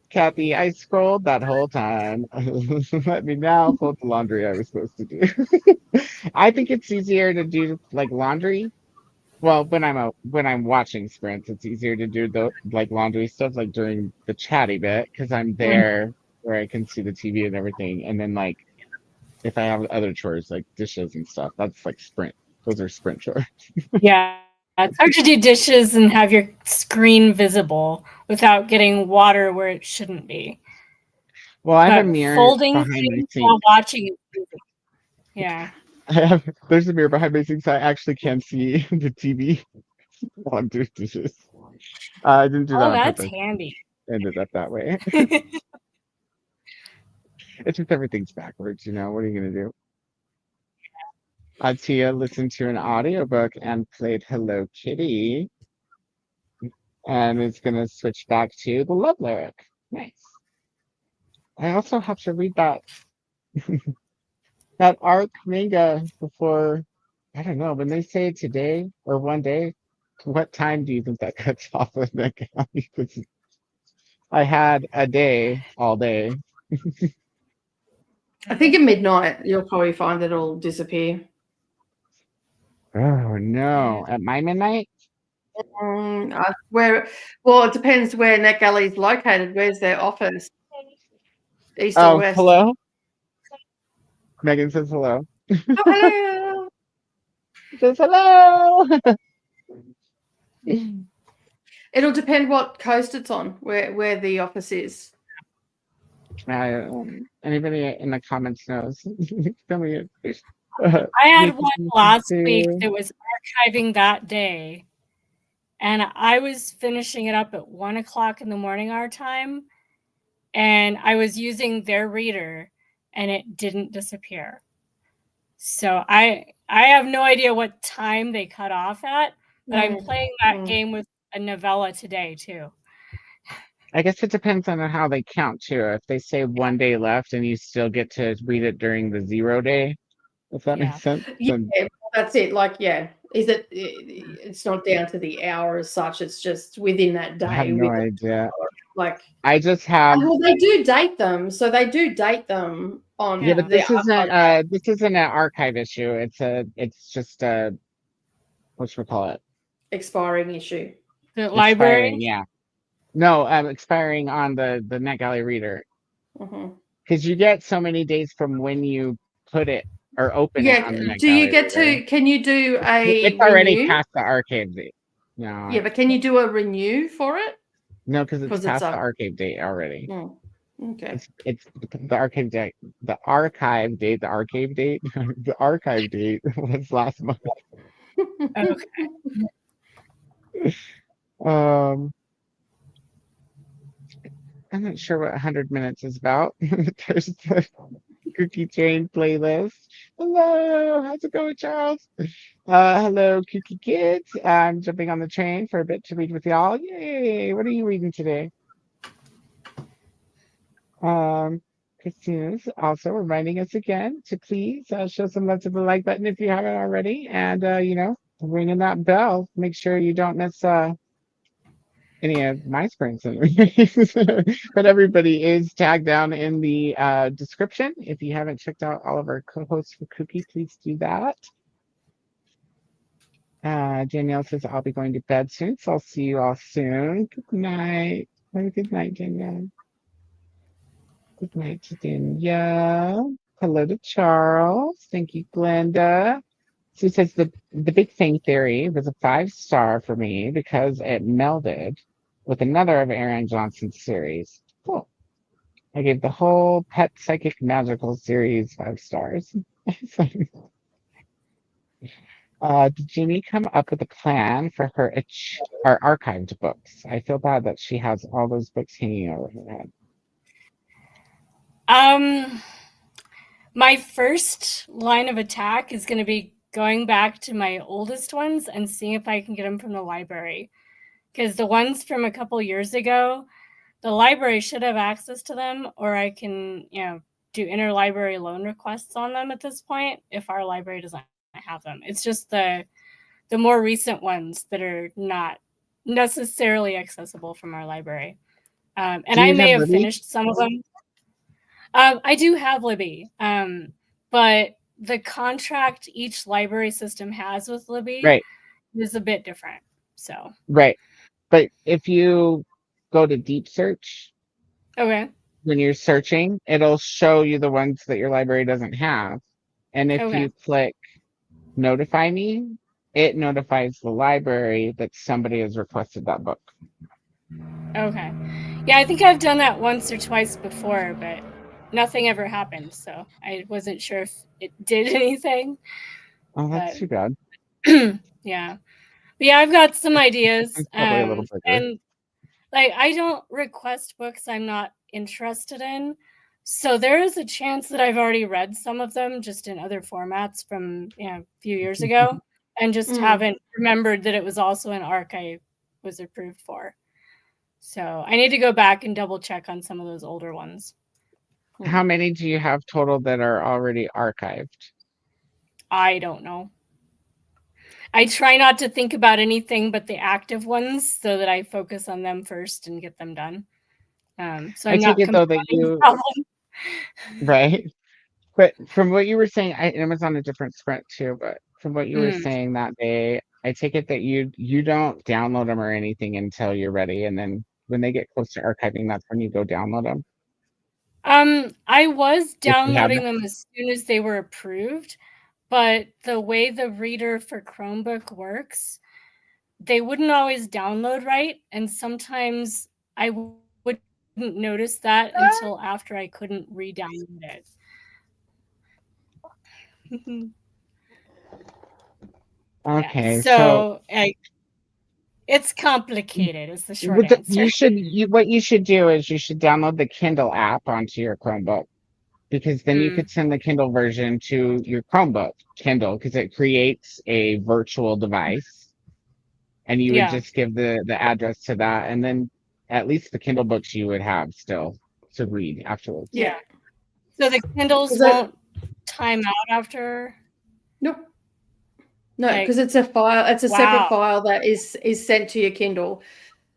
Kathy, I scrolled that whole time. Let me now fold the laundry I was supposed to do. I think it's easier to do like laundry. Well, when I'm watching sprints, it's easier to do the like laundry stuff like during the chatty bit because I'm there where I can see the TV and everything. And then like if I have other chores like dishes and stuff, that's like sprint. Those are sprint chores. Yeah. It's hard to do dishes and have your screen visible without getting water where it shouldn't be. Well, I have a But mirror folding behind my things sink. while watching is easy. Yeah. There's a mirror behind my sink, so I actually can see the TV while I'm doing dishes. I didn't do that Oh, on that's purpose. handy. Ended up that way. It's just everything's backwards, you know. What are you gonna do? Tia listened to an audiobook and played Hello Kitty, and is gonna switch back to the love lyric. Nice. I also have to read that arc manga before. I don't know when they say today or one day. What time do you think that cuts off with NetGalley? Because I had a day all day. I think at midnight you'll probably find that it'll disappear. Oh no! At my midnight? Well, it depends where NetGalley is located. Where's their office? East or Oh, west? hello. Megan says hello. Oh, hello. Says hello. It'll depend what coast it's on, where the office is. Anybody in the comments knows? Tell me it. I had one last week that was archiving that day, and I was finishing it up at 1 o'clock in the morning our time, and I was using their reader, and it didn't disappear. So I have no idea what time they cut off at, but I'm playing that game with a novella today too. I guess it depends on how they count too. If they say one day left and you still get to read it during the 0 day, if that makes sense. Yeah, that's it. Like, yeah, it's not down to the hour as such. It's just within that day. I have no idea. Like, I just have. well, they do date them, so they do date them on. Yeah, but this isn't an archive issue. It's just a whatchamacallit? Expiring issue. The library. Yeah. No, expiring on the NetGalley reader. Because you get so many days from when you put it or open it on the NetGalley. Do you get reader. Can you do a It's already past the archive date. No. Yeah, but can you do a renew for it? No, because it's past the archive date already. Oh, okay. It's the archive date. The archive date. The archive date. The archive date was last month. Okay. I'm not sure what 100 minutes is about. There's the Cookie Train playlist. Hello, how's it going, Charles? Hello, Cookie Kids. I'm jumping on the train for a bit to read with y'all. Yay! What are you reading today? Christina's also reminding us again to please show some love to the like button if you haven't already, and ringing that bell. Make sure you don't miss any of my sprints. But everybody is tagged down in the description. If you haven't checked out all of our co-hosts for KuKi, please do that. Danielle says I'll be going to bed soon, so I'll see you all soon. Good night. Have a good night, Danielle. Good night to Danielle. Hello to Charles. Thank you, Glenda. She says the Big Bang Theory was a 5-star for me because it melded with another of Aaron Johnson's series. Cool. I gave the whole Pet Psychic Magical series 5 stars. Did Jeannie come up with a plan for her archived books? I feel bad that she has all those books hanging over her head. My first line of attack is going to be going back to my oldest ones and seeing if I can get them from the library. Because the ones from a couple years ago, the library should have access to them, or I can, do interlibrary loan requests on them at this point if our library doesn't have them. It's just the more recent ones that are not necessarily accessible from our library. And I may have finished some of them. I do have Libby, but the contract each library system has with Libby is a bit different. So but if you go to deep search, okay, when you're searching, it'll show you the ones that your library doesn't have, and if you click notify me, it notifies the library that somebody has requested that book. Okay, yeah, I think I've done that once or twice before, but nothing ever happened, so I wasn't sure if it did anything. Oh, that's too bad. Yeah. But yeah, I've got some ideas. Probably a little bigger. And like, I don't request books I'm not interested in. So there is a chance that I've already read some of them just in other formats from a few years ago and just haven't remembered that it was also an ARC I was approved for. So I need to go back and double check on some of those older ones. How many do you have total that are already archived? I don't know. I try not to think about anything but the active ones so that I focus on them first and get them done. So I'm not though that you right. But from what you were saying, it was on a different sprint too. But from what you were saying that day, I take it that you don't download them or anything until you're ready, and then when they get close to archiving, that's when you go download them. I was downloading them as soon as they were approved, but the way the reader for Chromebook works, they wouldn't always download right, and sometimes I wouldn't notice that until after I couldn't re-download it. Okay, so it's complicated is the short answer. What you should do is you should download the Kindle app onto your Chromebook, because then you could send the Kindle version to your Chromebook Kindle, because it creates a virtual device, and you would just give the address to that, and then at least the Kindle books you would have still to read afterwards. Yeah. So the Kindles won't time out after? Nope. No, because it's a file. It's a separate file that is sent to your Kindle.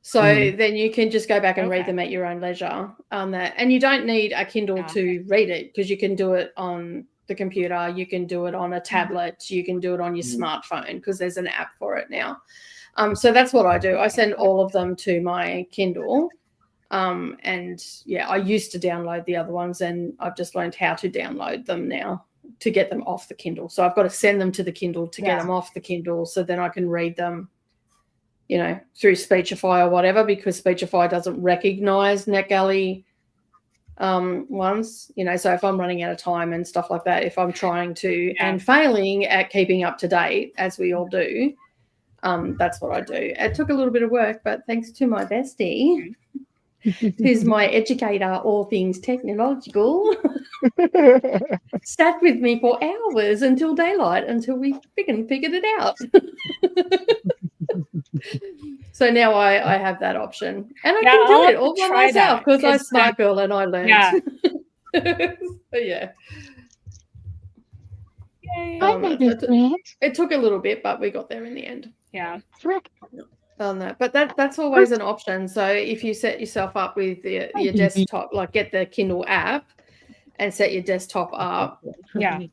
So then you can just go back and read them at your own leisure. And you don't need a Kindle to read it, because you can do it on the computer. You can do it on a tablet. You can do it on your smartphone, because there's an app for it now. So that's what I do. I send all of them to my Kindle. And I used to download the other ones, and I've just learned how to download them now to get them off the Kindle. So I've got to send them to the Kindle to get them off the Kindle, so then I can read them, through Speechify or whatever, because Speechify doesn't recognize NetGalley ones, so if I'm running out of time and stuff like that, if I'm trying to and failing at keeping up to date, as we all do, that's what I do. It took a little bit of work, but thanks to my bestie, who's my educator, all things technological, sat with me for hours until daylight, until we figured it out. So now I have that option, and I can do it all by myself, because I'm a smart girl and I learned. So it took a little bit, but we got there in the end. But that's always an option. So if you set yourself up with your desktop, like get the Kindle app and set your desktop up, you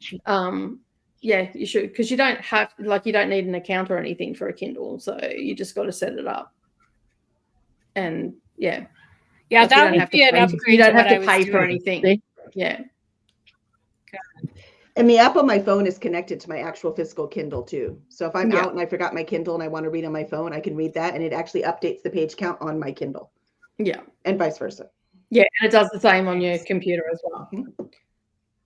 should, because you don't need an account or anything for a Kindle, so you just got to set it up. And that would be an upgrade. You don't have to pay for anything. And the app on my phone is connected to my actual physical Kindle too. So if I'm out and I forgot my Kindle and I want to read on my phone, I can read that, and it actually updates the page count on my Kindle. Yeah. And vice versa. Yeah, and it does the same on your computer as well.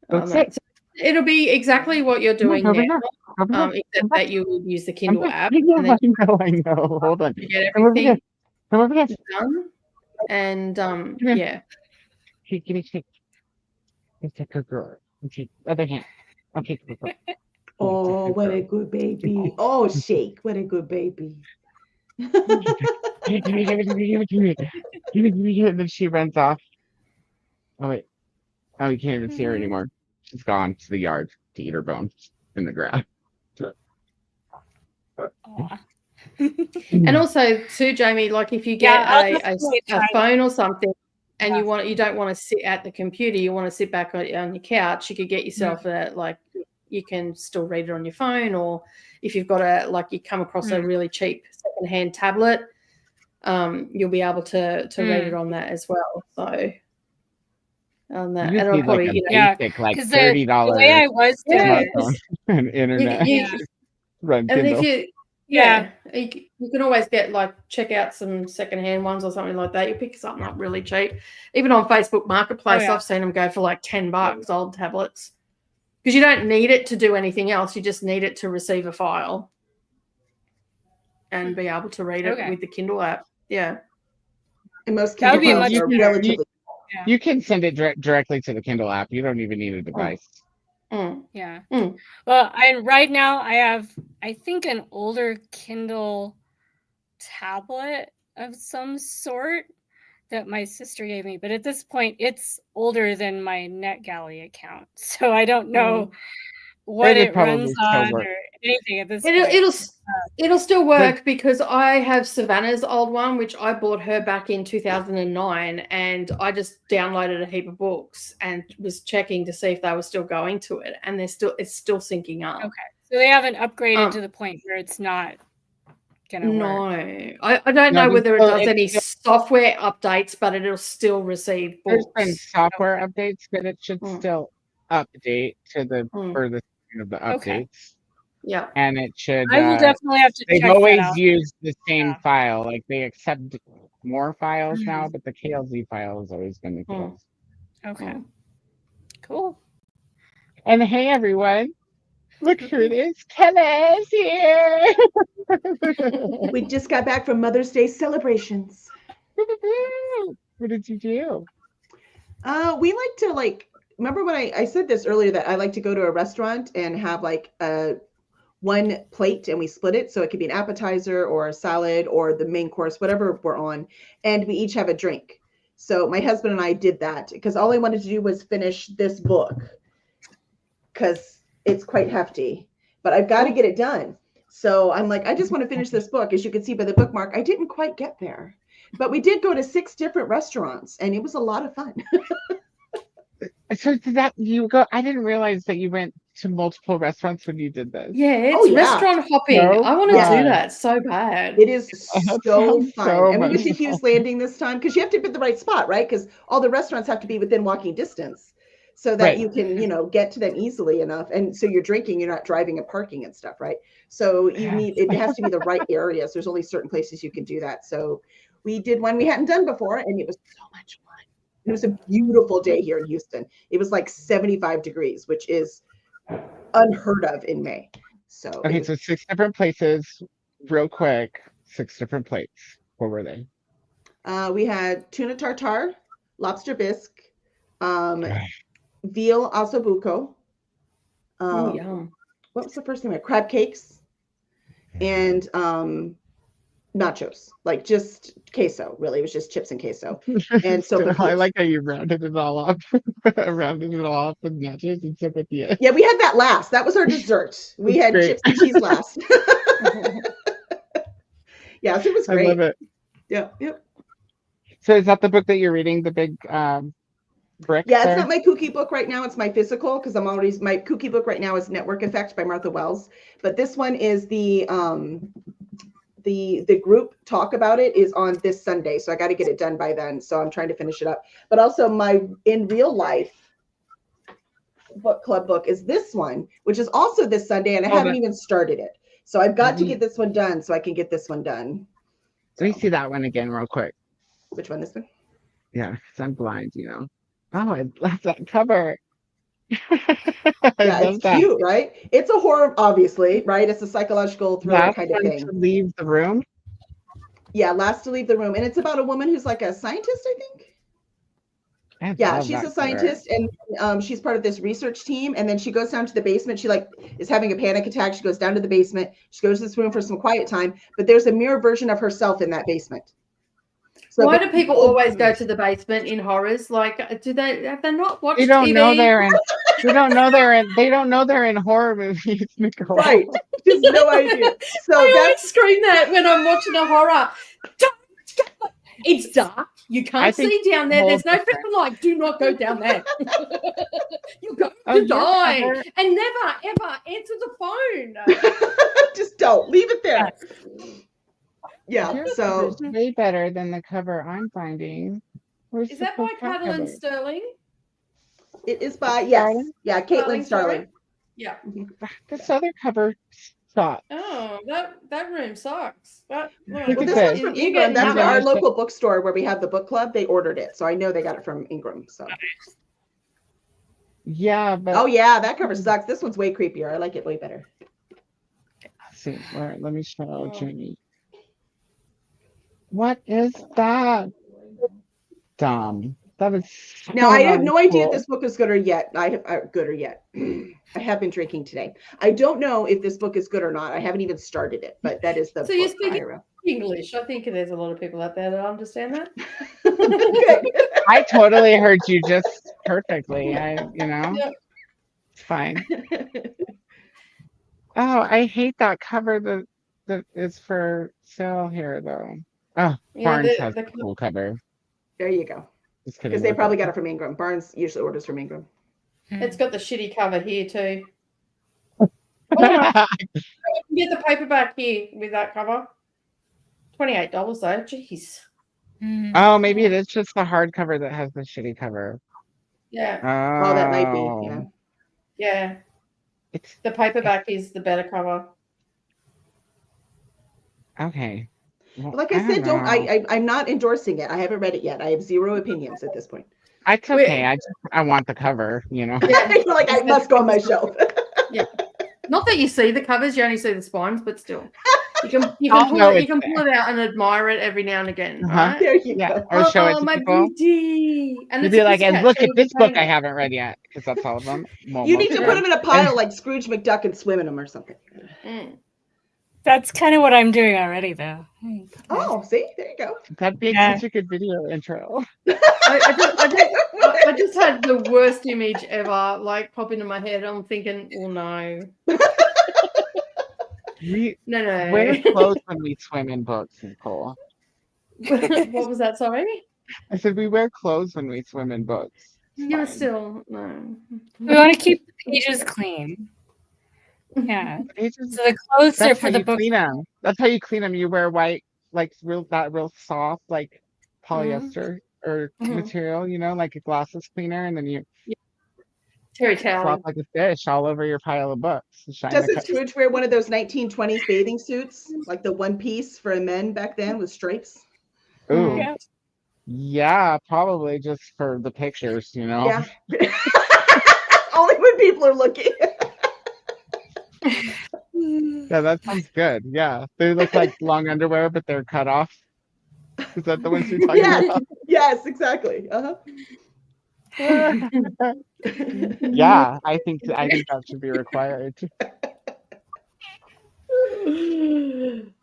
That's it. So it'll be exactly what you're doing over now, here. Over here. except that you will use the Kindle app, I know, and then I know. Hold on. you get Come over here. everything Come over here. done. And here. yeah, Give me shake. Let's take a girl. Okay, other hand. Okay, good girl. Oh, what a good baby. Oh, shake. What a good baby. Give it to me, give it to me, give it to me. Give it to me, and then she runs off. Oh, wait. Oh, you can't even see her anymore. She's gone to the yard to eat her bones in the grass. Aw. and also too, Jamie, like if you get I'll a definitely try phone or something, and Yeah. you don't want to sit at the computer, you want to sit back on your couch, you could get yourself a like you can still read it on your phone, or if you've got you come across a really cheap secondhand tablet, you'll be able to read it on that as well. So on that, You just and it'll need like probably a basic, like because $30 the way I was doing smartphone it, and internet. Run and Kindle. if you you can always get check out some secondhand ones or something like that. You pick something up really cheap. Even on Facebook Marketplace, I've seen them go for like $10, old tablets, because you don't need it to do anything else. You just need it to receive a file and be able to read it with the Kindle app. Yeah. And most That would Kindle be files much are better. relatively. You can send it directly to the Kindle app. You don't even need a device. Yeah. Well, right now I have, I think, an older Kindle tablet of some sort that my sister gave me, but at this point it's older than my NetGalley account, so I don't know what it runs on or anything at this point. It'll still work, because I have Savannah's old one, which I bought her back in 2009, and I just downloaded a heap of books and was checking to see if they were still going to it, and it's still syncing up. Okay, so they haven't upgraded to the point where it's not gonna work. I don't know whether it does any software updates, but it'll still receive books. There's been software updates, but it should still update to the furthest of the updates. Yeah, and it should. I will definitely have to. They've check always that out. used the same file. Like they accept more files now, but the KLZ file is always going to be. Okay. Cool. And hey, everyone. Look who it is. Kelly's here. We just got back from Mother's Day celebrations. What did you do? We like to remember when I said this earlier, that I like to go to a restaurant and have one plate, and we split it. So it could be an appetizer or a salad or the main course, whatever we're on. And we each have a drink. So my husband and I did that because all I wanted to do was finish this book, because it's quite hefty, but I've got to get it done. So I'm like, I just want to finish this book. As you can see by the bookmark, I didn't quite get there, but we did go to 6 different restaurants, and it was a lot of fun. So did that you go? I didn't realize that you went to multiple restaurants when you did this. Yeah, it's restaurant hopping. So I want to do that so bad. It is so fun. So and we went to much Hughes Landing this time, because you have to pick the right spot, right? Because all the restaurants have to be within walking distance, so that you can, get to them easily enough. And so you're drinking, you're not driving and parking and stuff, right? So it has to be the right areas. There's only certain places you can do that. So we did one we hadn't done before, and it was so much fun. It was a beautiful day here in Houston. It was like 75 degrees, which is unheard of in May. So okay, so 6 different places, real quick. 6 different plates. What were they? We had tuna tartare, lobster bisque, veal ossobuco. Yum. What was the first thing? Crab cakes and nachos, like just queso. Really, it was just chips and queso. And so I like how you rounded it all up. Rounded it all off with nachos and stuff at the end. Yeah, we had that last. That was our dessert. We had chips and cheese last. Yeah, so it was great. I love it. Yeah, yep. So is that the book that you're reading? The big brick? Yeah, there? it's not my KuKi book right now. It's my physical, because my KuKi book right now is Network Effect by Martha Wells. But this one is the group talk about it is on this Sunday, so I got to get it done by then. So I'm trying to finish it up. But also my in real life book club book is this one, which is also this Sunday, and I haven't even started it. So I've got to get this one done so I can get this one done. Let me see that one again real quick. Which one? This one? Yeah, 'cause I'm blind, you know. Oh, I love that cover. I Yeah, love it's that. cute, right? It's a horror, obviously, right? It's a psychological thriller Last kind of one thing. to leave the room. Yeah, last to leave the room. And it's about a woman who's like a scientist, I think. I Yeah, love she's that a cover. scientist and she's part of this research team. And then she goes down to the basement. She like is having a panic attack. She goes down to the basement. She goes to this room for some quiet time, but there's a mirror version of herself in that basement. So Why do people always go to the basement in horrors? Like, have they not watched They don't TV? know they're in. They don't know they're in. They don't know they're in horror movies, Nicole. Right. Just no idea. So I always that's scream that when I'm watching a horror. It's dark. You can't think see down there. whole There's no different- freaking light. Do not go down there. You're going Oh, to your die. cover- And never, ever answer the phone. just don't leave it there. Yeah. Your So cover's way better than the cover I'm finding. Where's Is the that by full front Catelyn cover? Sterling? it is by yes. Yeah, Caitlin Starling. Yeah. This other cover sucks. Oh, that room sucks. Look Well, at this this. one's from You Ingram. get That's nothing. our local bookstore where we have the book club. They ordered it, so I know they got it from Ingram. So, Yeah, but oh yeah, that cover sucks. This one's way creepier. I like it way better. let's see. Let me show Oh. Jamie. What is that? Dumb. That is so Now I have not no idea if cool. this book is good or yet. Good or yet. I have been drinking today. I don't know if this book is good or not. I haven't even started it, but that is the So you're book speaking IRL. English. I think there's a lot of people out there that understand that. Okay. I totally heard you just perfectly. Yeah. It's fine. Oh, I hate that cover that is for sale here though. Oh, Yeah, Barnes the- has the- a cool cover. There you go. Just kidding. Because they look probably up. got it from Ingram. Barnes usually orders from Ingram. It's got the shitty cover here too. Oh, no, you can get the paperback here with that cover. $28 though. Jeez. Oh, maybe it is just the hardcover that has the shitty cover. Yeah. Oh, that might be. Yeah. Yeah. It's The paperback is the better cover. okay. Well, Like I said, don't. know. I'm not endorsing it. I haven't read it yet. I have zero opinions at this point. It's okay. I want the cover. You're like I must go on my shelf. Not that you see the covers, you only see the spines, but still. You I'll can know pull it out and admire it every now and again. Uh-huh. Right? There you Yeah. go. Or show it to my people. beauty. And You'd it's be a like, and pussycat, look so at we this can book paint I it. haven't read yet, because that's all of them. Well, You need most to of put them. them in a pile like Scrooge McDuck and swim in them or something. Mm. That's kind of what I'm doing already, though. Oh, see, there you go. That'd be Yeah. such a good video intro. I just had the worst image ever like pop into my head. I'm thinking, oh no. We No. wear clothes when we swim in books, Nicole. What was that? Sorry? I said we wear clothes when we swim in books. It's You're fine. still no. We want to keep the pages clean. Yeah. It's just- So the clothes are that's for how the you book. clean them. That's how you clean them. You wear white, like real soft, like polyester or Mhm. material. Like a glasses cleaner, and then you Terry flop towel. like a fish all over your pile of books. And shine the Doesn't cup- Scrooge wear one of those 1920s bathing suits, like the one piece for men back then with stripes? Ooh. Yeah. Yeah, probably just for the pictures. Yeah. Only when people are looking. Yeah, that sounds good. Yeah, they look like long underwear, but they're cut off. Is that the ones you're talking Yes. about? Yes, exactly. Uh-huh. Yeah, I think that should be required.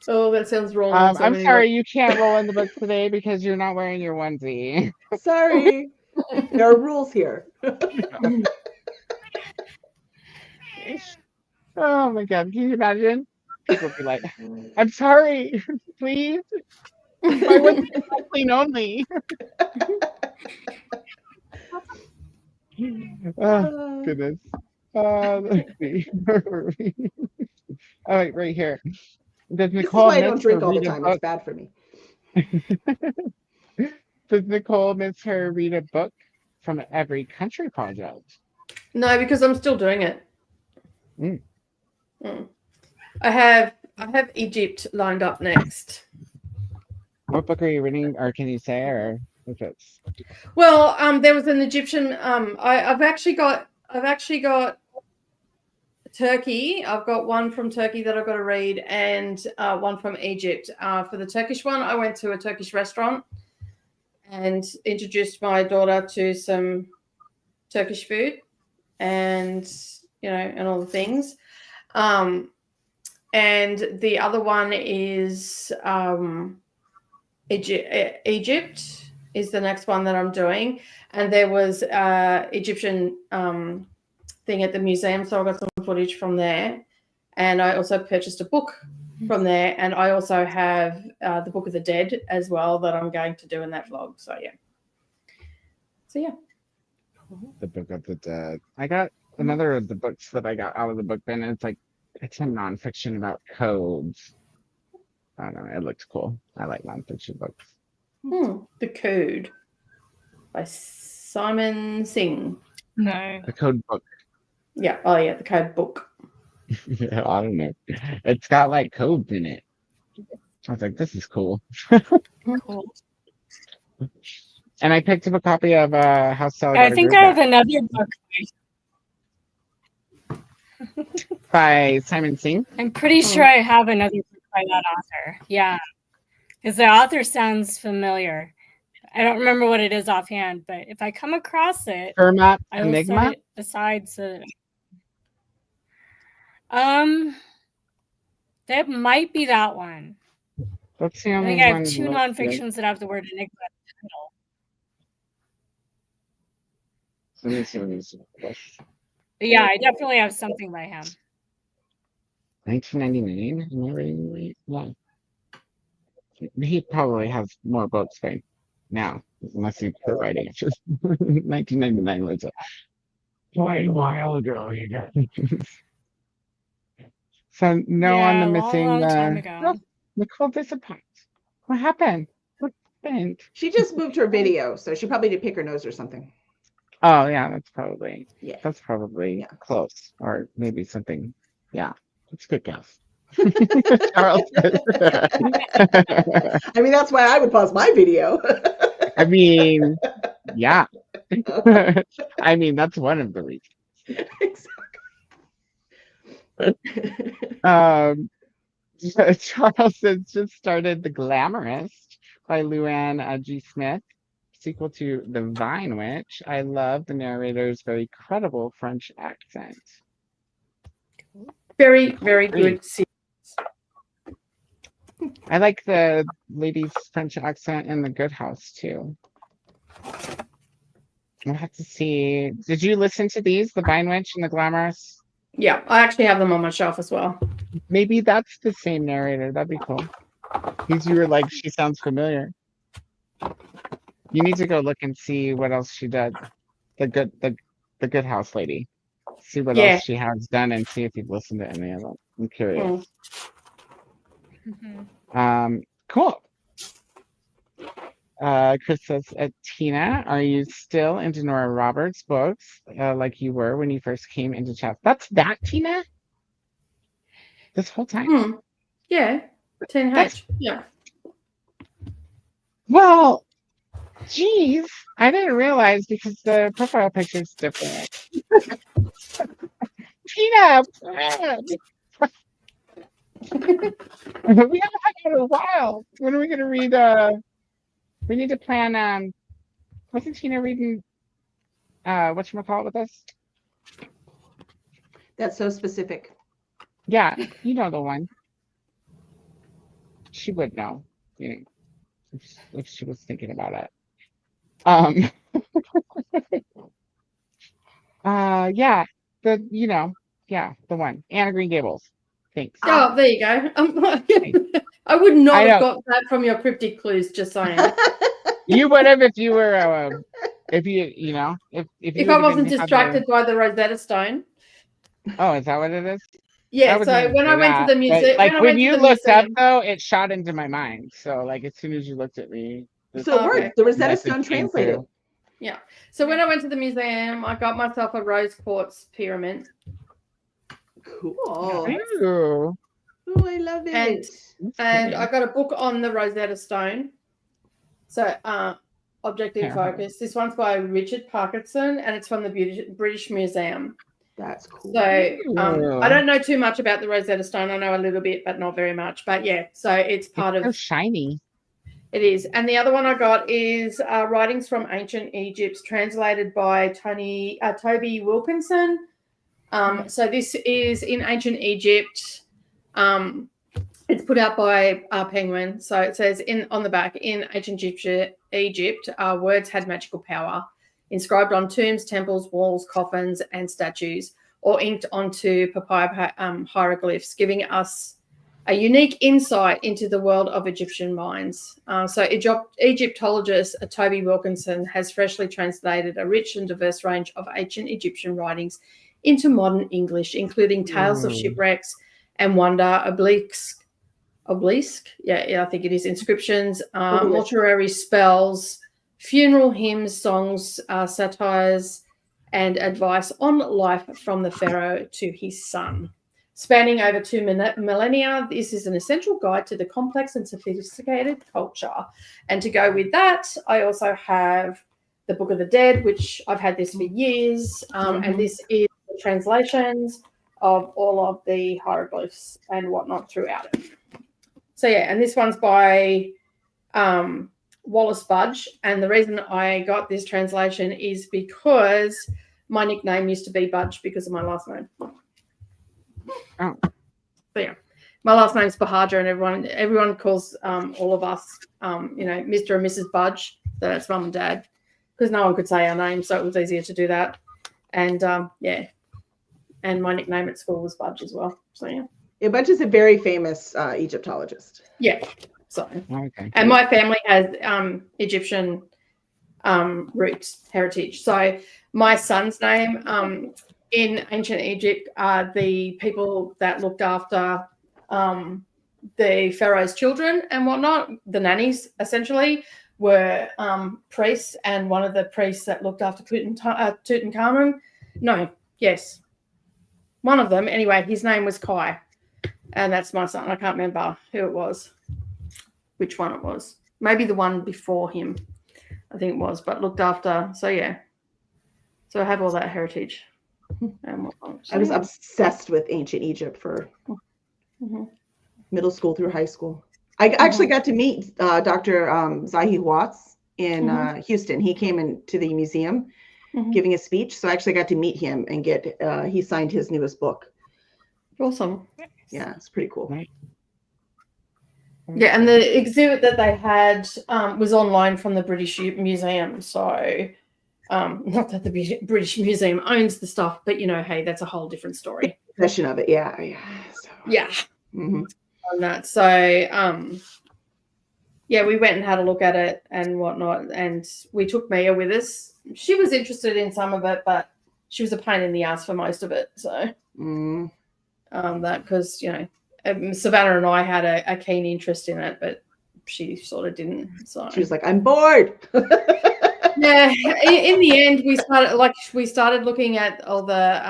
Oh, that sounds wrong. on so I'm many sorry, you can't roll in the book today because you're not wearing your onesie. Sorry. There are rules here. Oh my god, can you imagine? People be like, "I'm sorry, please. My onesie is clean only." Oh goodness. Let's see. Oh wait, right here. Does This is Nicole why I miss don't drink her all the read a time. It's book? bad for me. Does Nicole miss her read a book from every country project? No, because I'm still doing it. Mm. I have Egypt lined up next. What book are you reading, or can you say? Or If it's Well, there was an Egyptian. I've actually got Turkey. I've got one from Turkey that I've got to read, and one from Egypt. For the Turkish one, I went to a Turkish restaurant and introduced my daughter to some Turkish food, and and all the things. And the other one is Egypt is the next one that I'm doing, and there was Egyptian thing at the museum, so I got some footage from there, and I also purchased a book from there, and I also have the Book of the Dead as well that I'm going to do in that vlog. So yeah. the Book of the Dead. I got another of the books that I got out of the book bin. It's like it's a nonfiction about codes. I don't know. It looks cool. I like nonfiction books. The Code by Simon Singh. No. A code book. Yeah. Oh yeah, the Code book. Yeah, I don't know. It's got like codes in it. I was like, this is cool. Cool. And I picked up a copy of How Sally Got I Her think Groove I have Back another book. by Simon Singh. I'm pretty sure I have another book by that author. Yeah. Because the author sounds familiar. I don't remember what it is offhand, but if I come across it, Fermat I will Enigma. set it aside so that that might be that one. That's the I only think I one. have two listed. nonfictions that have the word enigma in the title. Let me see what these are. But yeah, I definitely have something by him. 1999. Am I reading right? Yeah. He probably has more books by now, unless he's quit writing. It's just 1999 was quite a while ago. You guys. So no Yeah, on the a missing. long time ago. Oh, Nicole disappoints. What happened? What happened? She just moved her video, so she probably did pick her nose or something. Oh yeah, that's probably Yeah. close, or maybe something. Yeah, that's a good guess. Charles. I mean, that's why I would pause my video. I mean, yeah. I mean, that's one of the reasons. Charles has just started The Glamorist by Luann G. Smith, sequel to The Vine Witch. I love the narrator's very credible French accent. Very, very good. I like the lady's French accent in The Good House too. I'll have to see. Did you listen to these, The Vine Witch and The Glamorous? Yeah, I actually have them on my shelf as well. Maybe that's the same narrator. That'd be cool. Because you were like, she sounds familiar. You need to go look and see what else she did. The Good House lady. See what else she has done and see if you've listened to any of them. I'm curious. Cool. Chris says, Tina, are you still into Nora Roberts books like you were when you first came into chat? That's that, Tina? This whole time? Yeah. 10H. Yeah. Well, geez, I didn't realize because the profile picture is different. Tina! We haven't had it in a while. When are we going to read? We need to plan. Wasn't Tina reading? Whatchamacallit with us? That's so specific. Yeah, you know the one. She would know, if she was thinking about it. Yeah, the one. Anna Green Gables. Thanks. Oh, there you go. I would not have got that from your cryptic clues, just saying. You would have if you were, if I wasn't distracted by the Rosetta Stone. Oh, is that what it is? Yeah. So when I went to the museum, like when you looked up, though, it shot into my mind. So like as soon as you looked at me, so it worked. The Rosetta Stone translated. Yeah. So when I went to the museum, I got myself a rose quartz pyramid. Cool. Ooh. Oh, I love it. And I got a book on the Rosetta Stone. So Object in Yeah. Focus. This one's by Richard Parkinson, and it's from the British Museum. That's cool. So I Ooh. don't know too much about the Rosetta Stone. I know a little bit, but not very much. But yeah, so it's part It's so of. shiny. It is. And the other one I got is Writings from Ancient Egypt, translated by Toby Wilkinson. So this is in ancient Egypt. It's put out by Penguin. So it says on the back, in ancient Egypt, words had magical power, inscribed on tombs, temples, walls, coffins, and statues, or inked onto papyrus hieroglyphs, giving us a unique insight into the world of Egyptian minds. So Egyptologist Toby Wilkinson has freshly translated a rich and diverse range of ancient Egyptian writings into modern English, including tales of shipwrecks and wonder, obelisk, yeah, I think it is, inscriptions, mortuary spells, funeral hymns, songs, satires, and advice on life from the pharaoh to his son. Spanning over 2 millennia, this is an essential guide to the complex and sophisticated culture. And to go with that, I also have the Book of the Dead, which I've had this for years, and this is the translations of all of the hieroglyphs and whatnot throughout it. So yeah, and this one's by Wallace Budge, and the reason I got this translation is because my nickname used to be Budge because of my last name. Oh. So yeah, my last name's Bahadur, and everyone calls all of us, Mr. and Mrs. Budge. So that's mum and dad, because no one could say our name, so it was easier to do that. And yeah, and my nickname at school was Budge as well. So yeah. Yeah, Budge is a very famous Egyptologist. Yeah. So, Okay. and my family has Egyptian roots, heritage. So my son's name in ancient Egypt are the people that looked after the pharaoh's children and whatnot. The nannies essentially were priests, and one of the priests that looked after Tutankhamun. No, yes, one of them. Anyway, his name was Kai. And that's my son. I can't remember who it was, which one it was. Maybe the one before him, I think it was, but looked after. So, yeah. So I have all that heritage. And I was obsessed with ancient Egypt for middle school through high school. I actually got to meet Dr. Zahi Watts in Houston. He came into the museum giving a speech. So I actually got to meet him and he signed his newest book. Awesome. Yeah, it's pretty cool. Right. Yeah, and the exhibit that they had was online from the British Museum. So not that the British Museum owns the stuff, but, hey, that's a whole different story. Possession of it, yeah. So, yeah. Mm-hmm. On that. So, yeah, we went and had a look at it and whatnot, and we took Mia with us. She was interested in some of it, but she was a pain in the ass for most of it. So, that because, Savannah and I had a keen interest in it, but she sort of didn't. So she was like, "I'm bored." Yeah. In the end, we started looking at all the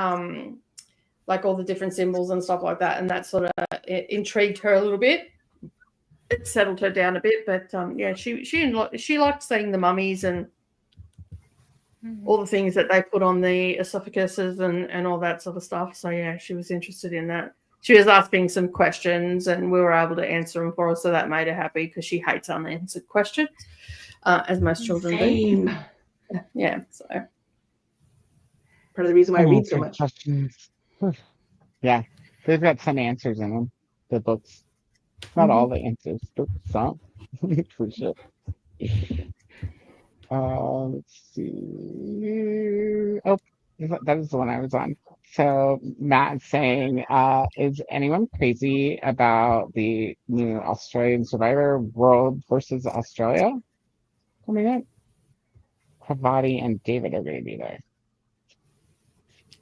all the different symbols and stuff like that, and that sort of intrigued her a little bit. It settled her down a bit, but yeah, she liked seeing the mummies and all the things that they put on the esophaguses and all that sort of stuff. So yeah, she was interested in that. She was asking some questions, and we were able to answer them for her, so that made her happy because she hates unanswered questions, as most children do. Yeah, so part of the reason why I read so much. Questions. Yeah, they've got some answers in them. The books, not all the answers, but some for sure. Let's see. Oh, that is the one I was on. So Matt's saying, is anyone crazy about the new Australian Survivor World versus Australia coming up? Pravati and David are going to be there.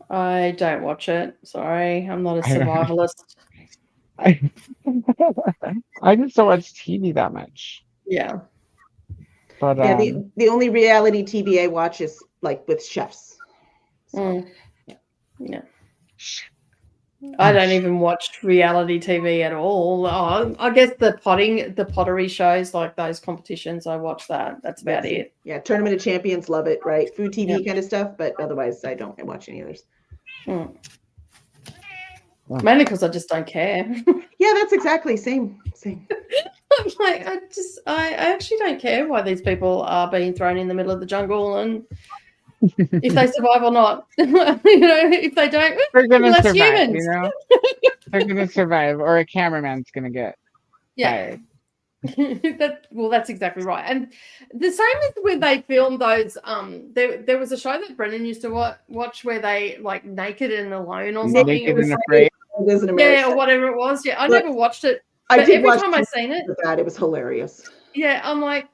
I don't watch it. Sorry, I'm not a survivalist. I just don't watch TV that much. Yeah. But yeah, the only reality TV I watch is like with chefs. So, yeah. I don't even watch reality TV at all. I guess the pottery shows, like those competitions, I watch that. That's about it. Yeah, Tournament of Champions, love it, right? Food TV kind of stuff, but otherwise I don't watch any others. Mainly because I just don't care. Yeah, that's exactly same. I'm like, I actually don't care why these people are being thrown in the middle of the jungle and if they survive or not. If they don't, They're gonna less survive, humans. They're gonna survive, or a cameraman's gonna get tired. That's exactly right. And the same as when they filmed those. There was a show that Brennan used to watch where they like Naked and Alone or something. Naked and Afraid. Yeah, or whatever it was. Yeah, I never watched it. I But did every watch time I seen it, that. It was hilarious. yeah, I'm like,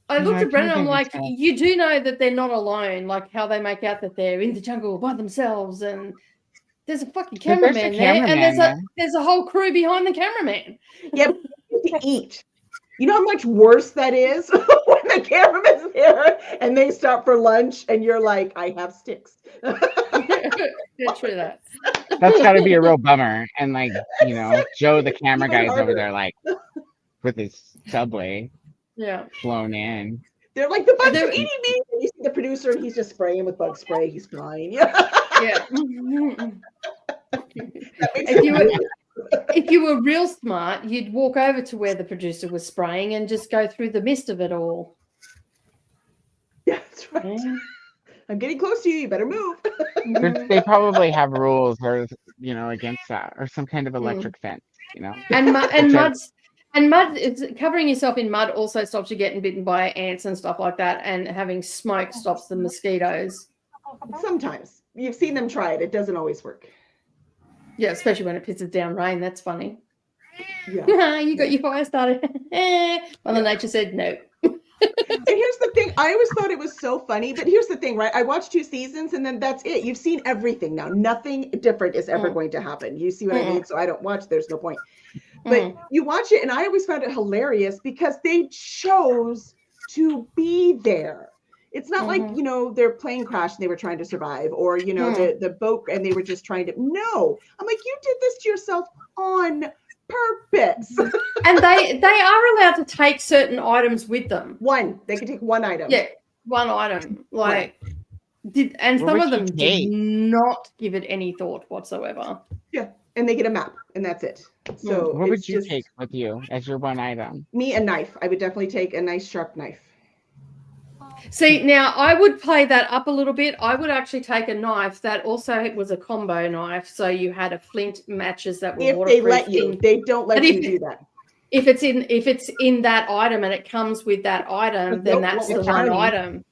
I looked at Brennan, I'm like, you do know that they're not alone, like how they make out that they're in the jungle by themselves, and there's a fucking cameraman there, and there's a whole crew behind the cameraman. Yeah, to eat. You know how much worse that is when the cameraman's there and they stop for lunch and you're like, I have sticks. Yeah, true that. That's got to be a real bummer. And like, Joe, the camera guy's over there, like, with his Subway flown in. They're like, the bugs are eating me. And you see the producer, and he's just spraying with bug spray. He's flying. Yeah. If you were real smart, you'd walk over to where the producer was spraying and just go through the mist of it all. Yeah, that's right. Yeah. I'm getting close to you. You better move. They probably have rules, or against that, or some kind of electric fence. And mud. Covering yourself in mud also stops you getting bitten by ants and stuff like that. And having smoke stops the mosquitoes. Sometimes you've seen them try it. It doesn't always work. Yeah, especially when it pisses down rain. That's funny. Yeah. You got your fire started. Mother Nature said no. And here's the thing. I always thought it was so funny, but here's the thing, right? I watched 2 seasons and then that's it. You've seen everything now. Nothing different is ever going to happen. You see what I mean? So I don't watch. There's no point. But you watch it, and I always found it hilarious because they chose to be there. It's not like, their plane crashed and they were trying to survive, or, the boat and they were just trying to. No. I'm like, you did this to yourself on purpose. And they are allowed to take certain items with them. They could take one item. Yeah, one item. Some of them did not give it any thought whatsoever. Yeah, and they get a map, and that's it. So what would you take with you as your one item? Me, a knife. I would definitely take a nice sharp knife. See, now I would play that up a little bit. I would actually take a knife that also was a combo knife, so you had a flint matches that were waterproof. If they let you, they don't let you do that. If it's in that item and it comes with that item, then that's the one item.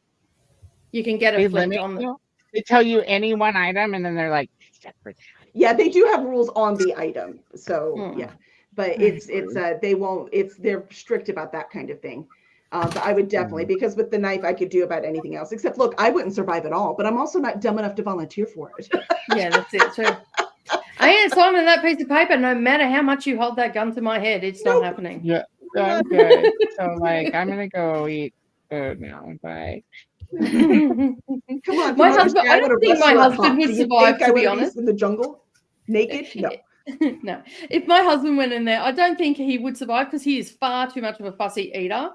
You can get a flint on the. They tell you any one item, and then they're like, separate. Yeah, they do have rules on the item. So yeah, but they're strict about that kind of thing. But I would definitely, because with the knife, I could do about anything else. Except, look, I wouldn't survive at all, but I'm also not dumb enough to volunteer for it. Yeah, that's it. True. I ain't signing that piece of paper. No matter how much you hold that gun to my head, it's not happening. Yeah, I'm good. So, I'm gonna go eat food now. Bye. Come on, my husband. I don't think my husband would survive. To be honest, in the jungle, naked. No. No. If my husband went in there, I don't think he would survive because he is far too much of a fussy eater.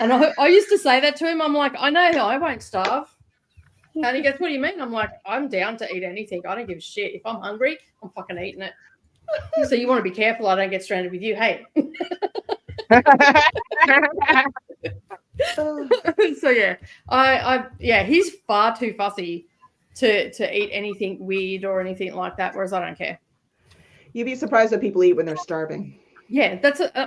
And I used to say that to him. I'm like, I know I won't starve. And he goes, what do you mean? I'm like, I'm down to eat anything. I don't give a shit. If I'm hungry, I'm fucking eating it. So you want to be careful I don't get stranded with you. Hey. So yeah, he's far too fussy to eat anything weird or anything like that, whereas I don't care. You'd be surprised what people eat when they're starving. Yeah,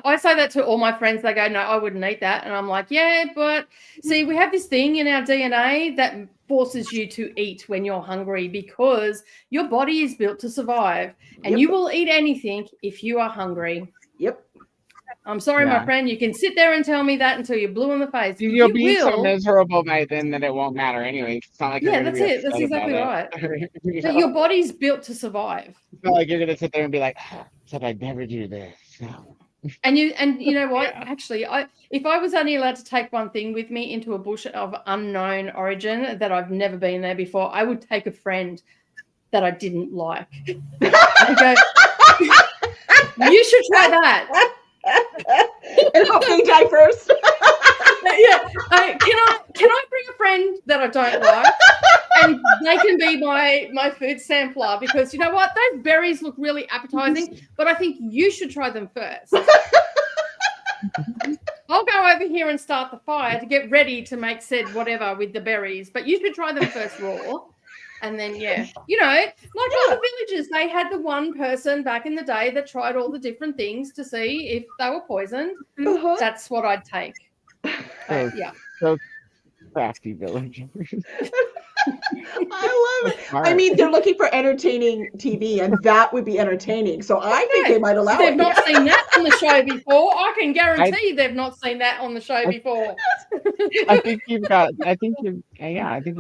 I say that to all my friends. They go, no, I wouldn't eat that. And I'm like, yeah, but see, we have this thing in our DNA that forces you to eat when you're hungry because your body is built to survive and you will eat anything if you are hungry. Yep. I'm sorry, my friend. You can sit there and tell me that until you're blue in the face. You'll be so miserable by then that it won't matter anyway. It's not like that's it. That's exactly right. But your body's built to survive. It's not like you're gonna sit there and be like, said I'd never do this. No. And you know what? Actually, if I was only allowed to take one thing with me into a bush of unknown origin that I've never been there before, I would take a friend that I didn't like. I go, you should try that. And hope they die first. Yeah. Can I bring a friend that I don't like, and they can be my food sampler, because you know what, those berries look really appetizing, but I think you should try them first. I'll go over here and start the fire to get ready to make said whatever with the berries, but you should try them first raw. And then, yeah, you know, like all the villages, they had the one person back in the day that tried all the different things to see if they were poisoned. Uh-huh. That's what I'd take. Yeah. So crafty villagers. I love it. I mean, they're looking for entertaining TV, and that would be entertaining. So I think they might allow They've it. not seen that on the show before. I can guarantee they've not seen that on the show before. I think you're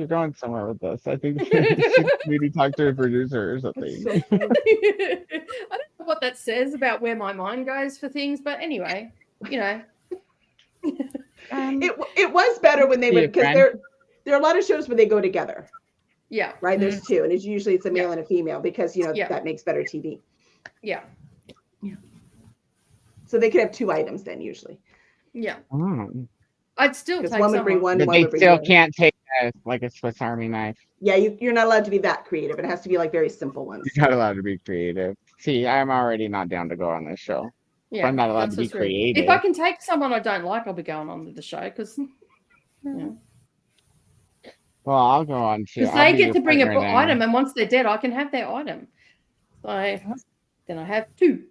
going somewhere with this. I think you should maybe talk to a producer or something. I don't know what that says about where my mind goes for things, but anyway, you know. It was better when they would, because there are a lot of shows where they go together. Yeah. Right. There's two, and it's usually a male and a female, because you know that makes better TV. Yeah. So they could have two items then usually. Yeah. Mm. I'd still take one would bring one. But One they would bring still the other. can't take like a Swiss Army knife. Yeah, you're not allowed to be that creative. It has to be like very simple ones. You're not allowed to be creative. See, I'm already not down to go on this show. Yeah, I'm not allowed to be creative. If I can take someone I don't like, I'll be going on with the show, because Well, I'll go on too. because they get to bring an item, and once they're dead, I can have their item. So then I have two.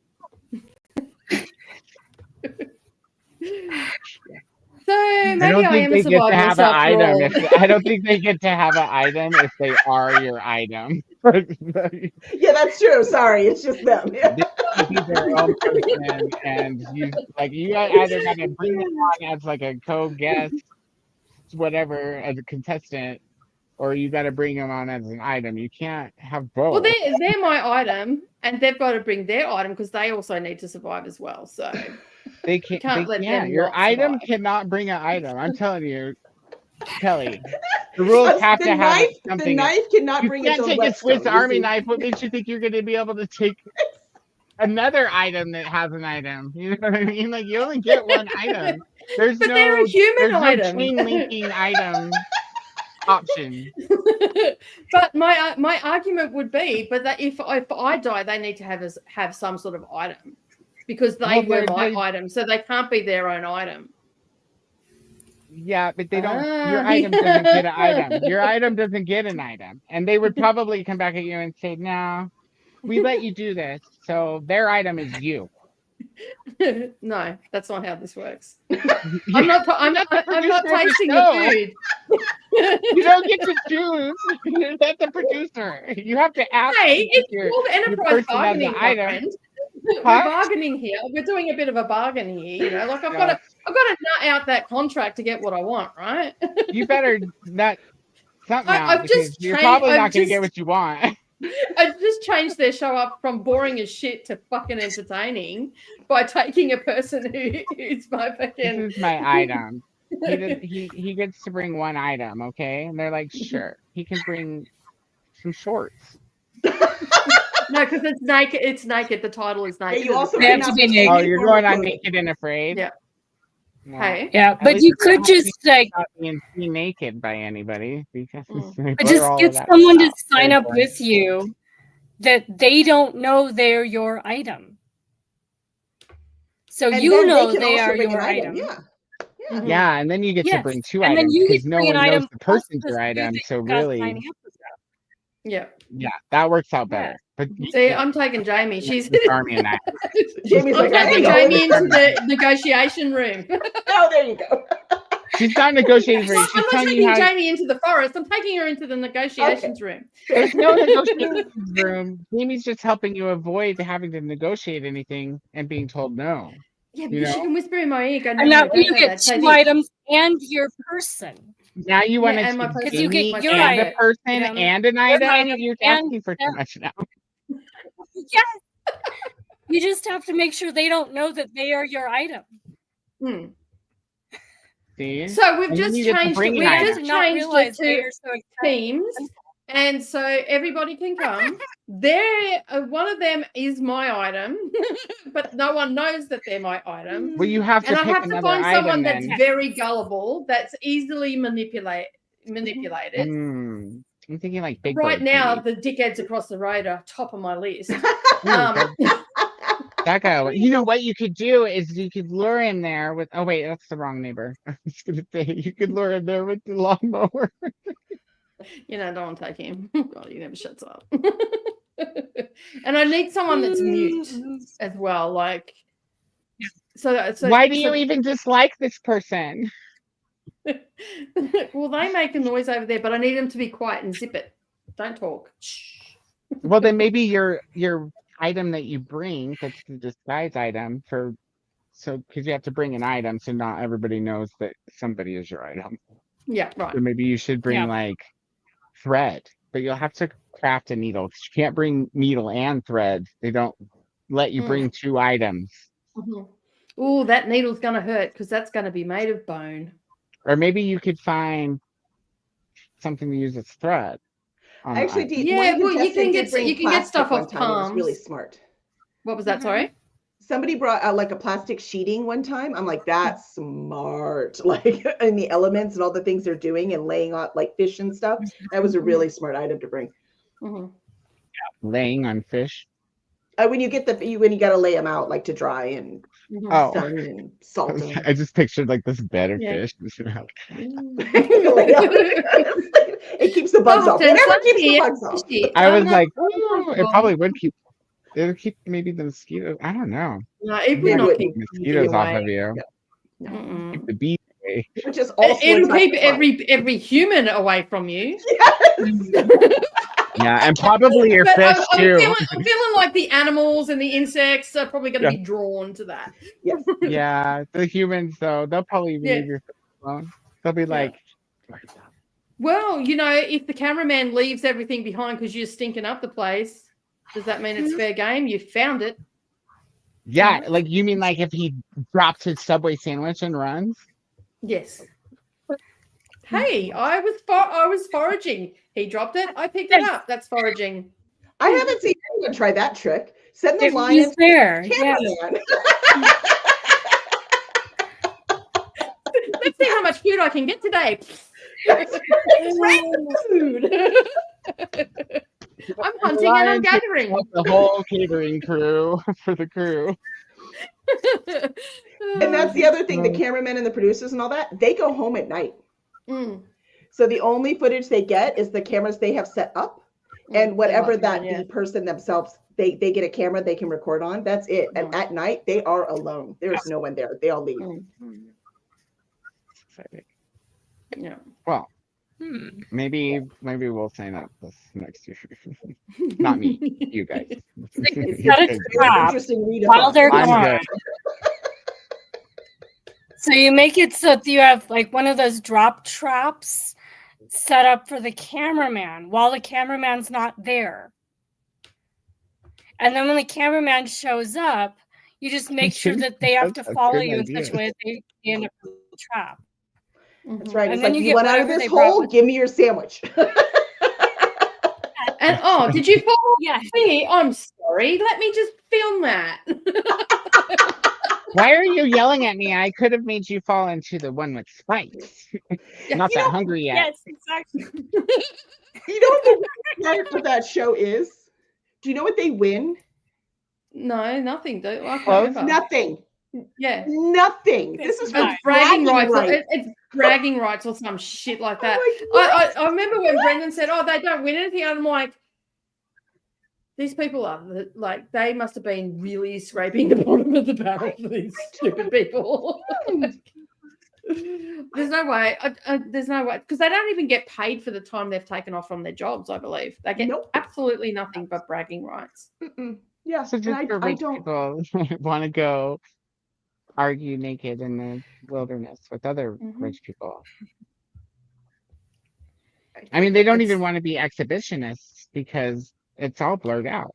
So maybe I am a survivalist after all. I don't think they get to have an item if they are your item. Yeah, that's true. Sorry, it's just them. Yeah. They be their own person, and you either got to bring them on as like a co-guest, whatever, as a contestant, or you got to bring them on as an item. You can't have both. Well, they're my item, and they've got to bring their item because they also need to survive as well. So they can't. let them Your not item survive. cannot bring an item. I'm telling you, Kelly. The rules have to have something. The knife cannot bring its You own can't take a Swiss whetstone, Army see? knife. What makes you think you're going to be able to take another item that has an item? You know what I mean? Like, you only get one item. There's But no, they're a human there's item. no chain linking item option. But my argument would be, but that if I die, they need to have some sort of item, because they were my item, so they can't be their own item. Yeah, but they don't. Your item doesn't get an item. Your item doesn't get an item, and they would probably come back at you and say, "No, we let you do this, so their item is you." No, that's not how this works. I'm not tasting the food. You don't get to choose. You're not the producer. You have to ask. Hey, it's called enterprise bargaining, my item. friend. We're bargaining here. We're doing a bit of a bargain here. You know, like I've got to nut out that contract to get what I want, right? You better nut something out, I've because just you're changed- probably I've not going to just- get what you want. I just changed their show up from boring as shit to fucking entertaining by taking a person who's my fucking. This is my item. He gets to bring one item, okay? And they're like, sure. He can bring some shorts. No, because it's naked. It's naked. The title is naked. Yeah, you also They have to be naked. Oh, you're going on Naked and Afraid? Yeah. No. Hey. Yeah, At but least you you could don't have to just like Be naked by anybody, because they but blur just all get of that someone to stuff. sign up Very with you that they don't know they're your item. So And you then know can they also are bring an your item. Yeah. boring. Yeah, and then you get to Yes, bring two and then items, you because get to no bring one an knows item the person's plus your the item. food So that you got really, signing up with them. Yeah. yeah, that works out better. But See, I'm taking Jamie. She's. the Army and I. Jamie's I'm like, I taking know. Jamie into the negotiation room. Oh, there you go. She's not negotiating for you. I'm She's not telling taking you how. Jamie into the forest. I'm taking her into the negotiations room. There's no negotiations room. Jamie's just helping you avoid having to negotiate anything and being told no. Yeah, You because she know? can whisper in my ear. Go, no, And no, now don't you say get that. Say two this. items and your person. Now you want and my to person. take you get Jamie your and a item, person you know, and an your item. item You're and- asking for too much now. Yes. You just have to make sure they don't know that they are your item. Hmm. See? So we've And then just you get to changed. bring We've an just item. Not changed realize the they two are so excited. themes, And so everybody can come. There, one of them is my item, but no one knows that they're my item. Well, you have to And I pick have to another find someone item that's then. very gullible, that's easily manipulated. I'm thinking like Big Right Bird, now, maybe. the dickheads across the road are top of my list. That guy. You know what you could do is you could lure him there with. Oh wait, that's the wrong neighbor. I was gonna say you could lure him there with the lawnmower. You know, don't take him. God, he never shuts up. And I need someone that's mute as well. Like, so Why do you even dislike this person? Well, they make a noise over there, but I need them to be quiet and zip it. Don't talk. Shh. Well, then maybe your item that you bring, that's the disguise item for, so because you have to bring an item, so not everybody knows that somebody is your item. Yeah, right. So maybe you should bring like thread, but you'll have to craft a needle. You can't bring needle and thread. They don't let you bring two items. Oh, that needle's gonna hurt because that's gonna be made of bone. Or maybe you could find something to use as thread. I actually did. Yeah, one well, you contestant can did get bring you can get plastic stuff one off time. It was really palms. smart. What was that? Sorry. Somebody brought out like a plastic sheeting one time. I'm like, that's smart. Like, in the elements and all the things they're doing and laying on like fish and stuff. That was a really smart item to bring. Laying on fish. When you get when you got to lay them out like to dry and Oh, sun and salt them. I just pictured like this bed of Yeah. fish. It keeps the bugs off. Whatever keeps the bugs off. I was like, oh, it probably would keep. It would keep maybe the mosquitoes. I don't know. No, it would not keep mosquitoes off of you. No. Keep the bees away. Which is also It'll keep every human away from you. Yeah, and probably your But fish I'm too. feeling like the animals and the insects are probably going to be drawn to that. Yes. Yeah, the humans though, they'll probably leave your fish alone. They'll be like, well, you know, if the cameraman leaves everything behind because you're stinking up the place, does that mean it's fair game? You found it. yeah, like you mean like if he drops his Subway sandwich and runs? Yes. Hey, I was foraging. He dropped it. I picked it up. That's foraging. I haven't seen anyone try that trick. Send the If lion. he's there, yeah. cameraman. Let's see how much food I can get today. Food. I'm hunting and I'm gathering. The whole catering crew for the crew. And that's the other thing. The cameramen and the producers and all that, they go home at night. So the only footage they get is the cameras they have set up, and whatever that the person themselves, they get a camera they can record on. That's it. And at night they are alone. There's no one there. They all leave. Yeah. Well, maybe we'll sign up this next year. Not me, you guys. Set a trap Interesting readathon. while they're I'm gone. good. So you make it so that you have like one of those drop traps set up for the cameraman while the cameraman's not there. And then when the cameraman shows up, you just make sure that they have to That's a follow good you in idea. such a way that they end up in the trap. That's right. And It's then like you you get went out of whatever this they brought hole. with Give me your sandwich. And oh, did you follow Yes. me? I'm sorry. Let me just film that. Why are you yelling at me? I could have made you fall into the one with spikes. Not that hungry yet. Yes, exactly. You know what the part of that show is? Do you know what they win? No, nothing. I can't Close? remember. Nothing. Yeah. Nothing. This is for It's bragging rights. rights. It's bragging rights or some shit like that. Like, I remember when Brendan said, "Oh, they don't win anything," and I'm like, these people are like, they must have been really scraping the bottom of the barrel for these stupid people. There's no way. There's no way, because they don't even get paid for the time they've taken off from their jobs. I believe they get absolutely nothing but bragging rights. Yeah, So just for rich people want to go argue naked in the wilderness with other rich people. I mean, they don't even want to be exhibitionists because it's all blurred out.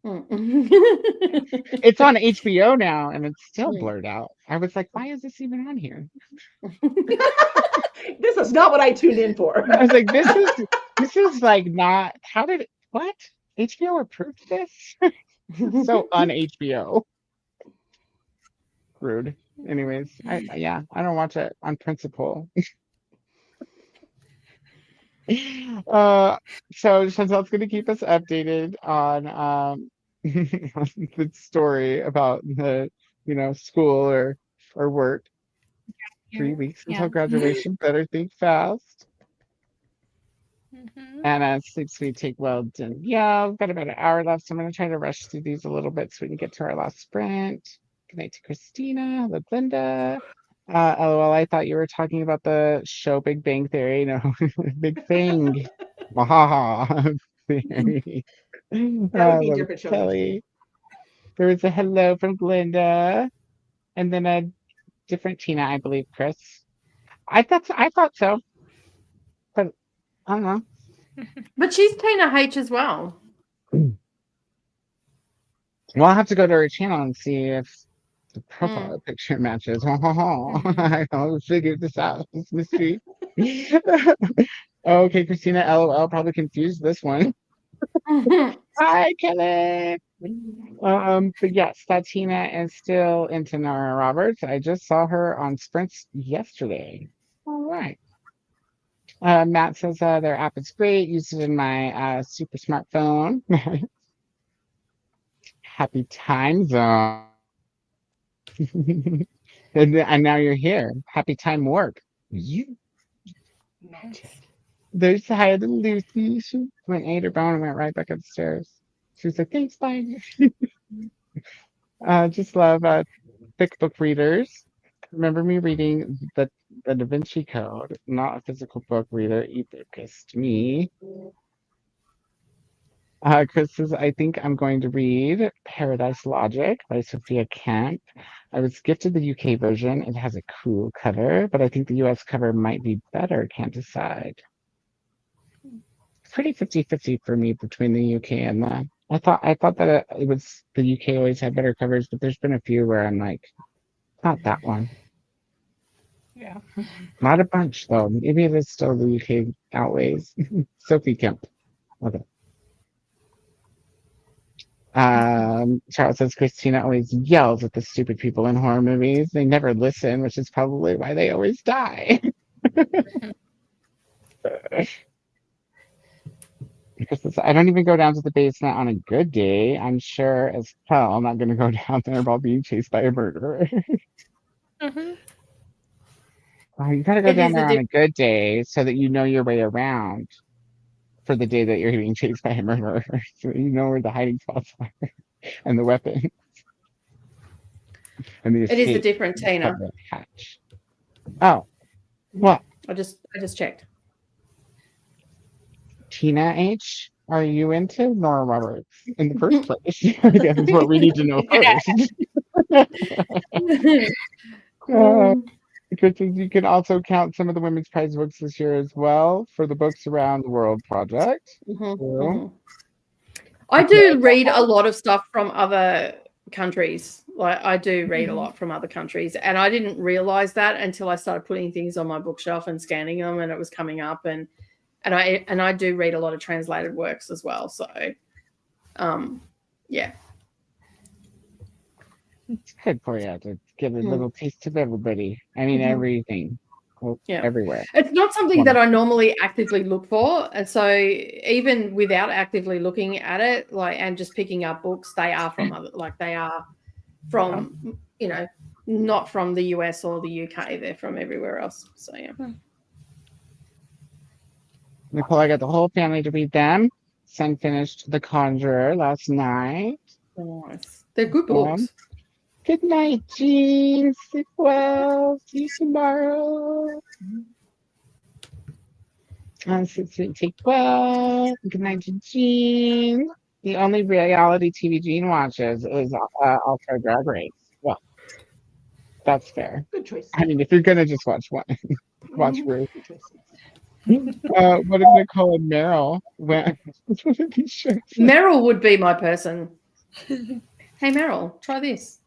It's on HBO now and it's still blurred out. I was like, why is this even on here? This is not what I tuned in for. I was like, This is like not. How did it? What? HBO approved this? So un HBO. Rude. Anyways, I don't watch it on principle. So Chantel's gonna keep us updated on the story about the school or work. 3 weeks until graduation. Better think fast. Anna sleeps we take well done. Yeah, we've got about an hour left, so I'm gonna try to rush through these a little bit so we can get to our last sprint. Good night to Christina. Hello, Linda. LOL, I thought you were talking about the show Big Bang Theory. No, Big Bang. Wahaha. Theory. That would be Hello, different show. Kelly. There was a hello from Glinda, and then a different Tina, I believe, Chris. I thought so, but I don't know. But she's Tina H as well. Well, I'll have to go to her channel and see if the profile picture matches. I'll figure this out. This mystery. Okay, Christina, LOL, probably confused this one. Hi, Kelly. But yes, that Tina is still into Nora Roberts. I just saw her on Sprints yesterday. All right. Matt says their app is great. Used it in my super smartphone. Happy time zone. and now you're here. Happy time work. You. There's higher than Lucy. She went ate her bone and went right back upstairs. She was like, thanks, bye. Just love thick book readers. Remember me reading the Da Vinci Code, not a physical book reader, ebookist me. Chris says, I think I'm going to read Paradise Logic by Sophia Kemp. I was gifted the UK version. It has a cool cover, but I think the US cover might be better. Can't decide. Pretty 50-50 for me between the UK and the. I thought that it was the UK always had better covers, but there's been a few where I'm like, not that one. Yeah. Not a bunch though. Maybe it is still the UK outweighs. Sophie Kemp. Okay. Charles says Christina always yells at the stupid people in horror movies. They never listen, which is probably why they always die. Chris says, I don't even go down to the basement on a good day. I'm sure as hell I'm not going to go down there while being chased by a murderer. Oh, you got to go down there on a good day so that you know your way around for the day that you're being chased by a murderer. So you know where the hiding spots are and the weapons. And the It is a different Tina. Hatch. Oh, what? I just checked. Tina H, are you into Nora Roberts in the first place? I guess that's what we need to know first. Because you can also count some of the women's prize books this year as well for the Books Around the World project. I do read a lot of stuff from other countries. Like I do read a lot from other countries, and I didn't realize that until I started putting things on my bookshelf and scanning them, and it was coming up. And I do read a lot of translated works as well. So, yeah. It's good for you to give a little taste of everybody. I mean, everything. Everywhere. It's not something that I normally actively look for. And so even without actively looking at it, and just picking up books, they are from not from the US or the UK. They're from everywhere else. So, yeah. Nicole, I got the whole family to read them. Son finished The Conjurer last night. Nice. They're good books. Good night, Jean. Sleep well. See you tomorrow. Sleep well. Good night to Jean. The only reality TV Jean watches is All-Star Drag Race. Well, that's fair. Good choice. I mean, if you're gonna just watch one, watch Ruth. What if Nicole and Meryl went? Meryl would be my person. Hey, Meryl, try this.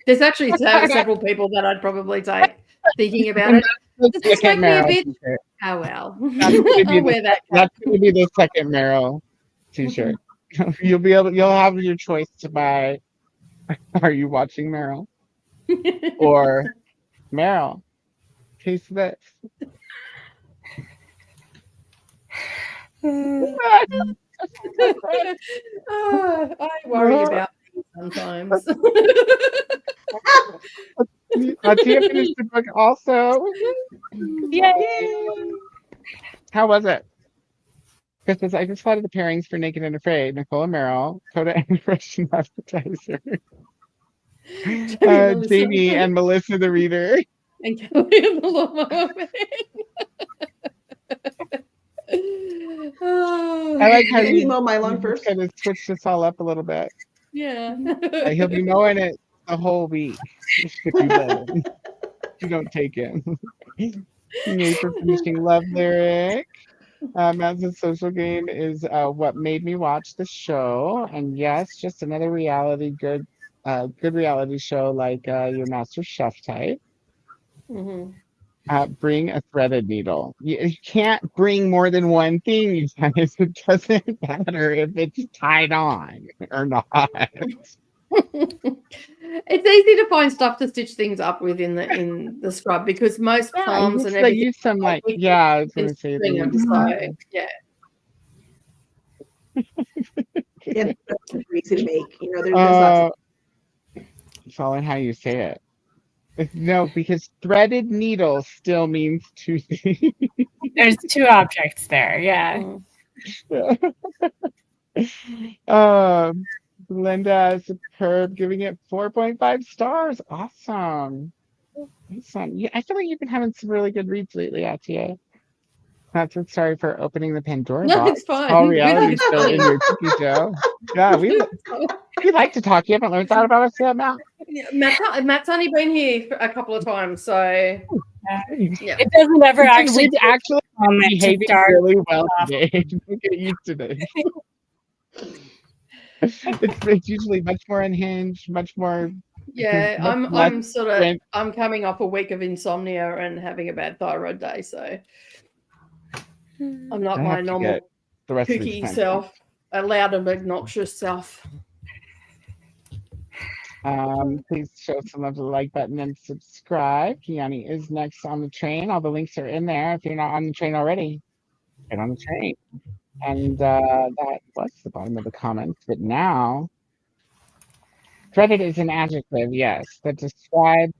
There's actually several people that I'd probably take thinking about it. the Does this second make me a Meryl bitch? t-shirt. Oh well. That's gonna be I'll wear that. that's gonna be the second Meryl t-shirt. You'll have your choice to buy Are You Watching Meryl? Or Meryl, taste this. I worry about things sometimes. Tia finished the book also. Yay! How was it? Because I just thought of the pairings for Naked and Afraid, Nicole and Meryl, Coda and Russian Appetizer, Jamie and Melissa the Reader. And Kelly and the Lawnmower Man. I like how Did he you mow my lawn first? kind of switched this all up a little bit. Yeah. He'll be mowing it the whole week if you don't take it. Yay for finishing Love Lyric. Madsen's social game is what made me watch the show, and yes, just another good reality show like your Master Chef type. Mhm. Bring a threaded needle. You can't bring more than one thing, you guys. It doesn't matter if it's tied on or not. It's easy to find stuff to stitch things up with in the scrub because most palms and They everything. use some I was going to say they use So yeah. Yeah, it's easy to make. You know, there's lots of it's all in how you say it. No, because threaded needle still means two things. There's two objects there. Yeah. Linda, superb, giving it 4.5 stars. Awesome. Yeah, I feel like you've been having some really good reads lately, Atia. Not so sorry for opening the Pandora No, box. it's fine. All reality still in your cookie show. Yeah, we like to talk. You haven't learned that about us yet, Matt? Matt's only been here a couple of times, so yeah. It doesn't ever actually We've actually behaving really well today. Don't get used to this. It's usually much more unhinged, much more. Yeah, much I'm coming off a week of insomnia and having a bad thyroid day, so I'm not my normal the rest of kooky these self, a loud and obnoxious self. Please show some love to the like button and subscribe. Kiani is next on the train. All the links are in there. If you're not on the train already, get on the train. And that was the bottom of the comments. But now, threaded is an adjective, yes, that describes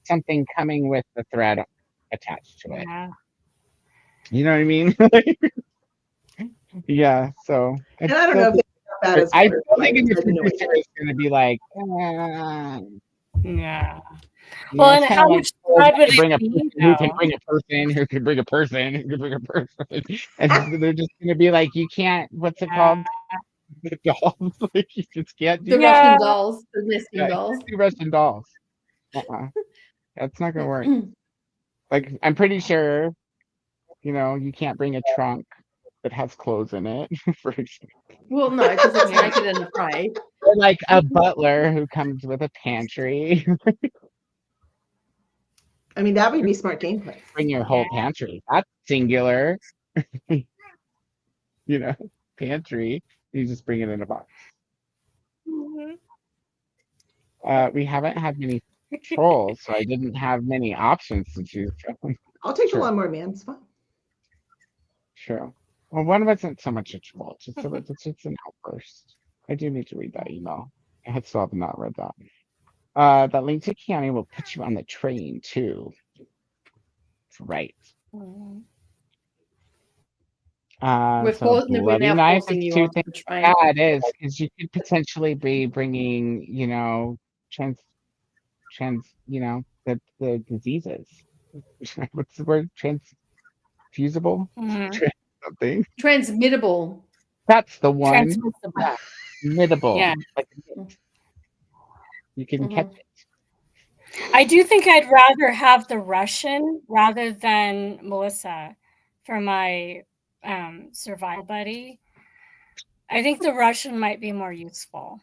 something coming with the thread attached to it. Yeah. You know what I mean? Yeah. So. And I don't know if that is. I feel like in the future it's going to be like. Yeah. Well, and how much thread would bring it a be? who can bring a person, who can bring a person, who can bring a person, and they're just going to be like, you can't. What's it called? The dolls. Like you just can't do The Russian dolls, the nesting dolls. The Russian dolls. That's not going to work. Like I'm pretty sure, you can't bring a trunk that has clothes in it. For example. Well, no, because it's naked and afraid. Or like a butler who comes with a pantry. I mean, that would be smart gameplay. Bring your whole pantry. That's singular. Pantry. You just bring it in a box. We haven't had many trolls, so I didn't have many options to choose from. I'll take the lawnmower man. It's fine. Sure. Well, one of us isn't so much a troll. It's just an outburst. I do need to read that email. I still have not read that. That link to Kiani will put you on the train too. That's right. We're now forcing you on the train. Yeah, it is, because you could potentially be bringing, the diseases. What's the word? Transfusible? Something. Transmittable. That's the one. Transmittable. Yeah. Like, you can catch it. I do think I'd rather have the Russian rather than Melissa for my survival buddy. I think the Russian might be more useful.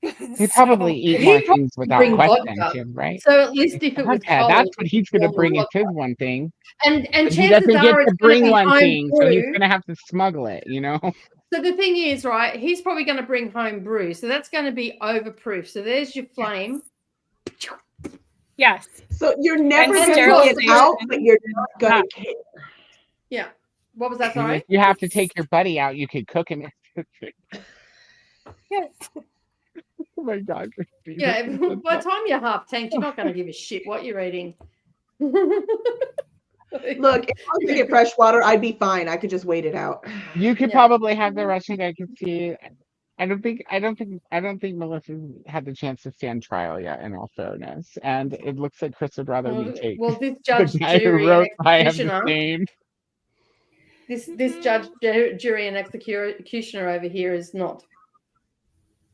He'd probably eat more He'd probably things without bring question vodka. too, right? So at least if it was Vodka, cold, that's what he he's could gonna warm bring. the It's his vodka. one thing. And But he chances doesn't get are to it's going to bring be one home thing, so he's brew. gonna have to smuggle it, you know? So the thing is, right, he's probably going to bring home brew. So that's going to be overproof. So there's your flame. Yes. So you're never And going to get sterilization. out, but you're not going to care. Yeah. What was that, And sorry? if you have to take your buddy out, you could cook him. Yes. Oh my god, Christine, Yeah, this is so by the tough. time you're half tanked, you're not going to give a shit what you're eating. Look, if I was to get fresh water, I'd be fine. I could just wait it out. You could Yeah. probably have the Russian. I could see. I don't think Melissa had the chance to stand trial yet. In all fairness, and it looks like Chris would rather me take Well, this the judge, guy who jury, and wrote I Am the executioner, Same. this judge, jury, and executioner over here is not.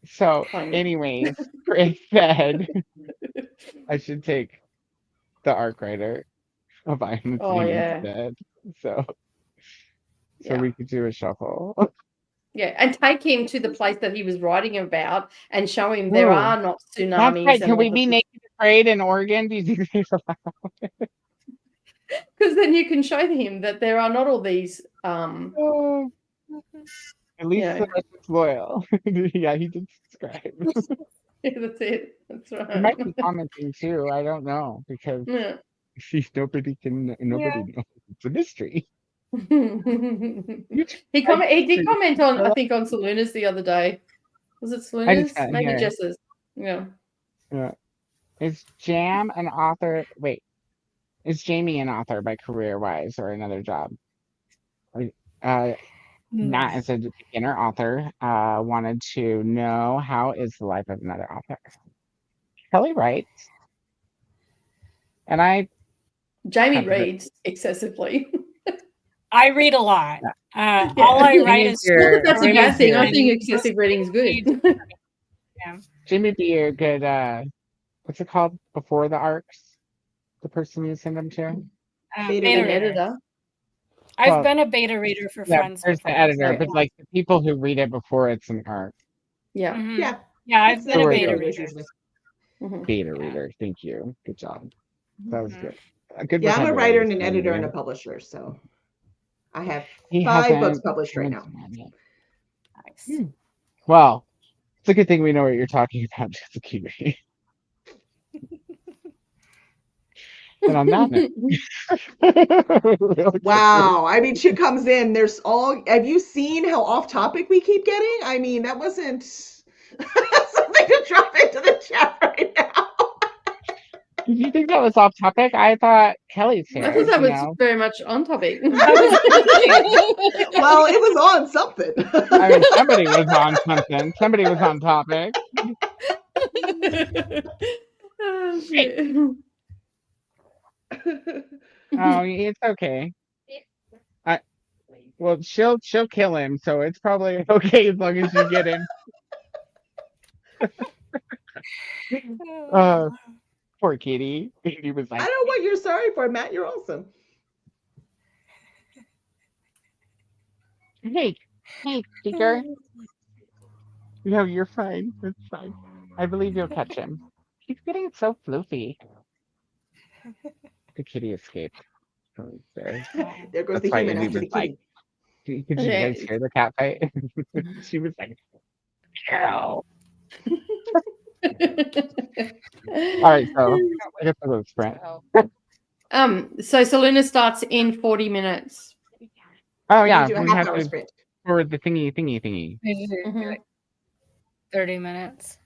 So, Fine. anyways, Chris said I should take the arc writer of I Am the Oh, Same yeah. instead. So Yeah. we could do a shuffle. Yeah, and take him to the place that he was writing about and show him there Ooh, are not That's tsunamis. right. And Can we be naked afraid in Oregon? Do you think they're allowed? because then you can show him that there are not all these. Oh, at least Yeah. the Russian's loyal. Yeah, he did subscribe. That's it. That's He right. might be commenting too. I don't know because Yeah. nobody knows. It's a mystery. He did comment on, I think, on Selena's the other day. Was it Selena's? Maybe here. Jess's. Yeah. Yeah. Is Jam an author? Wait, is Jamie an author by career wise or another job? Matt is a beginner author. Wanted to know how is the life of another author. Kelly writes, and I Jamie kind of- reads excessively. I read a lot. Yeah. All I write Jamie's is. your- That's a Jamie's bad thing. I your- think excessive reading is good. Jamie be your good what's it called before the arcs? The person you send them to? An Beta reader. editor. I've Well, been a beta reader for Yeah, friends. there's the before, editor, so but like the people who read it before it's an arc. Yeah. Mhm. Yeah. Yeah, I've been a Story beta readers reader. usually. Mhm. Beta reader. Thank you. Good job. That was Mhm. good. A good Yeah, I'm a vocabulary writer and an this editor and a morning. publisher, so I have He 5 books hasn't published right now. Nice. Well, it's a good thing we know what you're talking about, Jessica. And on that note, real quick, Wow. I mean, she comes in, there's all, have you seen how off topic we keep getting? I mean, that wasn't something to drop into the chat right now. Did you think that was off topic? I thought Kelly's here. I thought that you was know? very much on topic. Well, it was on something. I mean, somebody was on something. Somebody was on topic. Oh, shit. Oh, it's okay. Well, she'll kill him, so it's probably okay as long as you get him. Poor kitty. He was I like, don't know what you're sorry for, Matt. You're awesome. hey, speaker. No, you're fine. It's fine. I believe you'll catch him. He's getting so floofy. The kitty escaped. from there. There goes That's the why human Izzy after the was like, kitty. Did you guys Okay. hear the cat fight? She was like, "Ow." All right, so I guess I'll go sprint. So Selena starts in 40 minutes. Oh You yeah, do a we half have hour to sprint. for the thingy. Mhm. Like 30 minutes.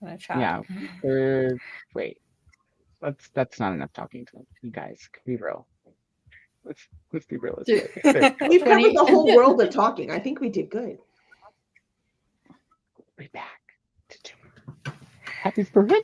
I'm gonna try. Yeah. Wait. That's not enough talking to you guys. Be real. Let's be realistic. There. We've 20 covered the whole world of talking. I think we did good. Be back to do. Happy birthday.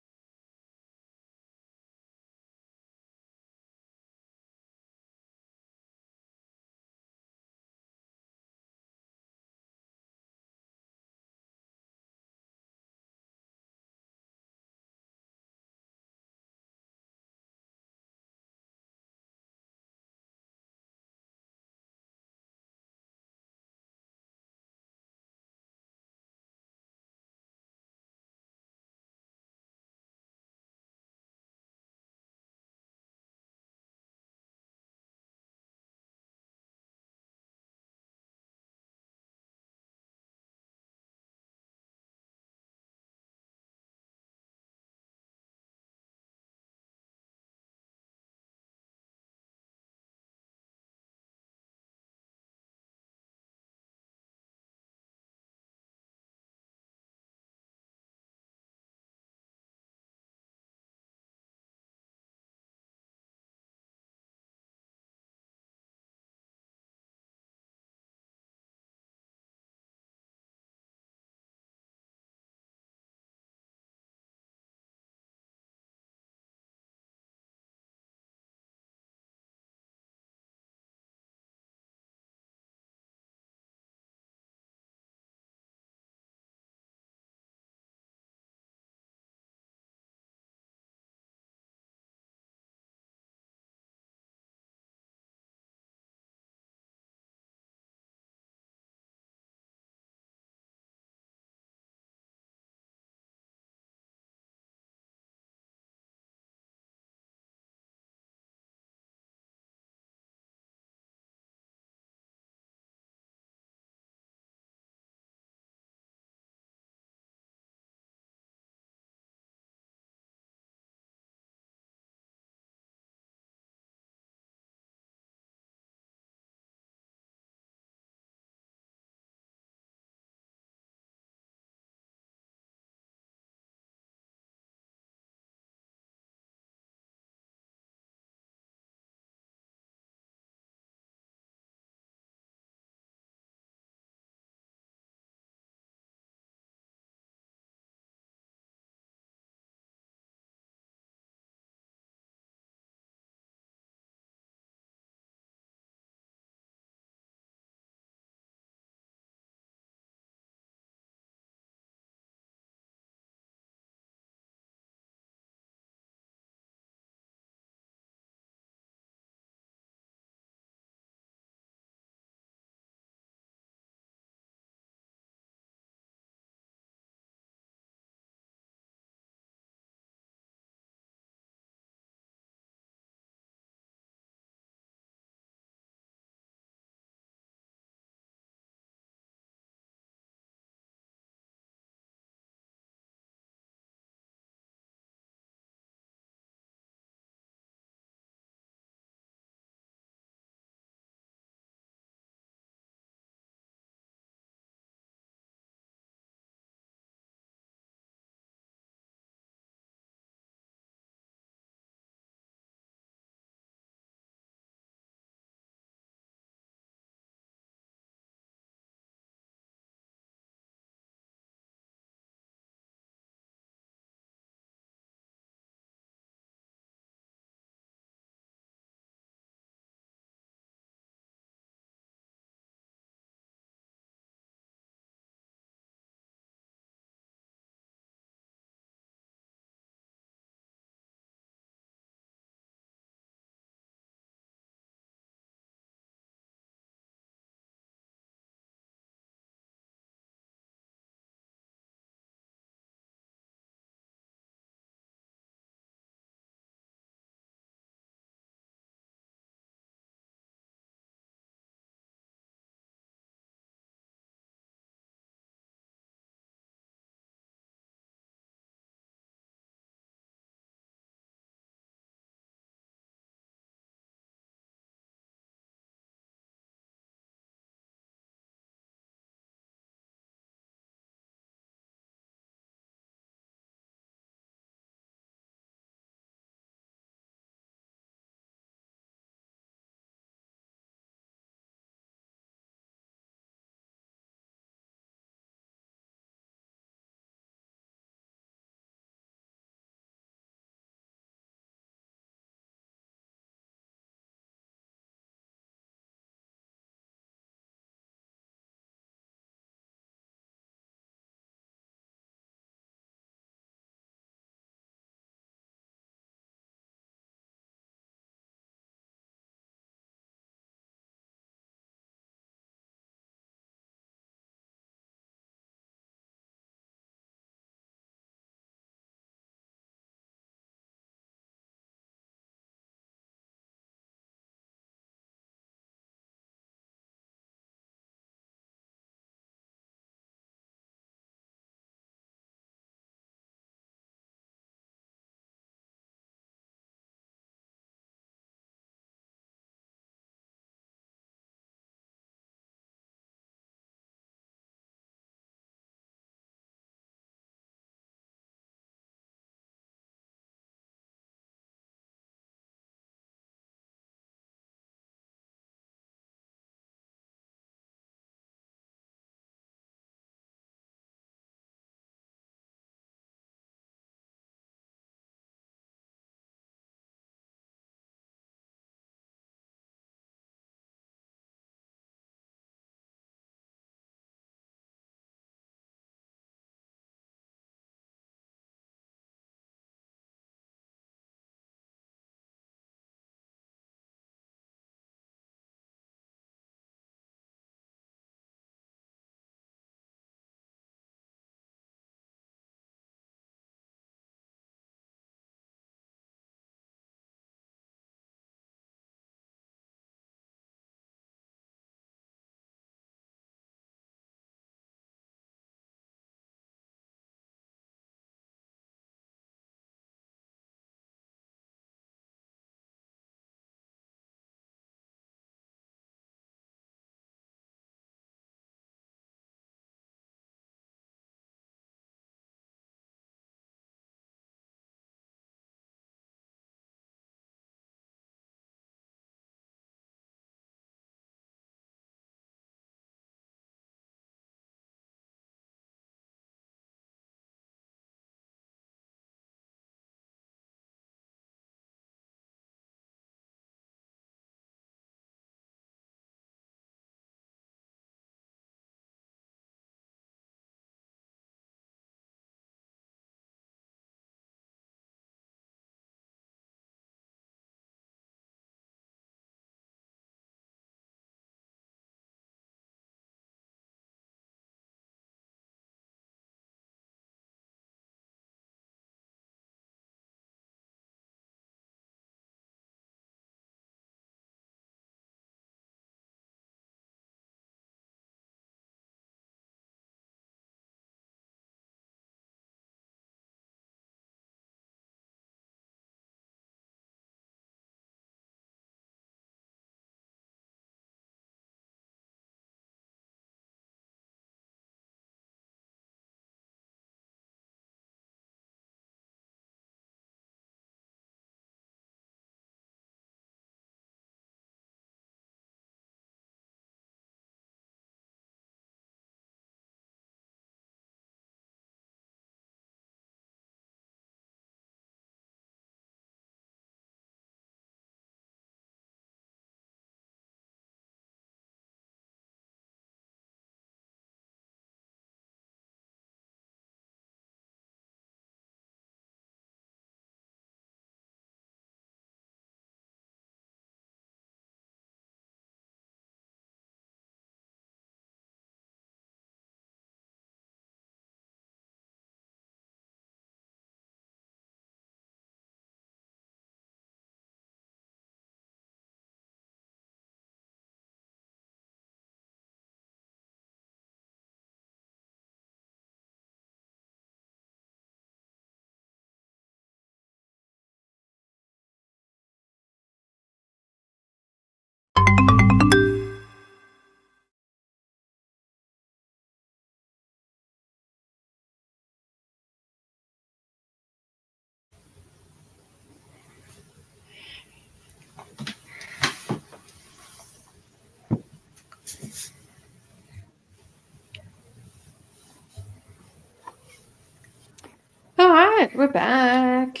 right, we're back.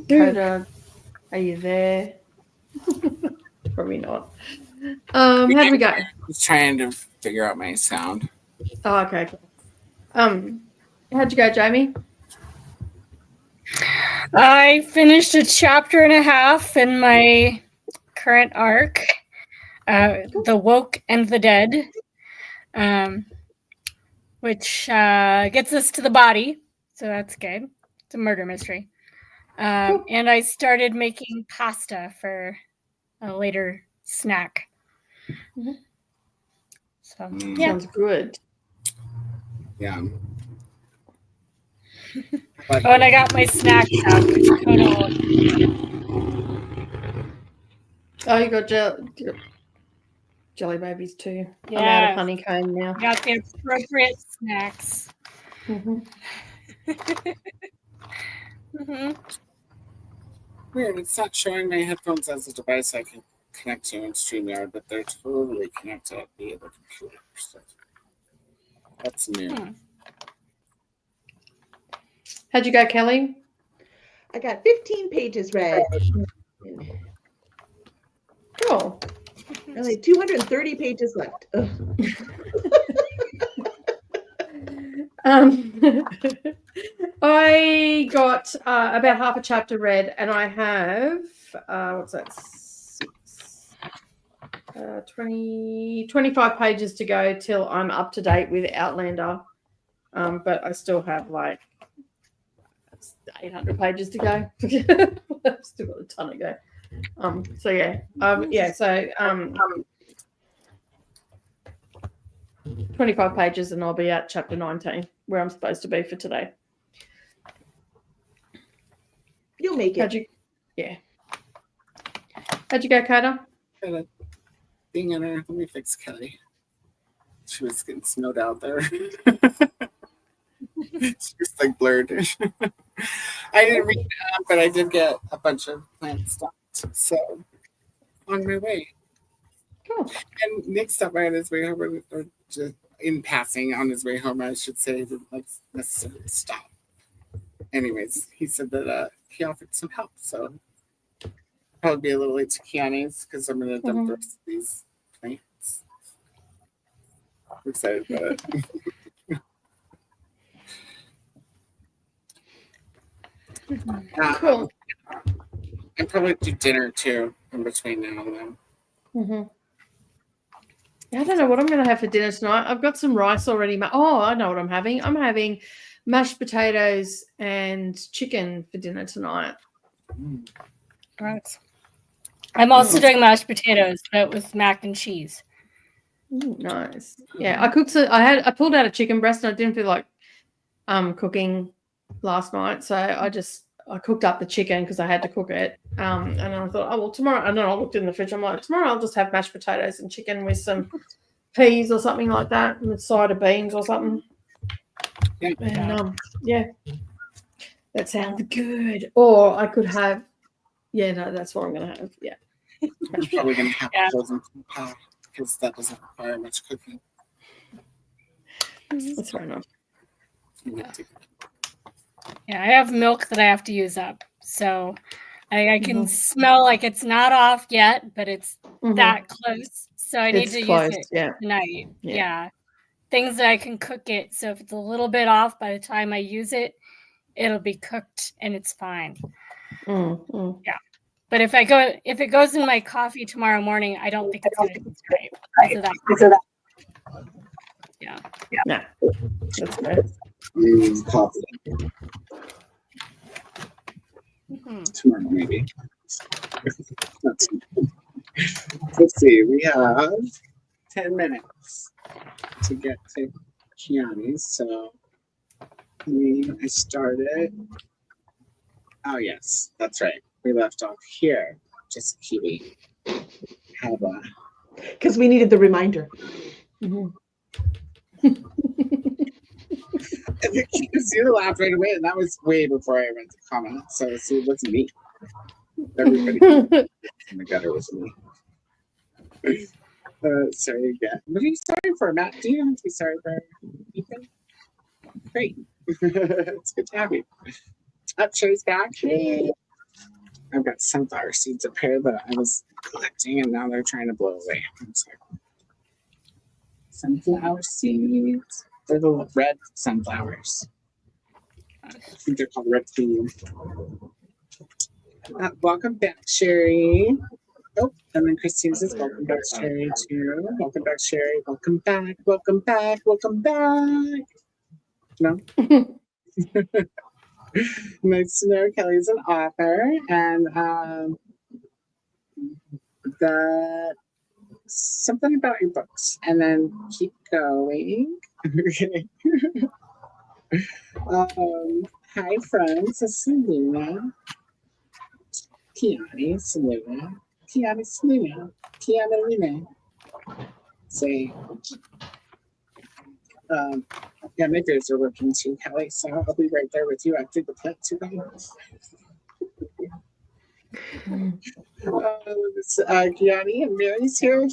Coda, are you there? Probably not. How do we go? I was trying to figure out my sound. Oh, okay. Cool. How'd you go, Jamie? I finished a chapter and a half in my current arc, The Woke and the Dead, which gets us to the body, so that's good. It's a murder mystery. And I started making pasta for a later snack. Mm-hmm. So Yeah. Sounds good. Yeah. Oh, and I got my snack out. Oh, you got jelly babies too. Yeah. I'm out of honeycomb now. Got the appropriate snacks. Mm-hmm. Mm-hmm. Weird, it's not showing my headphones as a device I can connect to in StreamYard, but they're totally connected via the computer. So that's new. How'd you go, Kelly? I got 15 pages read. Cool. Only 230 pages left. I got about half a chapter read, and I have what's that? 25 pages to go till I'm up to date with Outlander. But I still have like 800 pages to go. I've still got a ton to go. So yeah. So 25 pages and I'll be at chapter 19 where I'm supposed to be for today. You'll make it. How'd you go, Carter? Got a thing in her. Let me fix Kelly. She was getting snowed out there. She's just like blurred. I didn't read it, but I did get a bunch of plants stopped. So on my way. Cool. And Nick stopped by on his way home, or just in passing on his way home, I should say. Let's necessarily stop. Anyways, he said that he offered some help, so probably be a little late to Kiani's because I'm going to dump the rest of these plants. I'm excited about it. Cool. And probably do dinner too in between now and then. Mm-hmm. I don't know what I'm going to have for dinner tonight. I've got some rice already. Oh, I know what I'm having. I'm having mashed potatoes and chicken for dinner tonight. Right. I'm also doing mashed potatoes, but with mac and cheese. Nice. Yeah, I cooked. I pulled out a chicken breast, and I didn't feel like cooking last night, so I cooked up the chicken because I had to cook it. And I thought, oh well, tomorrow. And then I looked in the fridge. I'm like, tomorrow I'll just have mashed potatoes and chicken with some peas or something like that, and a side of beans or something. And that sounds good. Or I could have. Yeah, no, that's what I'm gonna have. Yeah. I'm probably going to have frozen pie because that doesn't require much cooking. That's fair enough. Yeah, I have milk that I have to use up. So I can smell like it's not off yet, but it's that close. So I need to use it tonight. Yeah. Things that I can cook it. So if it's a little bit off by the time I use it, it'll be cooked and it's fine. Yeah. But if it goes in my coffee tomorrow morning, I don't think it's going to taste right. Yeah. Yeah. That's great. Coffee. Tomorrow, maybe. Let's see. We have 10 minutes to get to Kiani's. So I started. Oh, yes. That's right. We left off here. Just Kiwi. Have a. Because we needed the reminder. And you laughed right away, and that was way before I read the comment. So see, it wasn't me. Everybody in the gutter was me. Sorry again. What are you sorry for, Matt? Do you have to be sorry for Ethan? Great. It's good to have you. Up, Sherry's back. Hey. I've got sunflower seeds up here that I was collecting, and now they're trying to blow away. Sunflower seeds. They're the red sunflowers. I think they're called red beans. Welcome back, Sherry. Oh, and then Christine says, welcome back, Sherry, too. Welcome back, Sherry. Welcome back. Welcome back. Welcome back. No? Nice to know Kelly's an author, and that something about your books, and then keep going. Hi, friends. It's Selena. Tiani, Selena. Tiani, Selena. Tiana, Lena. Say, yeah, my ears are working too, Kelly, so I'll be right there with you after the plant too. Gianni and Mary's here.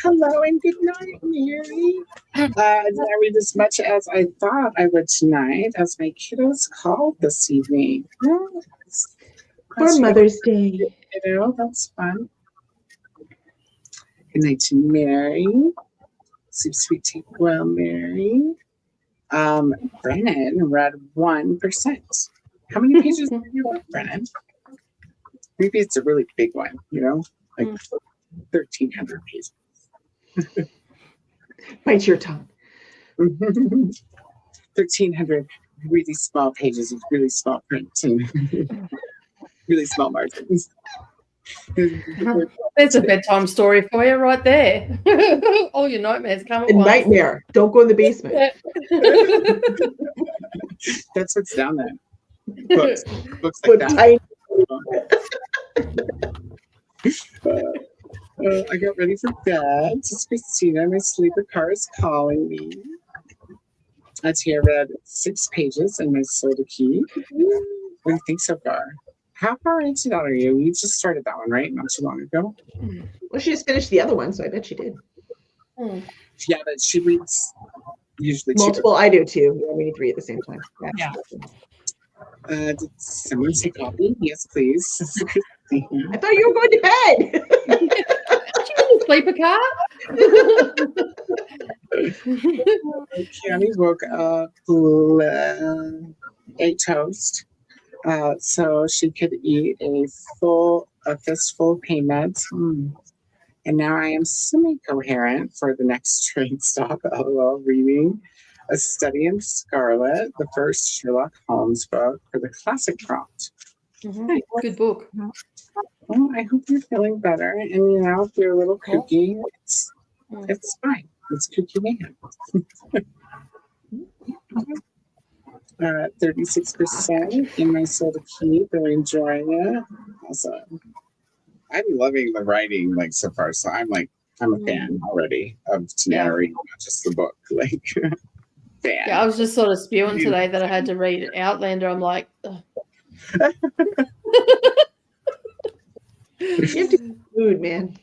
Hello and good night, Mary. Did I read as much as I thought I would tonight, as my kiddos called this evening. For Mother's Day. You know, that's fun. Good night to Mary. Sleep sweet, take well, Mary. Brennan read 1%. How many pages have you read, Brennan? Maybe it's a really big one, you know, like 1,300 pages. Bite your tongue. 1,300 really small pages with really small print and really small margins. There's a bedtime story for you right there. All your nightmares come at A once. nightmare. Don't go in the basement. That's what's down there. Books Put like that. tight- I got ready for bed. It's Christina. My sleeper car is calling me. I read 6 pages in my soda key. What do you think so far? How far into that are you? You just started that one, right? Not too long ago. Well, she just finished the other one, so I bet she did. Yeah, but she reads usually 2. Multiple, I do too. Yeah, we need 3 at the same time. Yeah. Did someone say coffee? Yes, please. I thought you were going to bed. Sleeper car? Kiani woke up, ate toast, so she could eat a fistful peanuts. And now I am semi-coherent for the next train stop. LOL, reading A Study in Scarlet, the first Sherlock Holmes book for the classic prompt. Good book. Well, I hope you're feeling better. And you know, if you're a little kooky, it's fine. It's KuKi MAYhem. 36% in my soda key. They're enjoying it. Awesome. I'm loving the writing like so far. So I'm a fan already of Tanari, not just the book. Like fan. Yeah, I was just sort of spewing today that I had to read Outlander. I'm like, You have to be in the mood, man.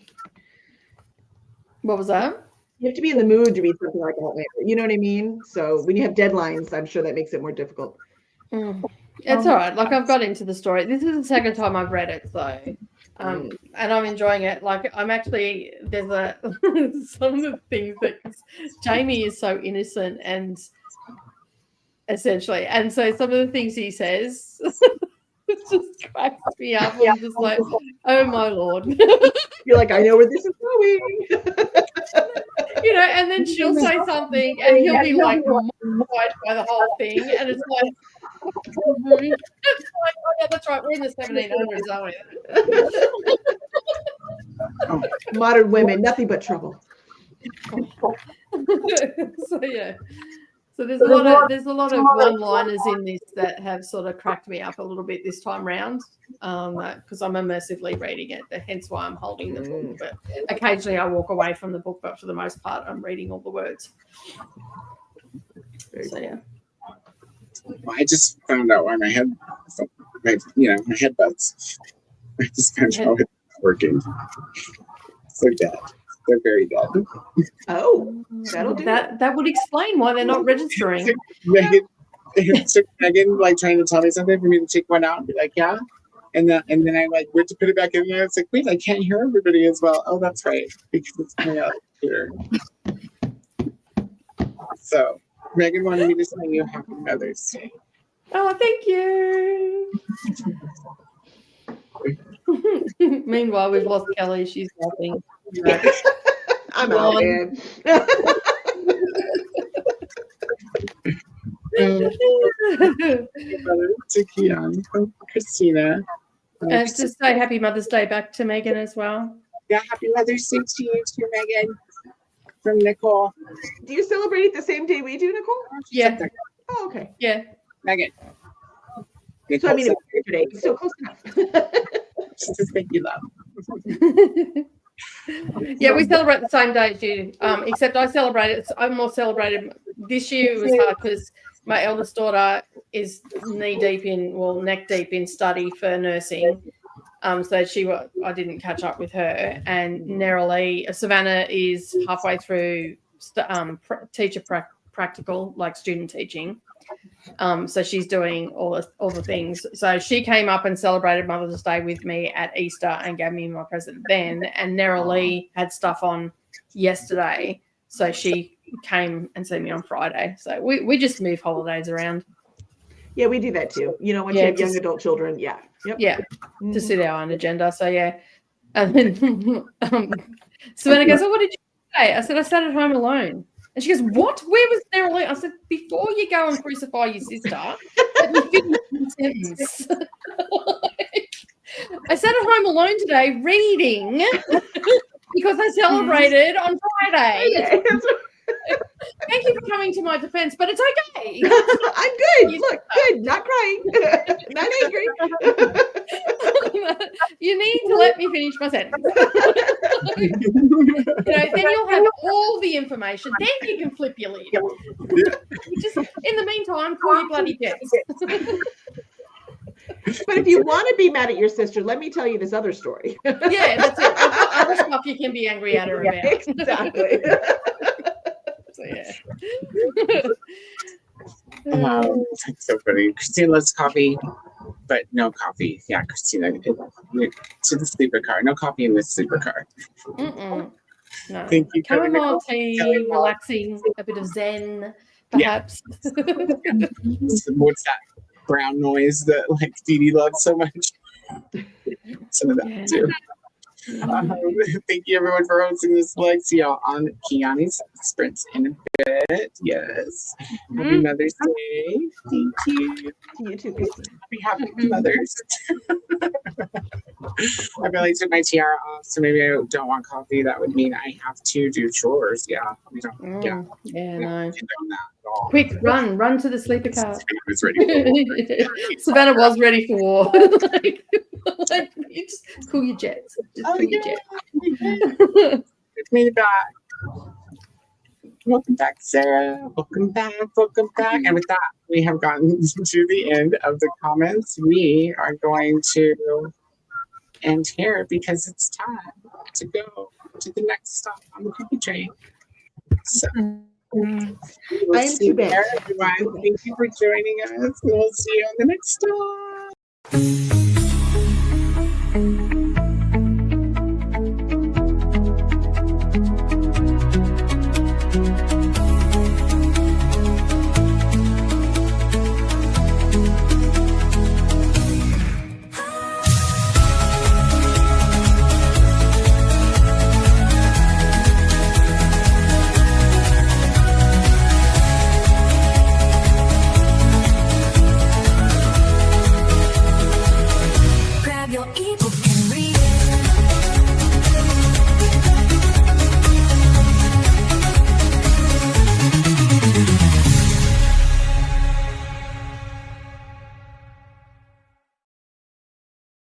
what was that? You have to be in the mood to read something like Outlander. You know what I mean? So when you have deadlines, I'm sure that makes it more difficult. It's all right. Like, I've got into the story. This is the second time I've read it, so and I'm enjoying it. Like, I'm actually there's some of the things that Jamie is so innocent and essentially, and so some of the things he says it just cracks me up. I'm just like, oh my lord. You're like, I know where this is going. You know, and then she'll say something and he'll be like mortified by the whole thing, and it's like, oh yeah, that's right, we're in the 1700s, aren't we? Modern women, nothing but trouble. So yeah, so there's a lot of one-liners in this that have sort of cracked me up a little bit this time round, because I'm immersively reading it, hence why I'm holding the book. But occasionally I walk away from the book, but for the most part I'm reading all the words. So yeah. Well, I just found out why my headbuds. I just found out it's not working. So bad. They're very good. Oh, that'll do. That would explain why they're not registering. It took Megan like trying to tell me something for me to take one out and be like, yeah. And then I like went to put it back in there. It's like, wait, I can't hear everybody as well. Oh, that's right. Because it's coming out here. So Megan wanted me to sing you Happy Mother's Day. Oh, thank you. Meanwhile, we've lost Kelly. She's laughing. I'm out, man. To Kian from Christina. And just say Happy Mother's Day back to Megan as well. Yeah, Happy Mother's Day to you too, Megan. From Nicole. Do you celebrate it the same day we do, Nicole? Yeah. Oh, okay. Yeah. Megan. So I mean, it's yesterday. It's still close enough. Just thank you, love. Yeah, we celebrate the same day as you. Except I'm more celebrated. This year it was hard because my eldest daughter is neck deep in study for nursing. So I didn't catch up with her. And Nerily, Savannah is halfway through teacher practical, like student teaching. So she's doing all the things. So she came up and celebrated Mother's Day with me at Easter and gave me my present then. And Nerily had stuff on yesterday, so she came and see me on Friday. So we just move holidays around. Yeah, we do that too. You know, once you have young adult children, yeah. Yep. Yeah, to suit our own agenda. So yeah. And then Savannah goes, "Oh, what did you say?" I said, "I sat at home alone." And she goes, "What? Where was Nerily?" I said, "Before you go and crucify your sister, let me finish the sentence." I sat at home alone today reading because I celebrated on Friday. Thank you for coming to my defense, but it's okay. I'm good. Look, good. Not crying. Not angry. You need to let me finish my sentence. Then you'll have all the information. Then you can flip your lid. Just in the meantime, call your bloody jets. But if you want to be mad at your sister, let me tell you this other story. Yeah, that's it. I've got other stuff you can be angry at her about. Exactly. So, yeah. That's so funny. Christina loves coffee, but no coffee. Yeah, Christina, to the sleeper car. No coffee in the sleeper car. No. Thank you. Chamomile tea, relaxing, a bit of zen, perhaps. Yeah. What's that brown noise that like Dee Dee loves so much? Some of that too. Thank you everyone for hosting this leg. See y'all on Kiani's Sprints in a bit. Yes. Happy Mother's Day. Thank you. You too. Happy Mother's. I really took my tiara off, so maybe I don't want coffee. That would mean I have to do chores. Yeah. We don't. Yeah, no. That at all. Quick, run to the sleeper car. I was ready. Savannah was ready for war. You just cool your jets. Just cool your jets. It's me back. Welcome back, Sarah. Welcome back. Welcome back. And with that, we have gotten to the end of the comments. We are going to end here because it's time to go to the next stop on the cookie train. So I am too bad. Everyone, thank you for joining us. We'll see you on the next stop. Grab your ebook